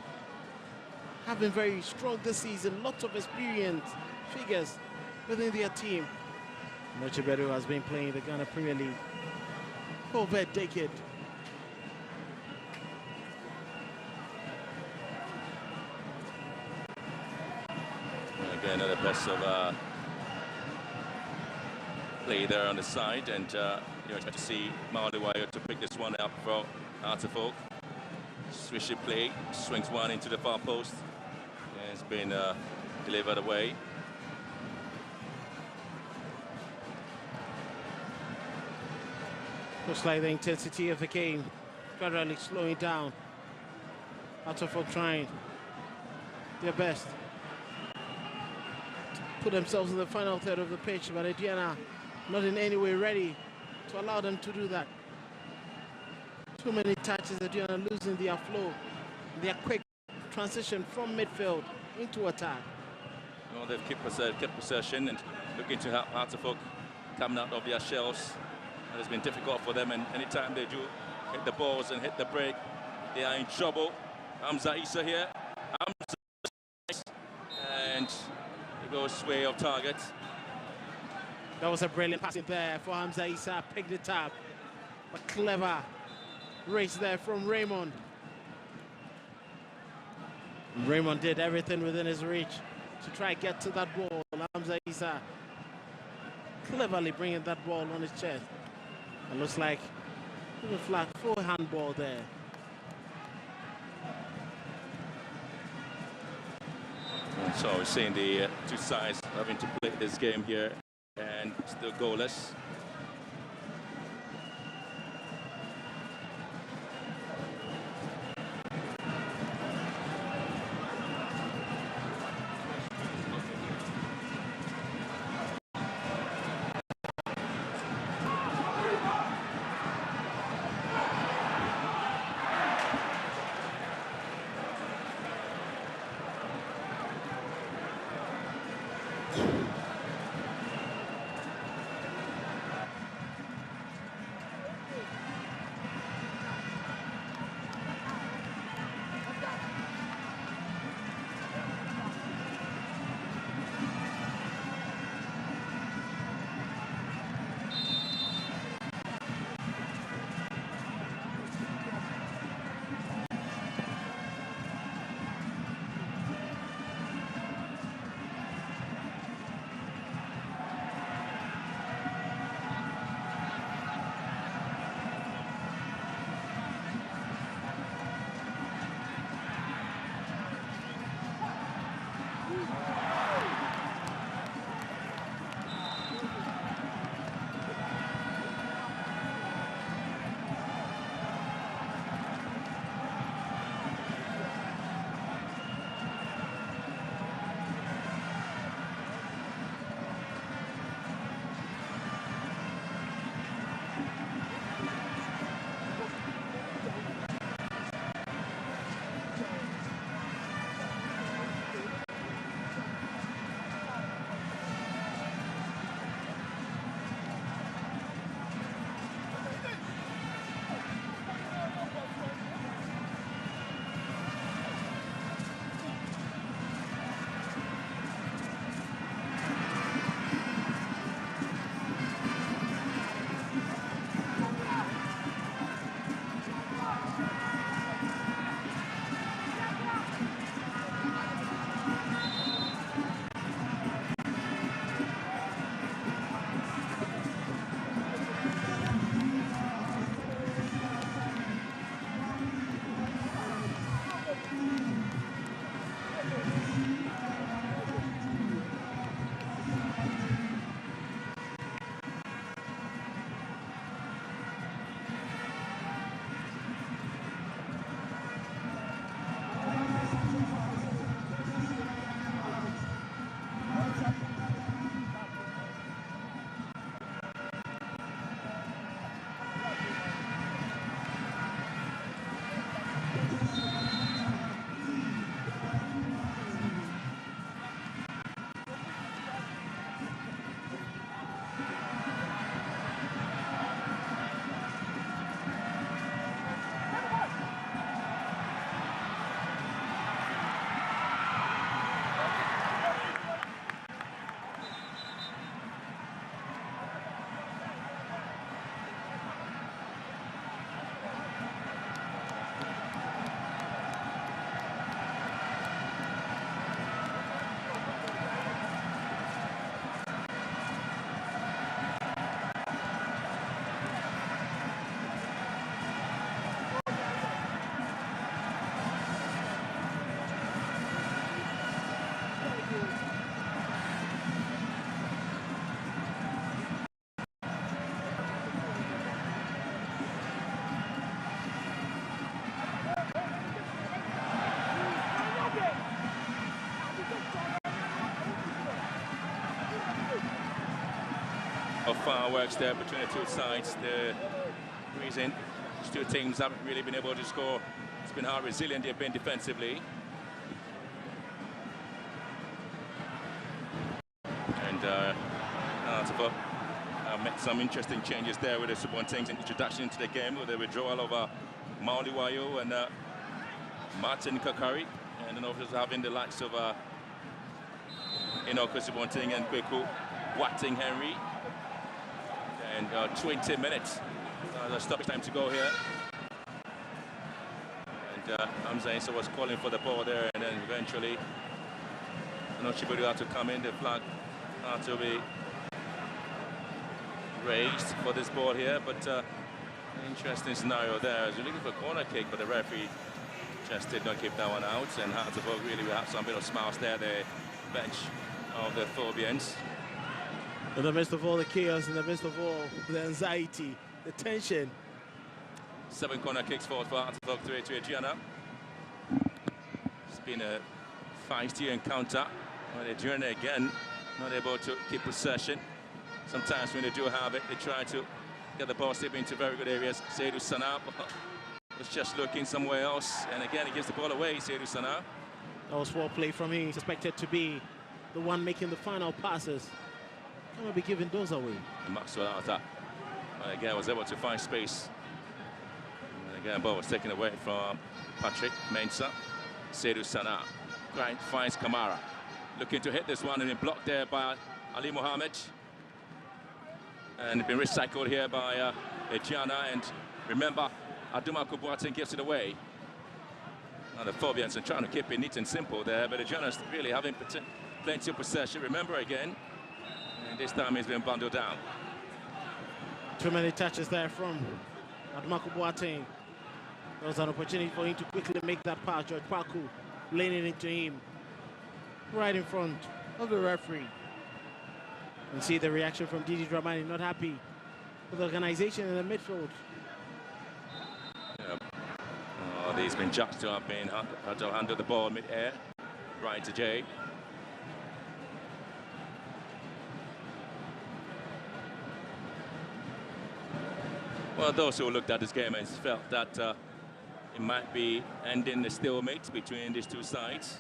have been very strong this season. Lots of experienced figures within their team. Anochibedu has been playing the Ghana Premier League for over a decade. Again, another best of play there on the side, and you expect to see Mauluwayo to pick this one up for Artifook. Swishy play, swings one into the far post. It's been delivered away. Looks like the intensity of the game gradually slowing down. Artifook trying their best to put themselves in the final third of the pitch, but Aduana not in any way ready to allow them to do that. Too many touches, Aduana losing their flow, their quick transition from midfield into attack. Well, they've kept possession and looking to help Artifook coming out of their shells. It has been difficult for them, and anytime they do hit the balls and hit the break, they are in trouble. Hamza Issa here. Hamza, and he goes way off target. That was a brilliant pass there for Hamza Issa. Picked it up. A clever race there from Raymond. Raymond did everything within his reach to try to get to that ball. Hamza Issa cleverly bringing that ball on his chest. It looks like a flat full handball there. And so we're seeing the two sides having to play this game here, and still goalless. of fireworks there between the two sides. The reason these two teams haven't really been able to score. It's been how resilient they've been defensively. And met some interesting changes there with the Subonting's introduction into the game, with the withdrawal of Mauliwayo and Martin Kakari, and then also having the likes of Inoko Subonting and Kweku Watting Henry. And 20 minutes, the stoppage time to go here. And Hamza Issa was calling for the ball there, and then eventually Chibudu had to come in. The flag had to be raised for this ball here, but interesting scenario there. As you're looking for a corner kick, but the referee just did not keep that one out. And Hartlepool really will have some bit of smiles there, the bench of the Thobians. In the midst of all the chaos, in the midst of all the anxiety, the tension. 7 corner kicks forward for Hartlepool, 3 to Aduana. It's been a feisty encounter. But Aduana again not able to keep possession. Sometimes when they do have it, they try to get the ball step into very good areas. Sedru Sana was just looking somewhere else, and again he gives the ball away. Sedru Sana. That was well played from him. He's expected to be the one making the final passes. Cannot be giving those away. And Maxwell out of that. And again was able to find space. And again, ball was taken away from Patrick Mensah. Sedru Sana finds Kamara. Looking to hit this one, and then blocked there by Ali Mohammed. And been recycled here by Aduana. And remember, Aduma Kubuatin gives it away. Now the Thobians are trying to keep it neat and simple there, but Aduana's really having plenty of possession. Remember again, and this time he's been bundled down. Too many touches there from Aduma Kubuatin. There was an opportunity for him to quickly make that pass. George Paku leaning into him right in front of the referee. And see the reaction from Didi Dramani, not happy with the organization in the midfield. Yeah. Oh, he's been judged to have been under the ball mid-air. Right to Jay. Well, those who looked at this game and felt that it might be ending the stalemate between these two sides.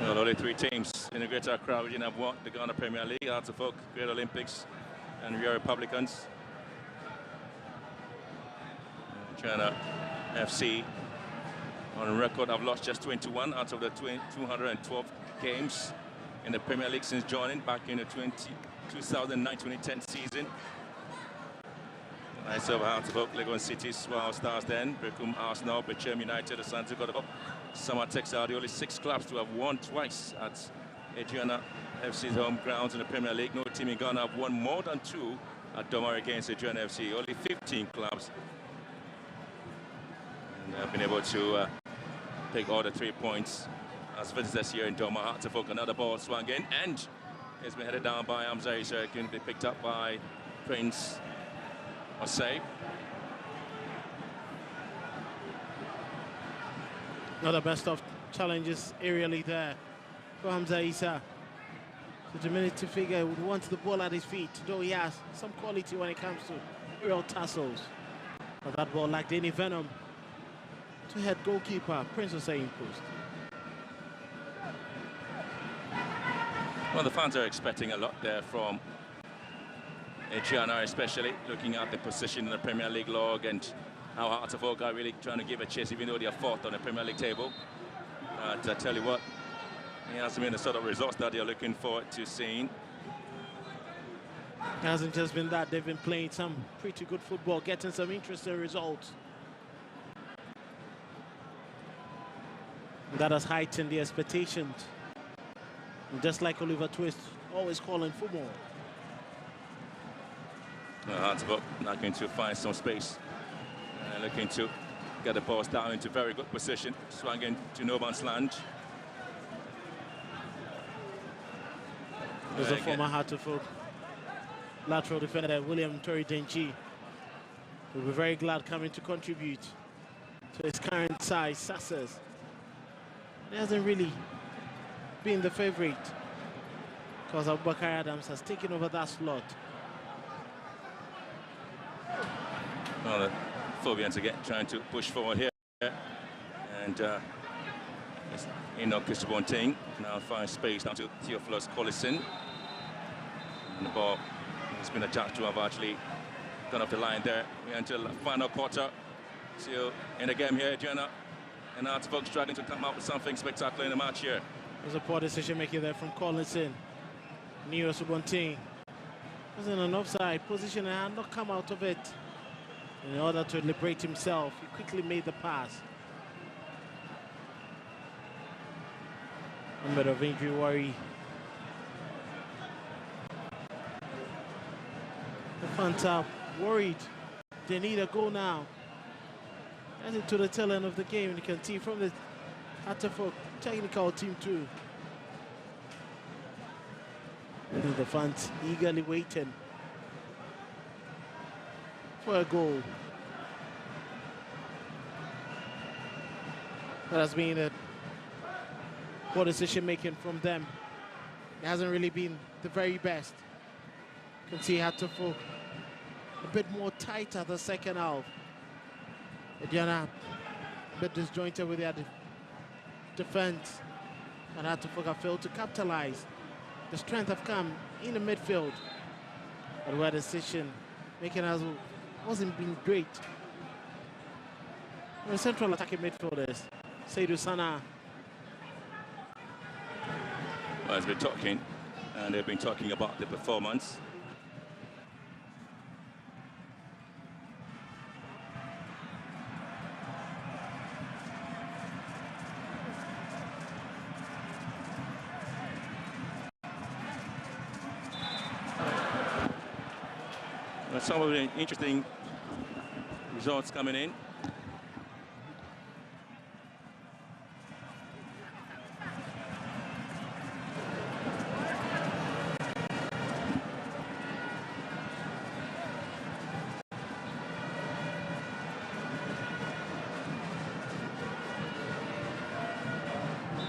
Well, only 3 teams in the Greater Accra region have won the Ghana Premier League: Hearts of Oak, Great Olympics, and Rio Republicans. China FC on record have lost just 21 out of the 212 games in the Premier League since joining back in the 2009-2010 season. Nice over Hearts of Oak, Legon Cities, Wild Stars then, Bekum Arsenal, Bechem United, Asante Kotoko. Samatex are the only 6 clubs to have won twice at Aduana FC's home grounds in the Premier League. No team in Ghana have won more than 2 at Domar against Aduana FC. Only 15 clubs. And they have been able to take all the 3 points as visitors here in Domar. Hearts of Oak, another ball swung in, and it's been headed down by Hamza Issa. Can be picked up by Prince Osei. Not the best of challenges aerially there for Hamza Issa. So the minute to figure would want the ball at his feet, though he has some quality when it comes to aerial tussles. But that ball lacked any venom to head goalkeeper Prince Osei in post. Well, the fans are expecting a lot there from Aduana, especially looking at the position in the Premier League log and how Hearts of Oak are really trying to give a chase, even though they are 4th on the Premier League table. But I tell you what, it hasn't been the sort of results that they're looking forward to seeing. It hasn't just been that, they've been playing some pretty good football, getting some interesting results. That has heightened the expectations. And just like Oliver Twist, always calling for more. Hearts of Oak not going to find some space. And looking to get the balls down into very good position. Swung into no man's land. There's a former Hearts of Oak lateral defender, William Tori Denchi. We'll be very glad coming to contribute to his current side, Sassers. He hasn't really been the favourite because Abubakar Adams has taken over that slot. Well, the Phobians again trying to push forward here. And Enoch Christobonting now finds space down to Theophilus Collison. And the ball has been adjudged to have actually gone off the line there. We're until the final quarter. Still in the game here, Aduana. And Artifact struggling to come out with something spectacular in the match here. There's a poor decision making there from Collison. Neo Subonting was in an offside position and had not come out of it. In order to liberate himself, he quickly made the pass. A bit of injury worry. The fans are worried. They need a goal now. Heading to the tail end of the game, and you can see from the Atterfolk technical team too. The fans eagerly waiting for a goal. That has been a poor decision making from them. It hasn't really been the very best. You can see Atterfolk a bit more tighter the second half. Aduana a bit disjointed with their defense, and Atterfolk have failed to capitalize. The strength have come in the midfield, but where decision making wasn't been great. The central attacking midfielders, Sedru Sana. Well, as we're talking, and they've been talking about the performance. Some of the interesting results coming in.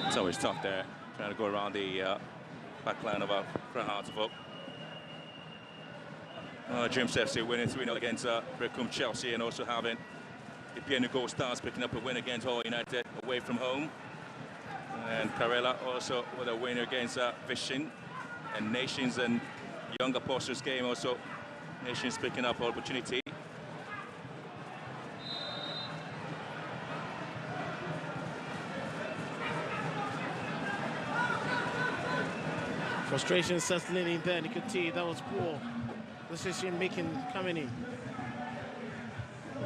It's always tough there, trying to go around the back line of our Hartlepool. Dreams FC winning 3-0 against Brecum Chelsea, and also having the Piano Gold Stars picking up a win against Hull United away from home. And Karela also with a win against Vision. And Nations and Young Apostles game also. Nations picking up opportunity. Frustration settling in there, you could see that was poor decision making coming in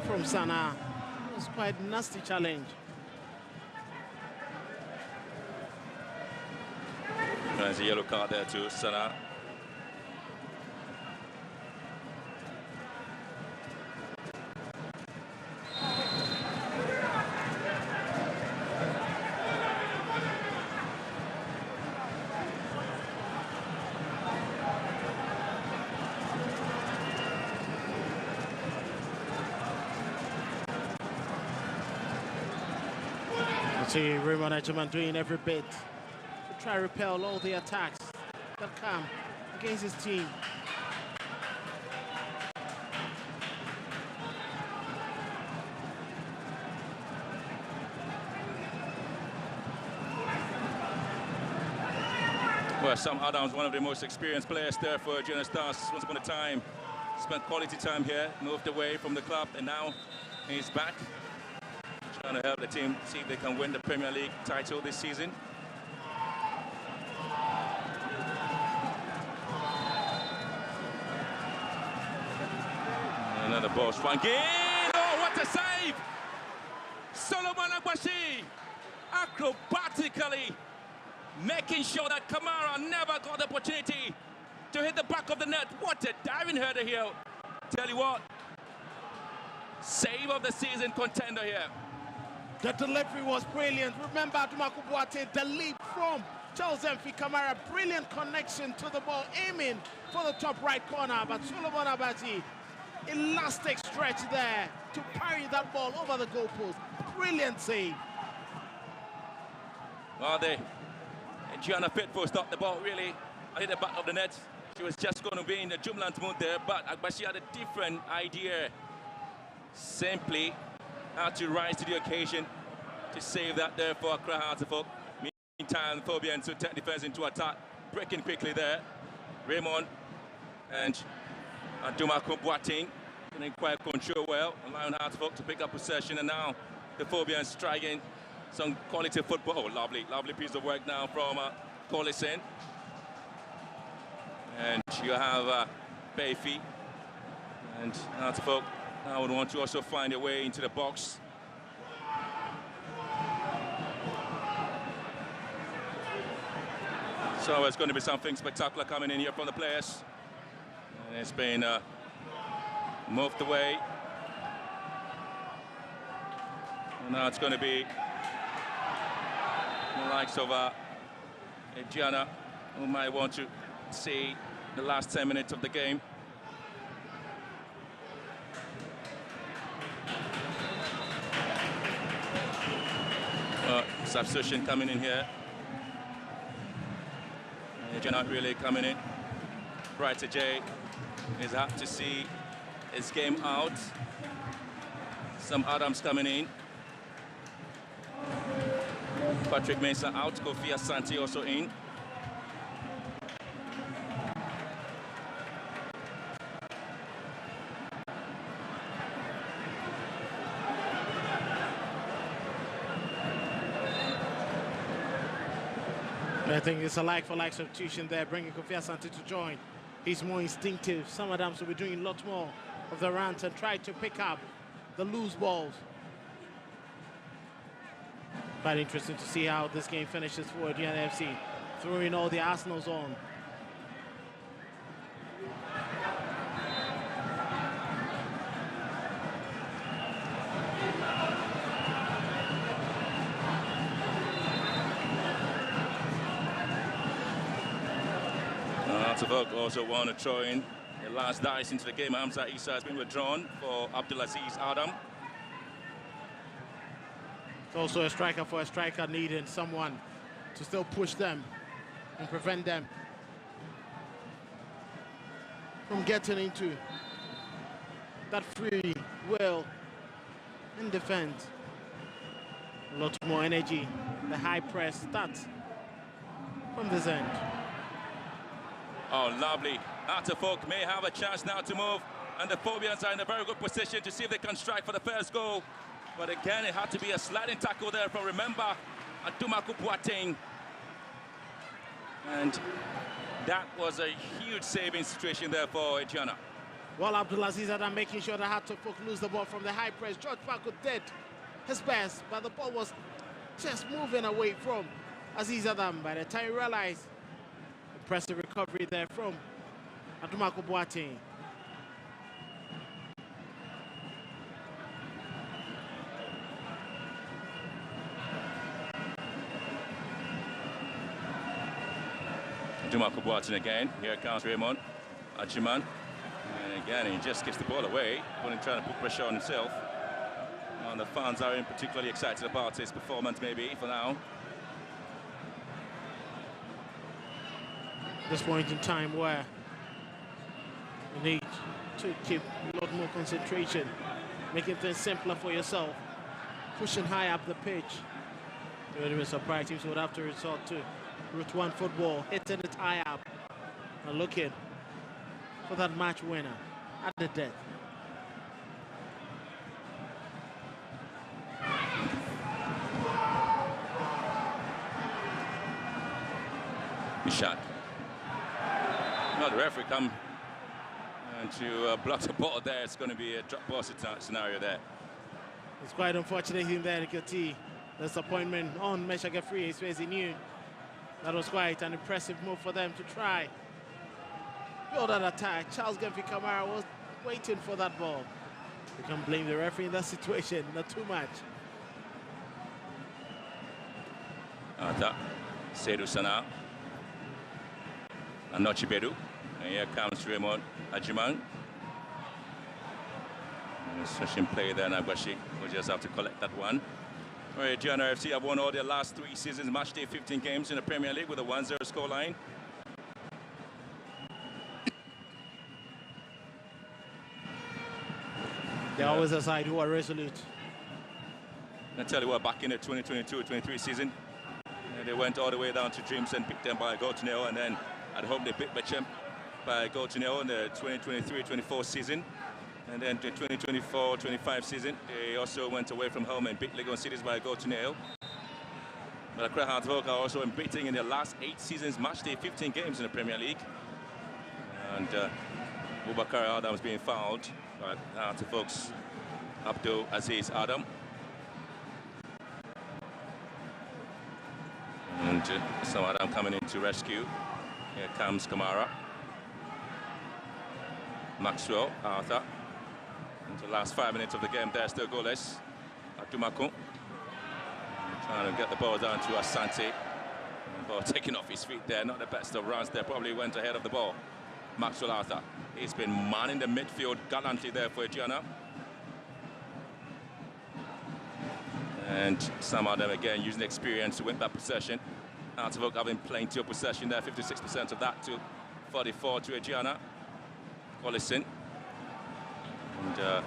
from Sana. It was quite a nasty challenge. There's a yellow card there to Sana. See Raymond Egerman doing every bit to try to repel all the attacks that come against his team. Well, Sam Adams, one of the most experienced players there for Aduana Stars. Once upon a time, spent quality time here, moved away from the club, and now he's back. Trying to help the team see if they can win the Premier League title this season. Another ball swung in. Oh, what a save! Solomon Agbashi acrobatically making sure that Kamara never got the opportunity to hit the back of the net. What a diving header here. Tell you what, save of the season contender here. The delivery was brilliant. Remember Adumaku Boateng, the leap from Charles Mfi Kamara. Brilliant connection to the ball, aiming for the top right corner. But Solomon Abati, elastic stretch there to parry that ball over the goalpost. Brilliant save. Well, Gianna Pitfo stopped the ball really hit the back of the net. She was just going to be in the jubilant mood there, but Agbashi had a different idea. Simply had to rise to the occasion to save that there for Accra Hearts of Oak. Meantime, the Phobians to take defense into attack, breaking quickly there. Raymond and Aduma Boateng didn't quite control well. Allowing Hearts of Oak to pick up possession, and now the Phobians striking some quality football. Oh, lovely piece of work now from Collison. And you have Bayfi, and Hearts of Oak now would want to also find a way into the box. So it's going to be something spectacular coming in here from the players. And it's been moved away. And now it's going to be the likes of Gianna, who might want to see the last 10 minutes of the game. Substitution coming in here. Gianna really coming in. Brighter J is happy to see his game out. Sam Adams coming in. Patrick Mensah out. Kofi Asante also in. I think it's a like-for-like substitution there, bringing Kofi Asante to join. He's more instinctive. Sam Adams will be doing a lot more of the runs and try to pick up the loose balls. Quite interesting to see how this game finishes for Aduana FC, throwing all the Arsenals on. Also want to throw in the last dice into the game. Hamza Issa has been withdrawn for Abdulaziz Adam. It's also a striker for a striker needing someone to still push them and prevent them from getting into that free will in defense. A lot more energy. The high press starts from this end. Oh, lovely. Hearts of Oak may have a chance now to move, and the Phobians are in a very good position to see if they can strike for the first goal. But again, it had to be a sliding tackle there from, remember, Aduma Boateng. And that was a huge saving situation there for Gianna. Well, Abdulaziz Adam making sure that Hearts of Oak lose the ball from the high press. George Paco did his best, but the ball was just moving away from Aziz Adam. By the time he realized, impressive recovery there from Aduma Boateng. Aduma Boateng again. Here comes Raymond Ajiman. And again, he just gives the ball away when he's trying to put pressure on himself. And the fans aren't particularly excited about his performance, maybe, for now. This point in time where you need to keep a lot more concentration, making things simpler for yourself, pushing high up the pitch. You would be surprised teams would have to resort to Route 1 football, hitting it high up and looking for that match winner at the death. Shot. Now the referee come and to block the ball there. It's going to be a drop ball scenario there. It's quite unfortunate in there. You could see disappointment on Mesha Gefri. His face, he knew that was quite an impressive move for them to try build an attack. Charles Genfi Kamara was waiting for that ball. You can blame the referee in that situation, not too much. Sedru Sana. Anochi Bedu. And here comes Raymond Ajiman. Switching play there, Nagbashi. We'll just have to collect that one. Aduana FC have won all their last 3 seasons, match day 15 games in the Premier League with a 1-0 scoreline. They're always a side who are resolute. I tell you what, back in the 2022-23 season, they went all the way down to Dreams and beat them by a goal to nil, and then at home they beat Bechem by a goal to nil in the 2023-24 season. And then the 2024-25 season, they also went away from home and beat Legon Cities by a goal to nil. But Accra Hearts are also unbeaten in their last 8 seasons, match day 15 games in the Premier League. And Boubacar Adams being fouled by Hearts folks, Abdul Aziz Adam. And some Adam coming in to rescue. Here comes Kamara. Maxwell, Arthur. Into the last 5 minutes of the game, they're still goalless. Atumakun trying to get the ball down to Asante. The ball taking off his feet there, not the best of runs there, probably went ahead of the ball. Maxwell Arthur, he's been manning the midfield gallantly there for Aduana. And some of them again using experience to win that possession. Artevok having plenty of possession there, 56% of that to 44 to Aduana. Collison. And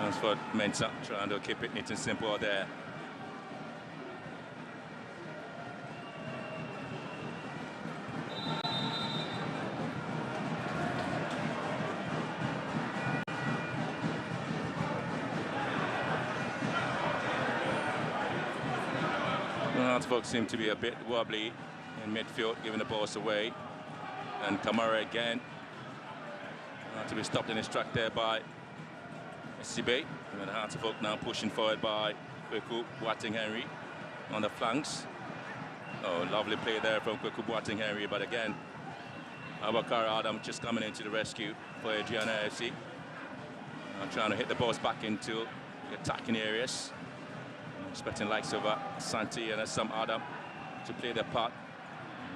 as for Mensah, trying to keep it neat and simple there. Artevok seem to be a bit wobbly in midfield, giving the balls away. And Kamara again. To be stopped in his track there by Sibe. And Hartevok now pushing forward by Kweku Boateng Henry on the flanks. Oh, lovely play there from Kweku Boateng Henry, but again, Abakar Adam just coming into the rescue for Aduana FC. Trying to hit the balls back into the attacking areas. Expecting likes of Santi and some Adam to play their part.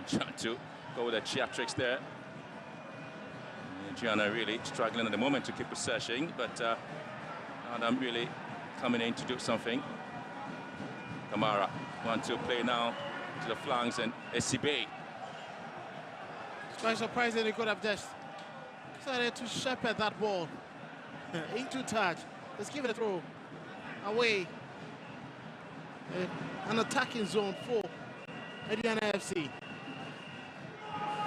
Trying to go with the theatrics there. Aduana really struggling at the moment to keep possession, but Adam really coming in to do something. Kamara want to play now to the flanks, and Esibe. It's quite surprising they could have just decided to shepherd that ball into touch. Let's give it a throw away. An attacking zone for Aduana FC.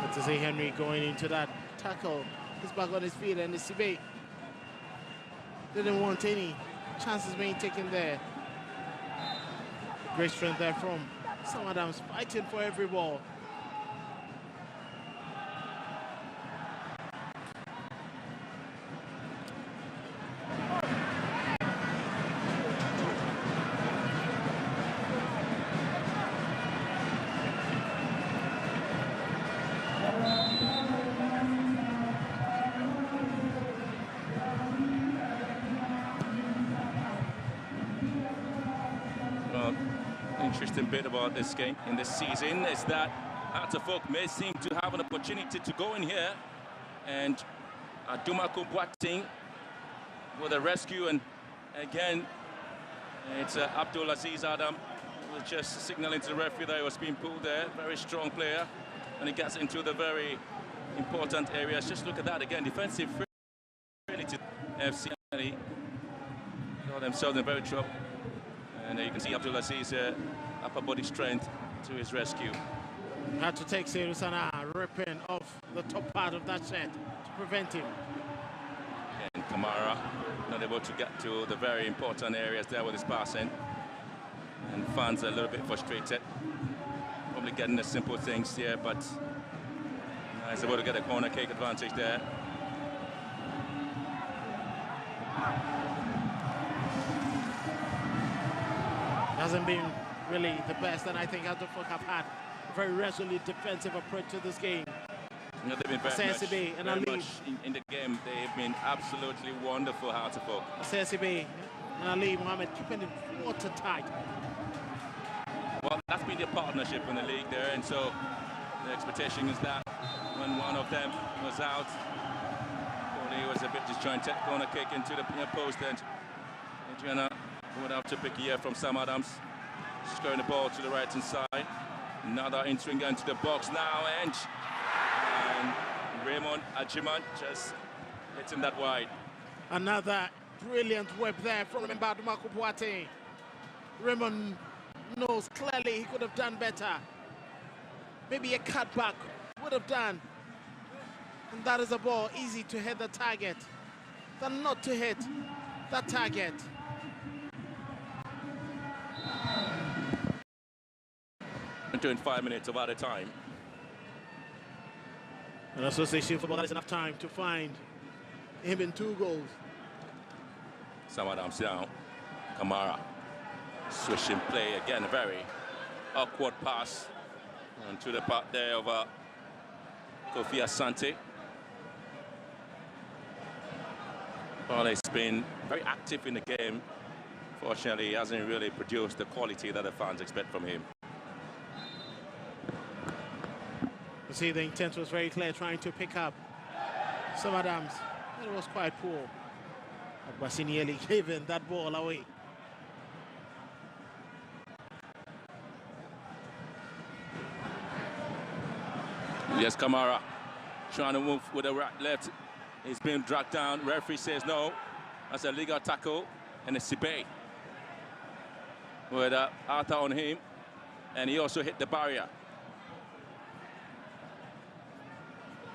Let's see Henry going into that tackle. He's back on his feet, and the Sibe didn't want any chances being taken there. Great strength there from Sam Adams, fighting for every ball. Interesting bit about this game in this season is that Artevok may seem to have an opportunity to go in here, and Dumako Boateng with a rescue, and again it's Abdul Aziz Adam who was just signaling to the referee that he was being pulled there. Very strong player, and he gets into the very important areas. Just look at that again, defensive really to FC. They got themselves in very trouble. And you can see Abdul Aziz upper body strength to his rescue. Had to take Sedru Sana ripping off the top part of that shed to prevent him. And Kamara not able to get to the very important areas there with his passing. And fans are a little bit frustrated. Probably getting the simple things here, but he's able to get a corner kick advantage there. Hasn't been really the best, and I think Artevok have had a very resolute defensive approach to this game. You know, they've been very much in the game. They've been absolutely wonderful, Artevok. Sesibe and Ali Mohammed keeping it watertight. Well, that's been their partnership in the league there, and so the expectation is that when one of them was out, he was a bit disjointed. Corner kick into the post, and Aduana Going out to pick here from Sam Adams. Scoring the ball to the right hand side. Another in-swinger into the box now, and Raymond Ajiman just hitting that wide. Another brilliant whip there from Mbadu Makubuate. Raymond knows clearly he could have done better. Maybe a cutback would have done. And that is a ball easy to hit the target than not to hit that target. Doing 5 minutes of added time. An association football that is enough time to find him in 2 goals. Sam Adams down. Kamara. Swishing play again. A very awkward pass. And to the part there of Kofi Asante. Well, he's been very active in the game. Fortunately, he hasn't really produced the quality that the fans expect from him. You see, the intent was very clear, trying to pick up Sam Adams. It was quite poor. Agbasi nearly giving that ball away. Yes, Kamara trying to move with the right left. He's being dragged down. Referee says no. That's a legal tackle. And it's Sibe with Arthur on him. And he also hit the barrier.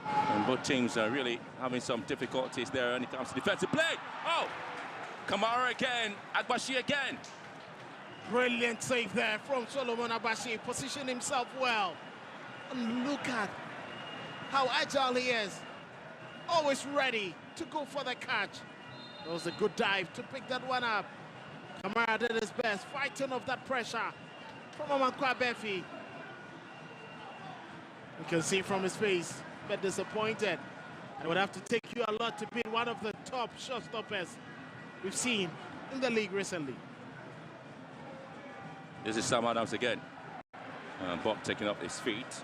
And both teams are really having some difficulties there when it comes to defensive play. Oh! Kamara again. Agbashi again. Brilliant save there from Solomon Agbashi. Positioned himself well. And look at how agile he is. Always ready to go for the catch. That was a good dive to pick that one up. Kamara did his best, fighting off that pressure from Amankwa Befi. You can see from his face, but disappointed. And it would have to take you a lot to be one of the top shot stoppers we've seen in the league recently. This is Sam Adams again. Bob taking up his feet.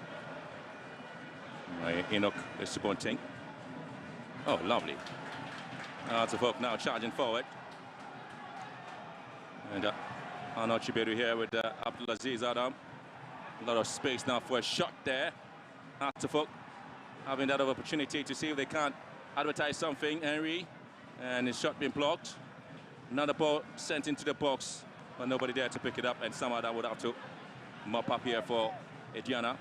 Enoch Esubonting. Oh, lovely. Artefok now charging forward. And Arnold Chiberu here with Abdulaziz Adam. A lot of space now for a shot there. Artefok having that opportunity to see if they can't advertise something. Henry, and his shot being blocked. Another ball sent into the box, but nobody there to pick it up, and Samada would have to mop up here for Aduana.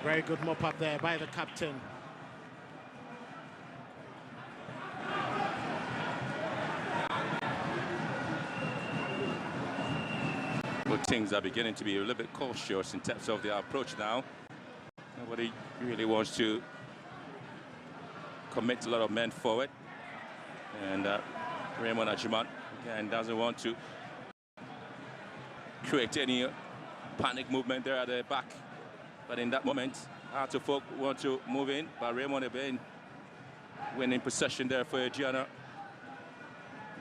Very good mop up there by the captain. But things are beginning to be a little bit cautious in terms of their approach now. Nobody really wants to commit a lot of men forward. And Raymond Ajiman, again, doesn't want to create any panic movement there at the back. But in that moment, Artefok want to move in, but Raymond again winning possession there for Aduana.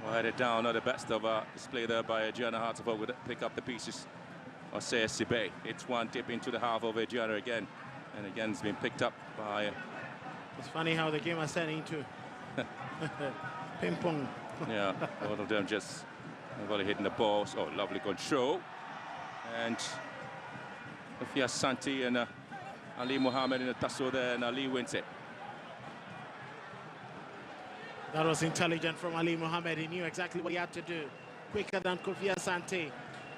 Headed down, not the best of display there by Aduana. Artefok would pick up the pieces of Sibe. It's one dip into the half of Aduana again. And again, it's been picked up by... It's funny how the game is turning into ping pong. Yeah, both of them just really hitting the balls. Oh, lovely control. And Kofi Asante and Ali Mohammed in the tussle there, and Ali wins it. That was intelligent from Ali Mohammed. He knew exactly what he had to do. Quicker than Kofi Asante.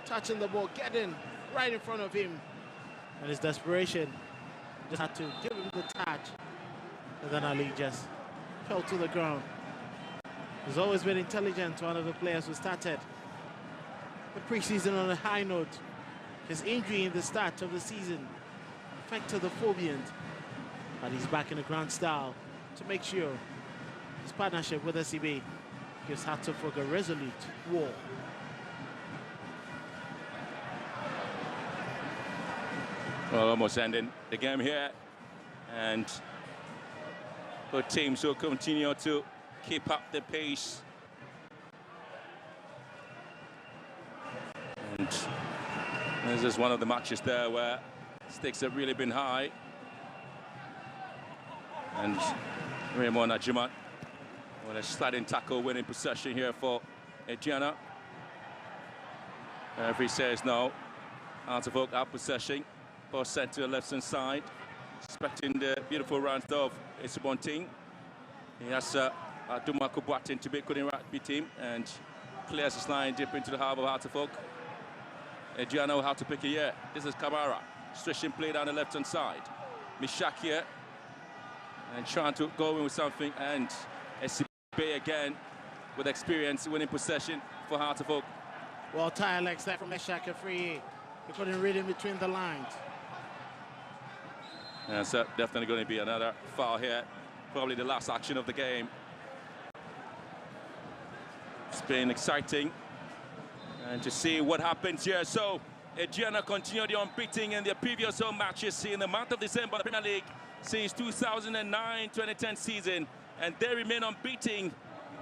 Touching the ball, getting right in front of him. And his desperation, just had to give him the touch. And then Ali just fell to the ground. He's always been intelligent, one of the players who started the preseason on a high note. His injury in the start of the season affected the Phobians. But he's back in the grand style to make sure his partnership with SCB gives Hartefok a resolute war. Well, almost ending the game here. And both teams will continue to keep up the pace. And this is one of the matches there where stakes have really been high. And Raymond Ajiman Well, a sliding tackle winning possession here for Aduana. Referee says no. Out of hook, out possession. Ball sent to the left-hand side. Expecting the beautiful runs of Isubonting. He has Aduana Kubuatin to be couldn't beat him and clears his line deep into the half of out of hook. Aduana will have to pick it here. This is Kamara. Stretching play down the left-hand side. Mishak here. And trying to go in with something. And Esibe again with experience winning possession for Heart of Oak. Well, tire legs there from Meshach, a free. He couldn't read in between the lines. And so definitely going to be another foul here. Probably the last action of the game. It's been exciting. And to see what happens here. So, Aduana continued the unbeaten in their previous home matches in the month of December, the Premier League, since 2009-2010 season. And they remain unbeaten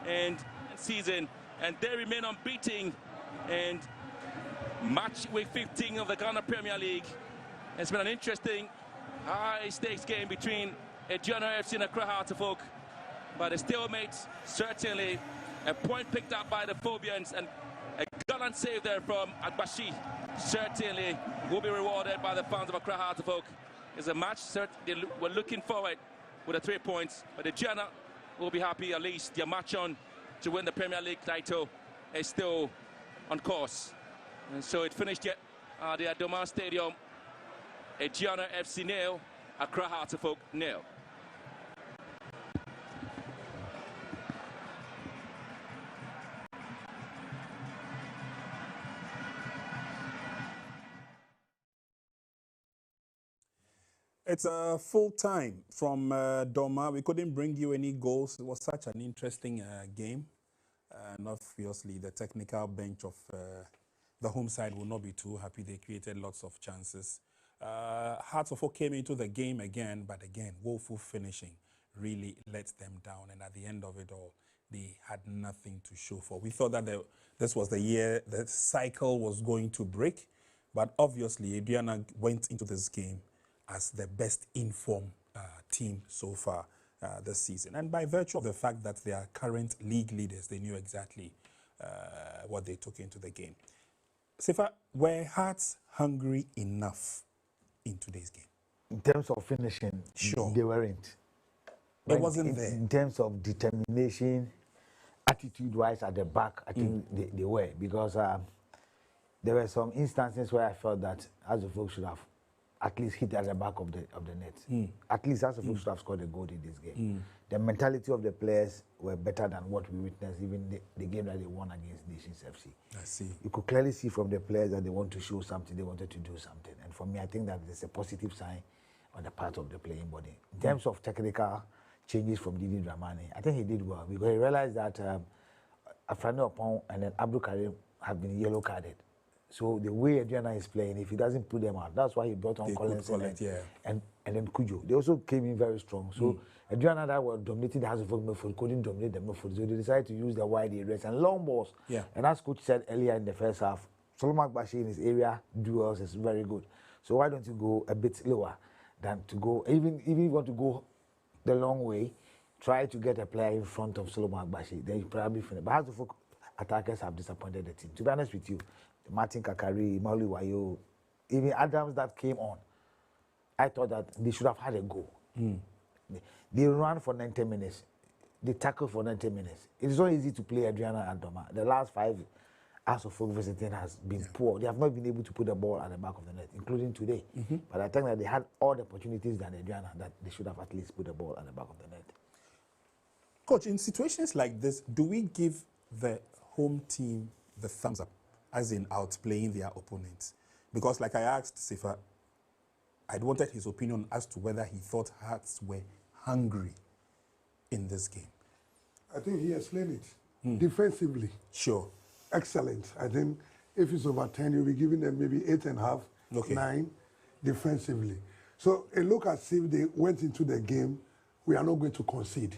and season. And they remain unbeaten and match week 15 of the Ghana Premier League. It's been an interesting high-stakes game between Aduana FC and Accra Heart of Oak. But a stalemate, certainly a point picked up by the Phobians, and a gallant save there from Agbashi certainly will be rewarded by the fans of Accra Heart of Oak. It's a match they were looking forward with the 3 points, but Aduana will be happy. At least their match on to win the Premier League title is still on course. And so it finished yet at the Aduana Stadium. Aduana FC 0, Accra Heart of Oak 0. It's a full time from Doma. We couldn't bring you any goals. It was such an interesting game. And obviously, the technical bench of the home side will not be too happy. They created lots of chances. Hearts of Oak came into the game again, but again, woeful finishing really let them down. And at the end of it all, they had nothing to show for. We thought that this was the year the cycle was going to break. But obviously, Aduana went into this game as the best informed team so far this season. And by virtue of the fact that they are current league leaders, they knew exactly what they took into the game. Sifa, were Hearts hungry enough in today's game? In terms of finishing, sure, they weren't. It wasn't there. In terms of determination, attitude-wise at the back, I think they were. Because there were some instances where I felt that as a folks should have at least hit at the back of the net. At least as a folks should have scored a goal in this game. The mentality of the players were better than what we witnessed even the game that they won against Nations FC. I see. You could clearly see from the players that they want to show something, they wanted to do something. And for me, I think that it's a positive sign on the part of the playing body. In terms of technical changes from Didi Dramani, I think he did well because he realized that Afrani Opon and then Abdul Karim have been yellow carded. So the way Aduana is playing, if he doesn't put them out, that's why he brought on Collins and then Kujo. They also came in very strong. So Aduana that were dominating the House of midfield couldn't dominate the midfield. So they decided to use the wide areas and long balls. And as coach said earlier in the first half, Solomon Bashi in his area duels is very good. So why don't you go a bit lower than to go, even if you want to go the long way, try to get a player in front of Solomon Bashi. Then you probably finish. But House of attackers have disappointed the team. To be honest with you, Martin Kakari, Mauli Wayo, even Adams that came on, I thought that they should have had a goal. They ran for 90 minutes. They tackled for 90 minutes. It is so easy to play Aduana and Doma. The last 5 House of Folk visiting has been poor. They have not been able to put the ball at the back of the net, including today. But I think that they had all the opportunities than Aduana that they should have at least put the ball at the back of the net. Coach, in situations like this, do we give the home team the thumbs up, as in outplaying their opponents? Because like I asked Sifa, I wanted his opinion as to whether he thought Hearts were hungry in this game. I think he explained it. Defensively. Sure. Excellent. I think if it's over 10, you'll be giving them maybe 8.5, 9 defensively. So it looked as if they went into the game, we are not going to concede.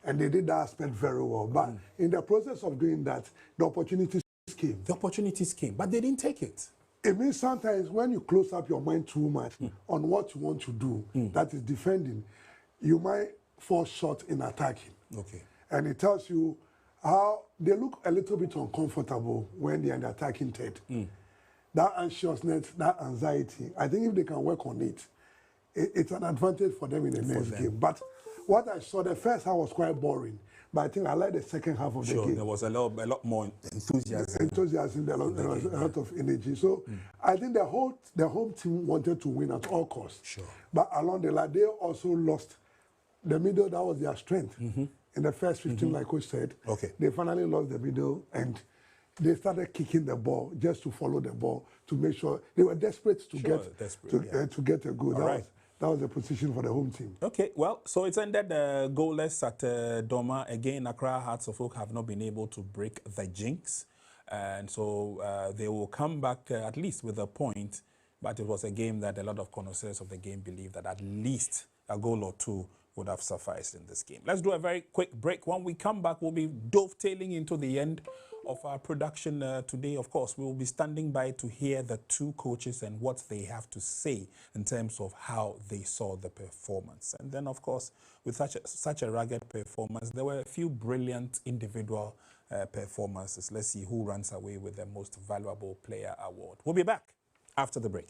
And they did that aspect very well. But in the process of doing that, the opportunities came. The opportunities came, but they didn't take it. It means sometimes when you close up your mind too much on what you want to do, that is defending, you might fall short in attacking. And it tells you how they look a little bit uncomfortable when they're in the attacking third. That anxiousness, that anxiety, I think if they can work on it, it's an advantage for them in the next game. But what I saw, the first half was quite boring. But I think I like the second half of the game. There was a lot more enthusiasm. There was a lot of energy. So I think the home team wanted to win at all costs. But along the line, they also lost the middle. That was their strength. In the first 15, like Coach said, they finally lost the middle and they started kicking the ball just to follow the ball to make sure they were desperate to get a goal. That was the position for the home team. Okay, well, so it's ended goalless at Doma. Again, Accra Hearts of Oak have not been able to break the jinx. And so they will come back at least with a point. But it was a game that a lot of connoisseurs of the game believe that at least a goal or two would have sufficed in this game. Let's do a very quick break. When we come back, we'll be dovetailing into the end of our production today. Of course, we will be standing by to hear the two coaches and what they have to say in terms of how they saw the performance. And then, of course, with such a rugged performance, there were a few brilliant individual performances. Let's see who runs away with the most valuable player award. We'll be back after the break.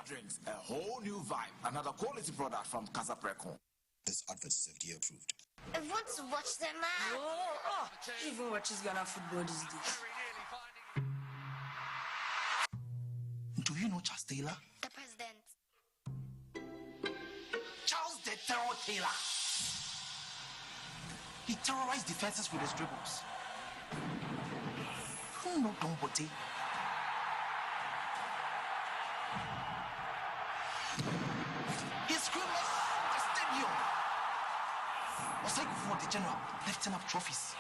Drinks, a whole new vibe. Another quality product from Casa Precon. This advert is FDA approved. I want to watch the match. Even watches Ghana football these days. Do you know Charles Taylor? The president. Charles the Terror Taylor. He terrorized defenses with his dribbles. Who know Don Bote? He screamed the stadium. Was like for the general, lifting up trophies.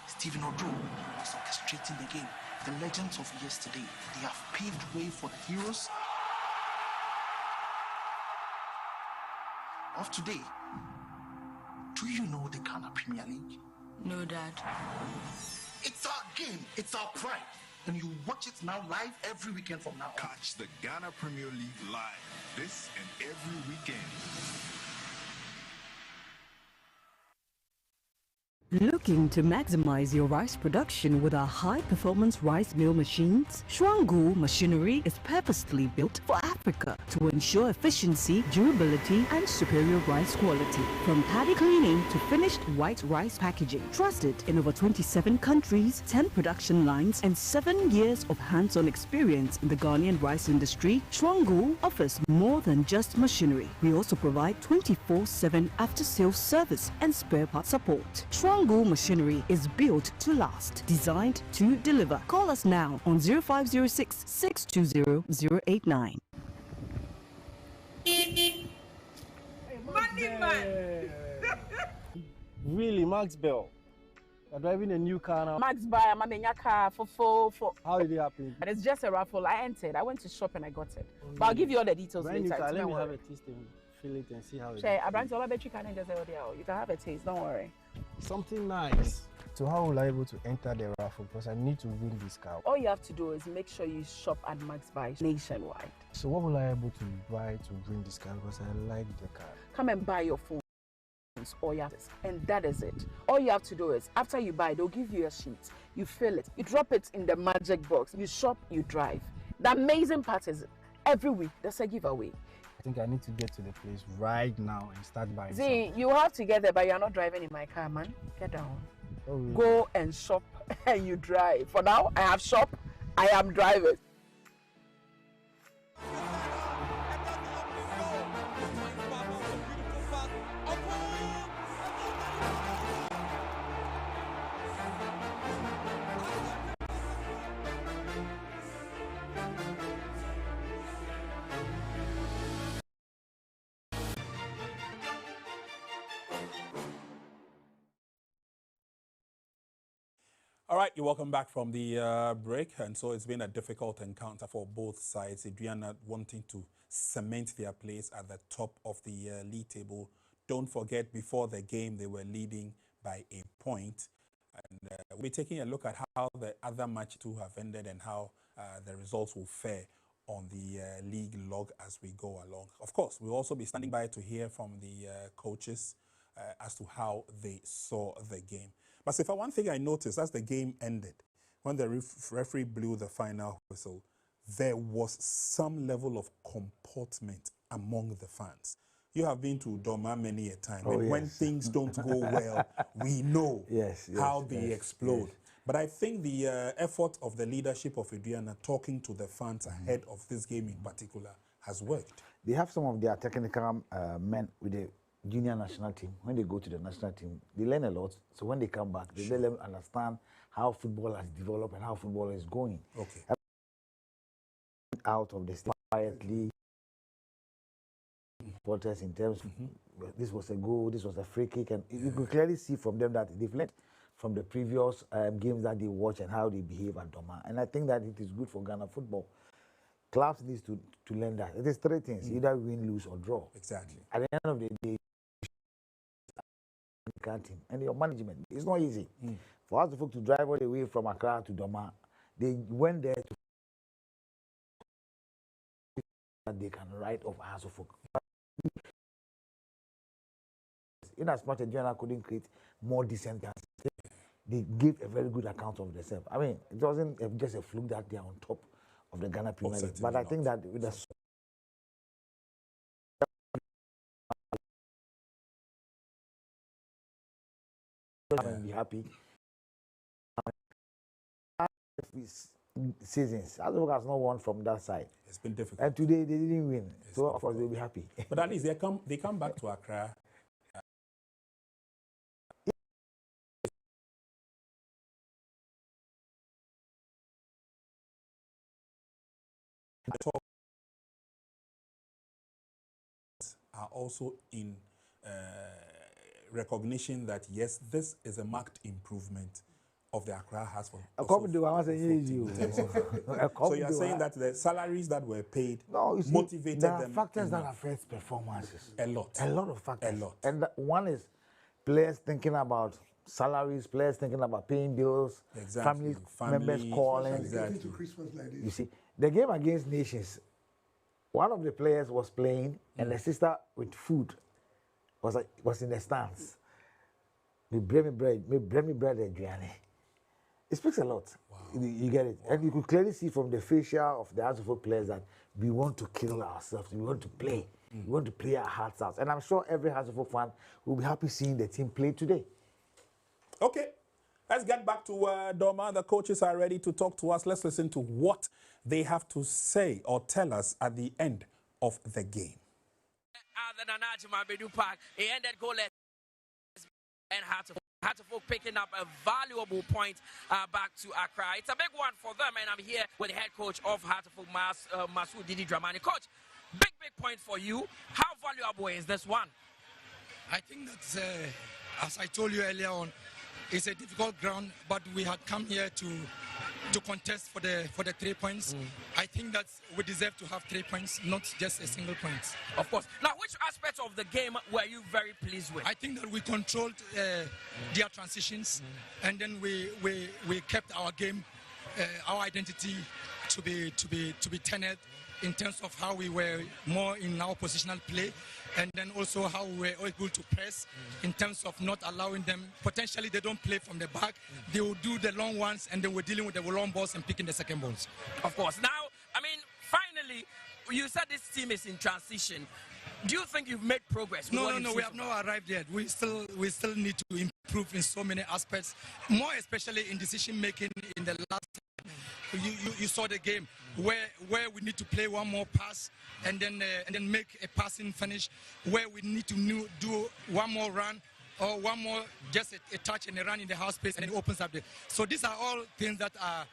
Stephen Odro was orchestrating the game. The legends of yesterday, they have paved way for the heroes of today. Do you know the Ghana Premier League? No, Dad. It's our game. It's our pride. And you watch it now live every weekend from now on. Catch the Ghana Premier League live this and every weekend. Looking to maximize your rice production with our high-performance rice mill machines? Shwangu machinery is purposely built for Africa to ensure efficiency, durability, and superior rice quality. From paddy cleaning to finished white rice packaging. Trusted in over 27 countries, 10 production lines, and 7 years of hands-on experience in the Ghanaian rice industry, Shwangu offers more than just machinery. We also provide 24/7 after-sales service and spare part support. Shwangu machinery is built to last, designed to deliver. Call us now on 0506 620 089. Money man! Really, Max Bell? You're driving a new car now. Max buy I'm a car for. How did it happen? And it's just a raffle. I entered. I went to shop and I got it. But I'll give you all the details later. Let me have a taste and feel it and see how it is. You can have a taste, don't worry. Something nice. So how will I be able to enter the raffle? Because I need to win this car. All you have to do is make sure you shop at Max Buy nationwide. So what will I be able to buy to win this car? Because I like the car. Come and buy your phone. and that is it. All you have to do is, after you buy, they'll give you a sheet. You fill it, you drop it in the magic box, you shop, you drive. The amazing part is, every week, there's a giveaway. I think I need to get to the place right now and start buying See, something. you have to get there, but you're not driving in my car, man. Get down. Oh, really? Go and shop and you drive. For now, I have shop, I am driving. All right, you're welcome back from the break. And so it's been a difficult encounter for both sides. Aduana wanting to cement their place at the top of the league table. Don't forget, before the game, they were leading by a point. And we'll be taking a look at how the other match too have ended and how the results will fare on the league log as we go along. Of course, we'll also be standing by to hear from the coaches as to how they saw the game. But so one thing I noticed as the game ended, when the referee blew the final whistle, there was some level of comportment among the fans. You have been to Doma many a time, and yes. when things don't go well, we know how they explode. Yes. But I think the effort of the leadership of Aduana talking to the fans ahead of this game in particular has worked. They have some of their technical men with the junior national team. When they go to the national team, they learn a lot. So when they come back, they let them understand how football has developed and how football is going. Okay. Out of the state quietly, supporters in terms of this was a goal, this was a free kick, and you could clearly see from them that they've learned from the previous games that they watch and how they behave at Doma. And I think that it is good for Ghana football. Clubs need to learn that. It is three things: either win, lose, or draw. Exactly. At the end of the day, team and your management, it's not easy. For us to drive all the way from Accra to Doma, they went there to that they can write off Hasselhoff. In as much as Aduana couldn't create more decent chances, they gave a very good account of themselves. I mean, it wasn't just a fluke that they are on top of the Ghana Premier League, but I think that with the be happy. Seasons, Hasselhoff has not won from that side. It's been difficult. And today they didn't win, so of course they'll be happy. But at least they come back to Accra. Are also in recognition that yes, this is a marked improvement of the Accra Hasselhoff. So you're saying that the salaries that were paid motivated there are them. Factors that affect performances. A lot. A lot of factors. A lot. And one is players thinking about salaries, players thinking about paying bills, family members calling. Exactly. To Christmas like this. You see, the game against Nations, one of the players was playing, and the sister with food was in the stands. Me bring me bread, Aduana. It speaks a lot. Wow. You get it, and you could clearly see from the facial of the Hasselhoff players that we want to kill ourselves. We want to play. We want to play our hearts out, and I'm sure every Hasselhoff fan will be happy seeing the team play today. Okay, let's get back to Doma. The coaches are ready to talk to us. Let's listen to what they have to say or tell us at the end of the game. He ended goalless and Hasselhoff picking up a valuable point back to Accra. It's a big one for them, and I'm here with the head coach of Hasselhoff, Masoud Didi Dramani. Coach, big point for you. How valuable is this one? I think that, as I told you earlier on, it's a difficult ground, but we had come here to contest for the 3 points. I think that we deserve to have 3 points, not just a single point. Of course. Now, which aspects of the game were you very pleased with? I think that we controlled their transitions, and then we kept our game, our identity to be tenured, in terms of how we were more in our positional play, and then also how we were able to press in terms of not allowing them, potentially they don't play from the back, they will do the long ones, and then we're dealing with the long balls and picking the second balls. Of course. Now, I mean, finally, you said this team is in transition. Do you think you've made progress? No, we have not arrived yet. We still need to improve in so many aspects, more especially in decision making in the last. You saw the game where we need to play one more pass and then make a passing finish, where we need to do one more run or one more just a touch and a run in the half space, and it opens up the. So these are all things that are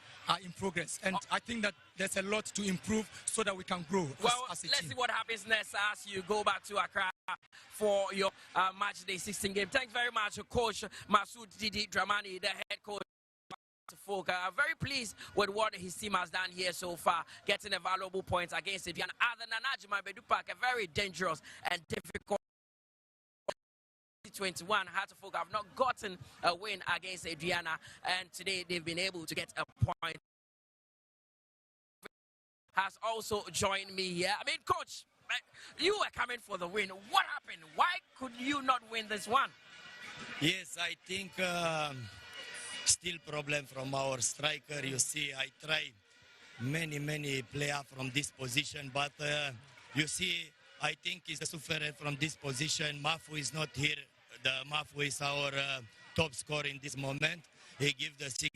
in progress, and I think that there's a lot to improve so that we can grow. Well, as a let's team. see what happens next as you go back to Accra for your match day 16 game. Thanks very much, Coach Masoud Didi Dramani, the head coach. Folk are very pleased with what his team has done here so far, getting a valuable point against Aduana. Other than Ajima Bedupak, a very dangerous and difficult 21. Heart of Folk have not gotten a win against Aduana, and today they've been able to get a point. Has also joined me here. I mean, Coach, you were coming for the win. What happened? Why could you not win this one? Yes, I think still problem from our striker. You see, I try many players from this position, but you see, I think he's suffering from this position. Mafu is not here. The Mafu is our top scorer in this moment. He gives the 6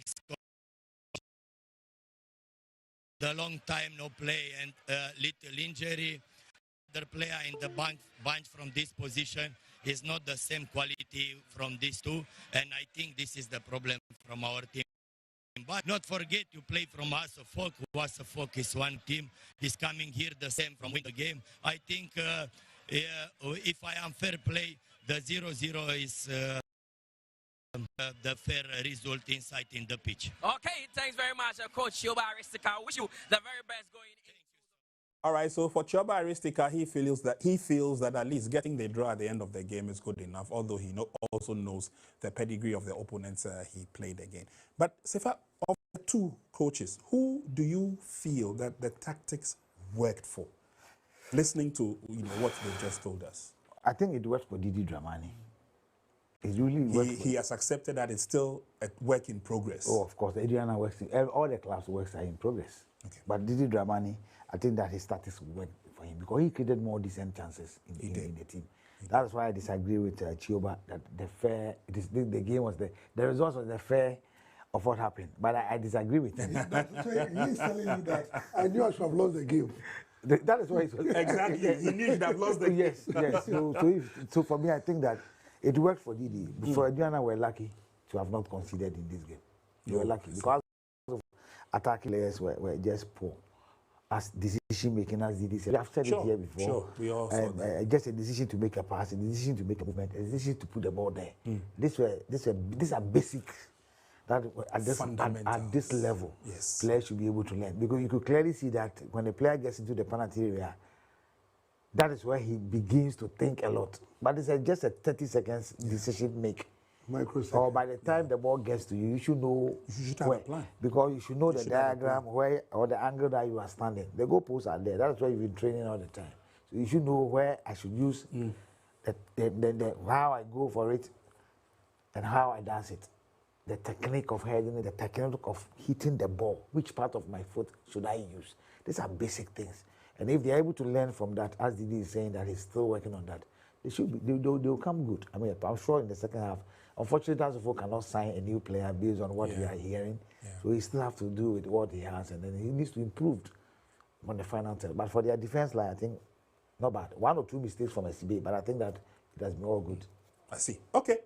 the long time no play and little injury. The player in the bench from this position is not the same quality from these two, and I think this is the problem from our team. But not forget to play from us a Folk. Was a Folk is one team. Is coming here the same from win the game. I think if I am fair play, the 0-0 is the fair result inside in the pitch. Okay, thanks very much, Coach Chioba Aristika. Wish you the very best going in. All right, so for Chioba Aristika, he feels that at least getting the draw at the end of the game is good enough, although he also knows the pedigree of the opponents he played again. But Sefa, of the two coaches, who do you feel that the tactics worked for? Listening to what they just told us. I think it worked for Didi Dramani. It really worked. He has accepted that it's still a work in progress. Oh, of course, Aduana works. All the clubs works are in progress. Okay. But Didi Dramani, I think that his tactics worked for him because he created more decent chances in the team. That's why I disagree with Chioba that the game was the result was the fair of what happened. But I disagree with him. So he's telling you that I knew I should have lost the game. That is why exactly. He knew he should have lost the game. Yes. So for me, I think that it worked for Didi. For Aduana, we're lucky to have not conceded in this game. We were lucky because attacking players were just poor. As decision making, as Didi said, we have said it here before. Sure, we all saw that. Just a decision to make a pass, a decision to make a movement, a decision to put the ball there. These are basic that at this level, players should be able to learn. Because you could clearly see that when the player gets into the penalty area, that is where he begins to think a lot. But it's just a 30 seconds decision make. Or by the time the ball gets to you, you should know have a plan. Because you should know the diagram where or the angle that you are standing. The goalposts are there. That's why you've been training all the time. So you should know where I should use how I go for it and how I dance it. The technique of heading it, the technique of hitting the ball. Which part of my foot should I use? These are basic things. And if they're able to learn from that, as Didi is saying that he's still working on that, they'll come good. I mean, I'm sure in the second half. Unfortunately, Tasofo cannot sign a new player based on what we are hearing. So he still has to do with what he has, and then he needs to improve on the final tell. But for their defense line, I think not bad. 1 or 2 mistakes from SCB, but I think that it has been all good. I see. Okay.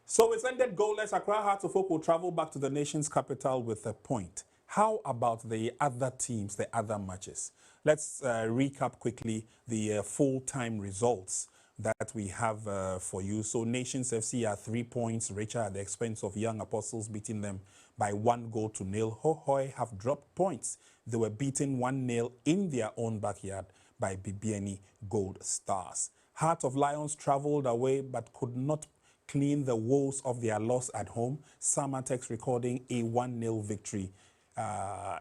So it's ended goalless. Accra Hearts of Oak will travel back to the nation's capital with a point. How about the other teams, the other matches? Let's recap quickly the full-time results that we have for you. So Nations FC are 3 points, richer at the expense of Young Apostles, beating them by 1-0. Hohoi have dropped points. They were beaten 1-0 in their own backyard by Bibiani Gold Stars. Heart of Lions traveled away but could not clean the woes of their loss at home. Samatex recording a 1-0 victory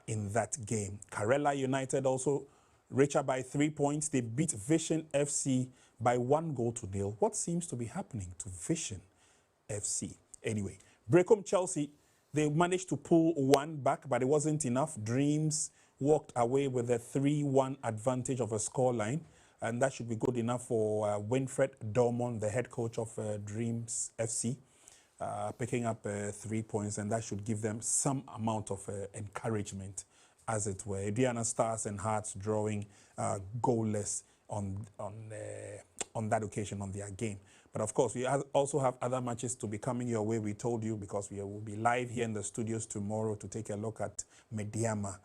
in that game. Karela United also Richer by 3 points. They beat Vision FC by 1-0. What seems to be happening to Vision FC? Anyway, Brecum Chelsea, they managed to pull one back, but it wasn't enough. Dreams walked away with a 3-1 advantage of a scoreline, and that should be good enough for Winfred Dormon, the head coach of Dreams FC, picking up 3 points, and that should give them some amount of encouragement, as it were. Aduana Stars and Hearts drawing goalless on that occasion, on their game. But of course, we also have other matches to be coming your way, we told you, because we will be live here in the studios tomorrow to take a look at Mediama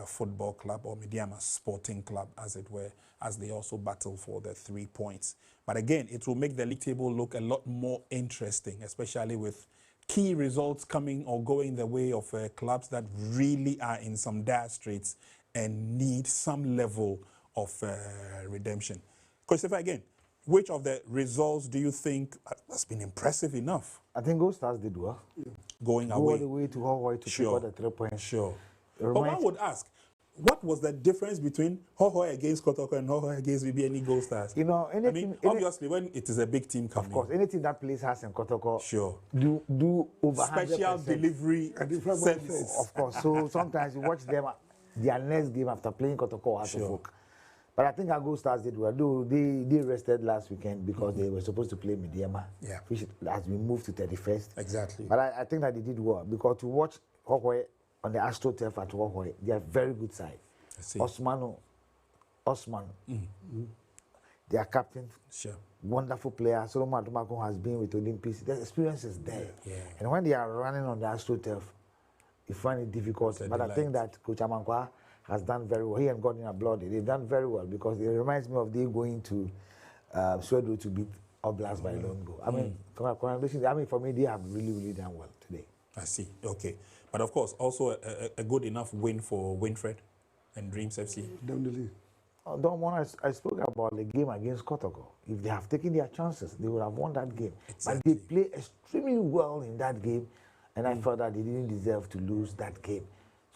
Football Club, or Mediama Sporting Club, as it were, as they also battle for the 3 points. But again, it will make the league table look a lot more interesting, especially with key results coming or going the way of clubs that really are in some dire straits and need some level of redemption. Christopher, again, which of the results do you think has been impressive enough? I think Gold Stars did well. Going Go away. all the way to Hawaii to pick up the 3 points. Sure. But one would ask, what was the difference between Hohoi against Kotoko and Hohoi against BBNE Gold Stars? You know, anything, obviously, when it is a big team coming. Of course, anything that place has in Kotoko, sure, do over special 100%. Delivery service. Of course. So sometimes you watch them, their next game after playing Kotoko as a folk. But I think our Gold Stars did well. They rested last weekend because they were supposed to play Mediama, which has been moved to 31st. Exactly. But I think that they did well, because to watch Hohoi on the AstroTurf at Hohoi, they are a very good side. Osman, their captain, wonderful player. Solomon Aduana has been with Olympics. The experience is there. And when they are running on the AstroTurf, you find it difficult. But I think that Coach Amankwa has done very well. He and Gordon Blood, they've done very well, because it reminds me of they going to Sedru to beat Oblast by lone goal. I mean, congratulations. I mean, for me, they have really, really done well today. I see. Okay. But of course, also a good enough win for Winfred and Dreams FC. Definitely. Don't want. I spoke about the game against Kotoko. If they have taken their chances, they would have won that game. Exactly. But they played extremely well in that game, and I felt that they didn't deserve to lose that game.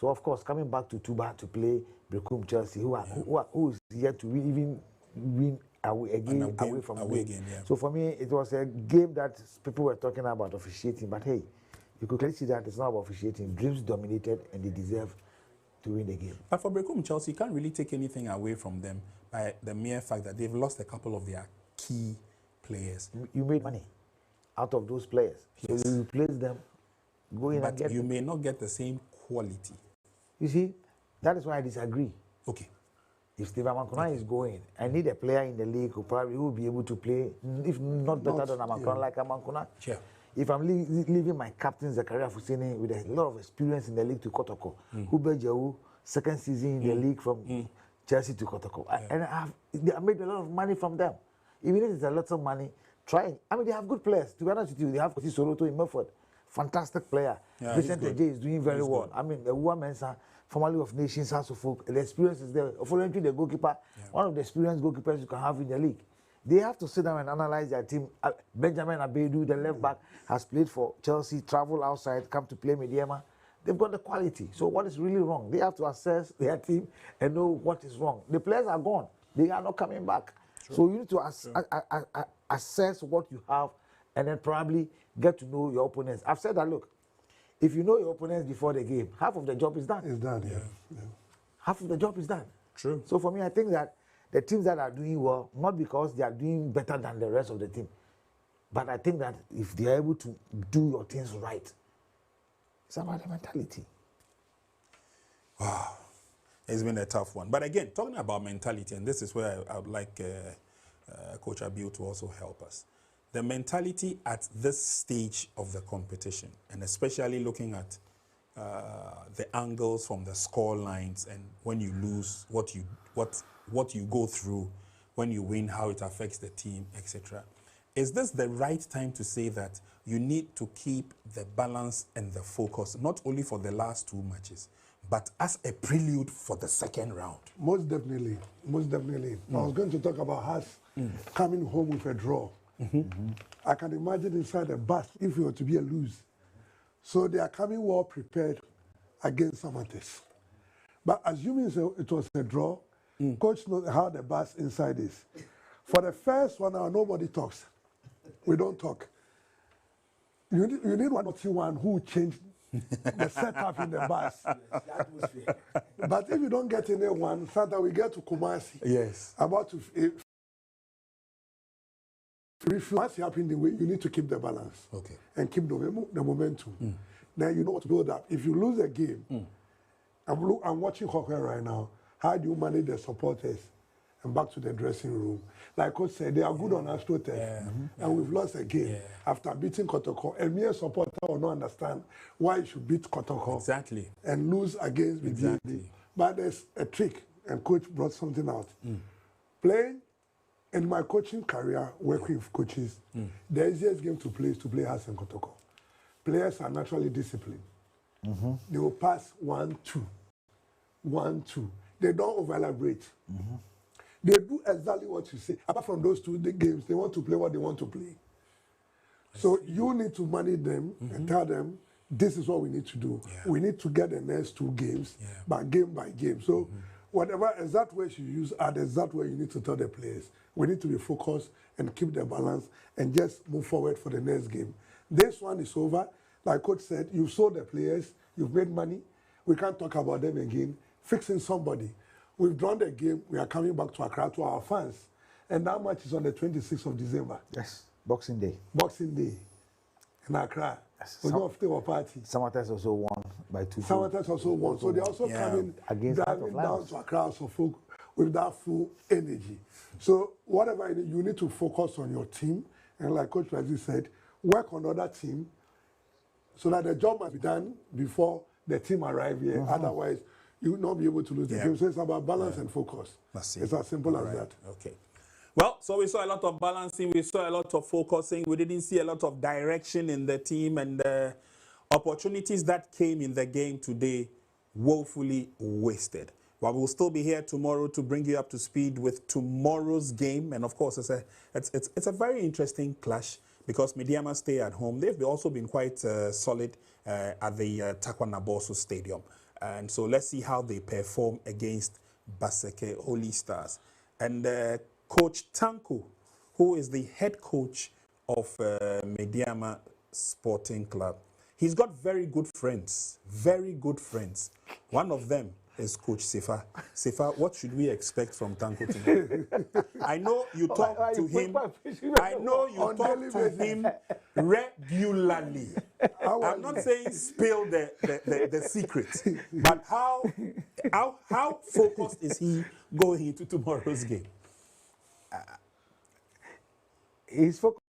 So of course, coming back to Tuba to play Brecum Chelsea, who is yet to even win away from away game. So for me, it was a game that people were talking about officiating, but hey, you could clearly see that it's not about officiating. Dreams dominated, and they deserve to win the game. But for Brecum Chelsea, you can't really take anything away from them by the mere fact that they've lost a couple of their key players. You made money out of those players. So you replace them, go in and get you may not get the same quality. You see, that is why I disagree. Okay. If Steve Amankuna is going, I need a player in the league who probably will be able to play, if not better than Amankuna, like Amankuna. Sure. If I'm leaving my captain Zakaria Fusini with a lot of experience in the league to Kotoko, Hubert Jau, second season in the league from Chelsea to Kotoko, and I made a lot of money from them. Even if it's a lot of money, try. I mean, they have good players. To be honest with you, they have Kosi Soroto in Milford. Fantastic player. Vincent J is doing very well. I mean, the woman, formerly of Nations, House of Folk, the experience is there. Following the goalkeeper, one of the experienced goalkeepers you can have in the league. They have to sit down and analyze their team. Benjamin Abedu, the left back, has played for Chelsea, travel outside, come to play Mediama. They've got the quality. So what is really wrong? They have to assess their team and know what is wrong. The players are gone. They are not coming back. True. So you need to assess what you have, and then probably get to know your opponents. I've said that, look, if you know your opponents before the game, half of the job is done. It's done, yeah. Half of the job is done. True. So for me, I think that the teams that are doing well, not because they are doing better than the rest of the team, but I think that if they are able to do your things right, it's about the mentality. Wow. It's been a tough one. But again, talking about mentality, and this is where I would like Coach Abiu to also help us. The mentality at this stage of the competition, and especially looking at the angles from the score lines, and when you lose, what you go through, when you win, how it affects the team, etc. Is this the right time to say that you need to keep the balance and the focus, not only for the last two matches, but as a prelude for the second round? Most definitely. Most definitely. I was going to talk about us coming home with a draw. I can imagine inside a bus if it were to be a lose. So they are coming well prepared against Samates. But assuming it was a draw, Coach knows how the bus inside is. For the first 1 hour, nobody talks. We don't talk. You need one who will change the setup in the bus. But if you don't get anyone, sometimes we get to Kumasi. Yes. About to if once you happen the way, you need to keep the balance. Okay. And keep the momentum. Then you know what to build up. If you lose a game, I'm watching hockey right now. How do you manage the supporters and back to the dressing room? Like Coach said, they are good on AstroTurf, and we've lost a game after beating Kotoko. A mere supporter will not understand why you should beat Kotoko and lose against Midfield. But there's a trick, and Coach brought something out. Playing in my coaching career, working with coaches, the easiest game to play is to play Hearts and Kotoko. Players are naturally disciplined. They will pass 1-2, 1-2. They don't over-elaborate. They do exactly what you say. Apart from those two games, they want to play what they want to play. So you need to manage them and tell them, this is what we need to do. We need to get the next 2 games by game. So whatever exact words you use are the exact way you need to tell the players. We need to be focused and keep the balance and just move forward for the next game. This one is over. Like Coach said, you've sold the players, you've made money. We can't talk about them again. Fixing somebody. We've drawn the game. We are coming back to Accra to our fans. And that match is on the 26th of December. Yes, Boxing Day. Boxing Day in Accra. We're going to have a party. Samatex also won by 2. Samatex also won. So they're also coming, driving down to Accra Suffolk with that full energy. So whatever you need to focus on your team. And like Coach Razi said, work on other team so that the job must be done before the team arrive here. Otherwise, you will not be able to lose the game. So it's about balance and focus. It's as simple as that. Okay. Well, so we saw a lot of balancing, we saw a lot of focusing, we didn't see a lot of direction in the team, and opportunities that came in the game today woefully wasted. But we'll still be here tomorrow to bring you up to speed with tomorrow's game, and of course it's a very interesting clash because Mediama stay at home. They've also been quite solid at the Takwanaboso Stadium. And so let's see how they perform against Baseke Holy Stars. And Coach Tanko, who is the head coach of Mediama Sporting Club, he's got very good friends, very good friends. One of them is Coach Sefa. Sefa, what should we expect from Tanko today? I know you talk to him. I know you talk to him regularly. I'm not saying spill the secret, but how focused is he going into tomorrow's game? He's focused.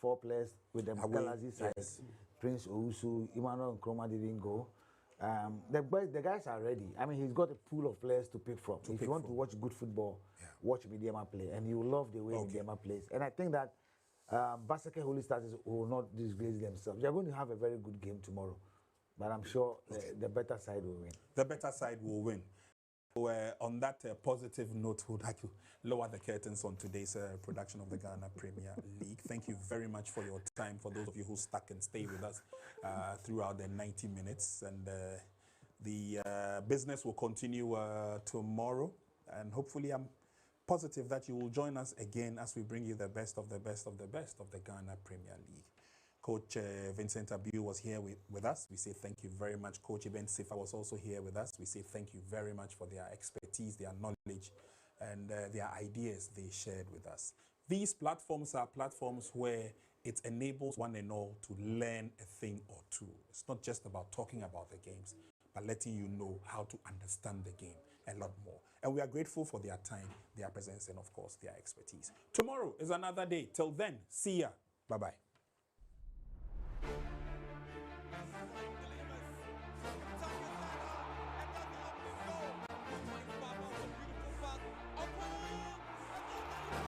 4 players with the Galaxy side. Yes. Prince Owusu, Emmanuel Nkrumah didn't go. The guys are ready. I mean, he's got a pool of players to pick from. If you want to watch good football, watch Midiama play, and you will love the way Midiama plays. And I think that Basake Holy Stars will not disgrace themselves. They're going to have a very good game tomorrow, but I'm sure the better side will win. The better side will win. So, on that positive note, we'd like to lower the curtains on today's production of the Ghana Premier League. Thank you very much for your time, for those of you who stuck and stayed with us throughout the 90 minutes. And the business will continue tomorrow. And hopefully, I'm positive that you will join us again as we bring you the best of the best of the best of the Ghana Premier League. Coach Vincent Abiu was here with us. We say thank you very much. Coach Ibn Sifa was also here with us. We say thank you very much for their expertise, their knowledge, and their ideas they shared with us. These platforms are platforms where it enables one and all to learn a thing or two. It's not just about talking about the games, but letting you know how to understand the game a lot more. And we are grateful for their time, their presence, and of course, their expertise. Tomorrow is another day. Till then, see ya. Bye-bye.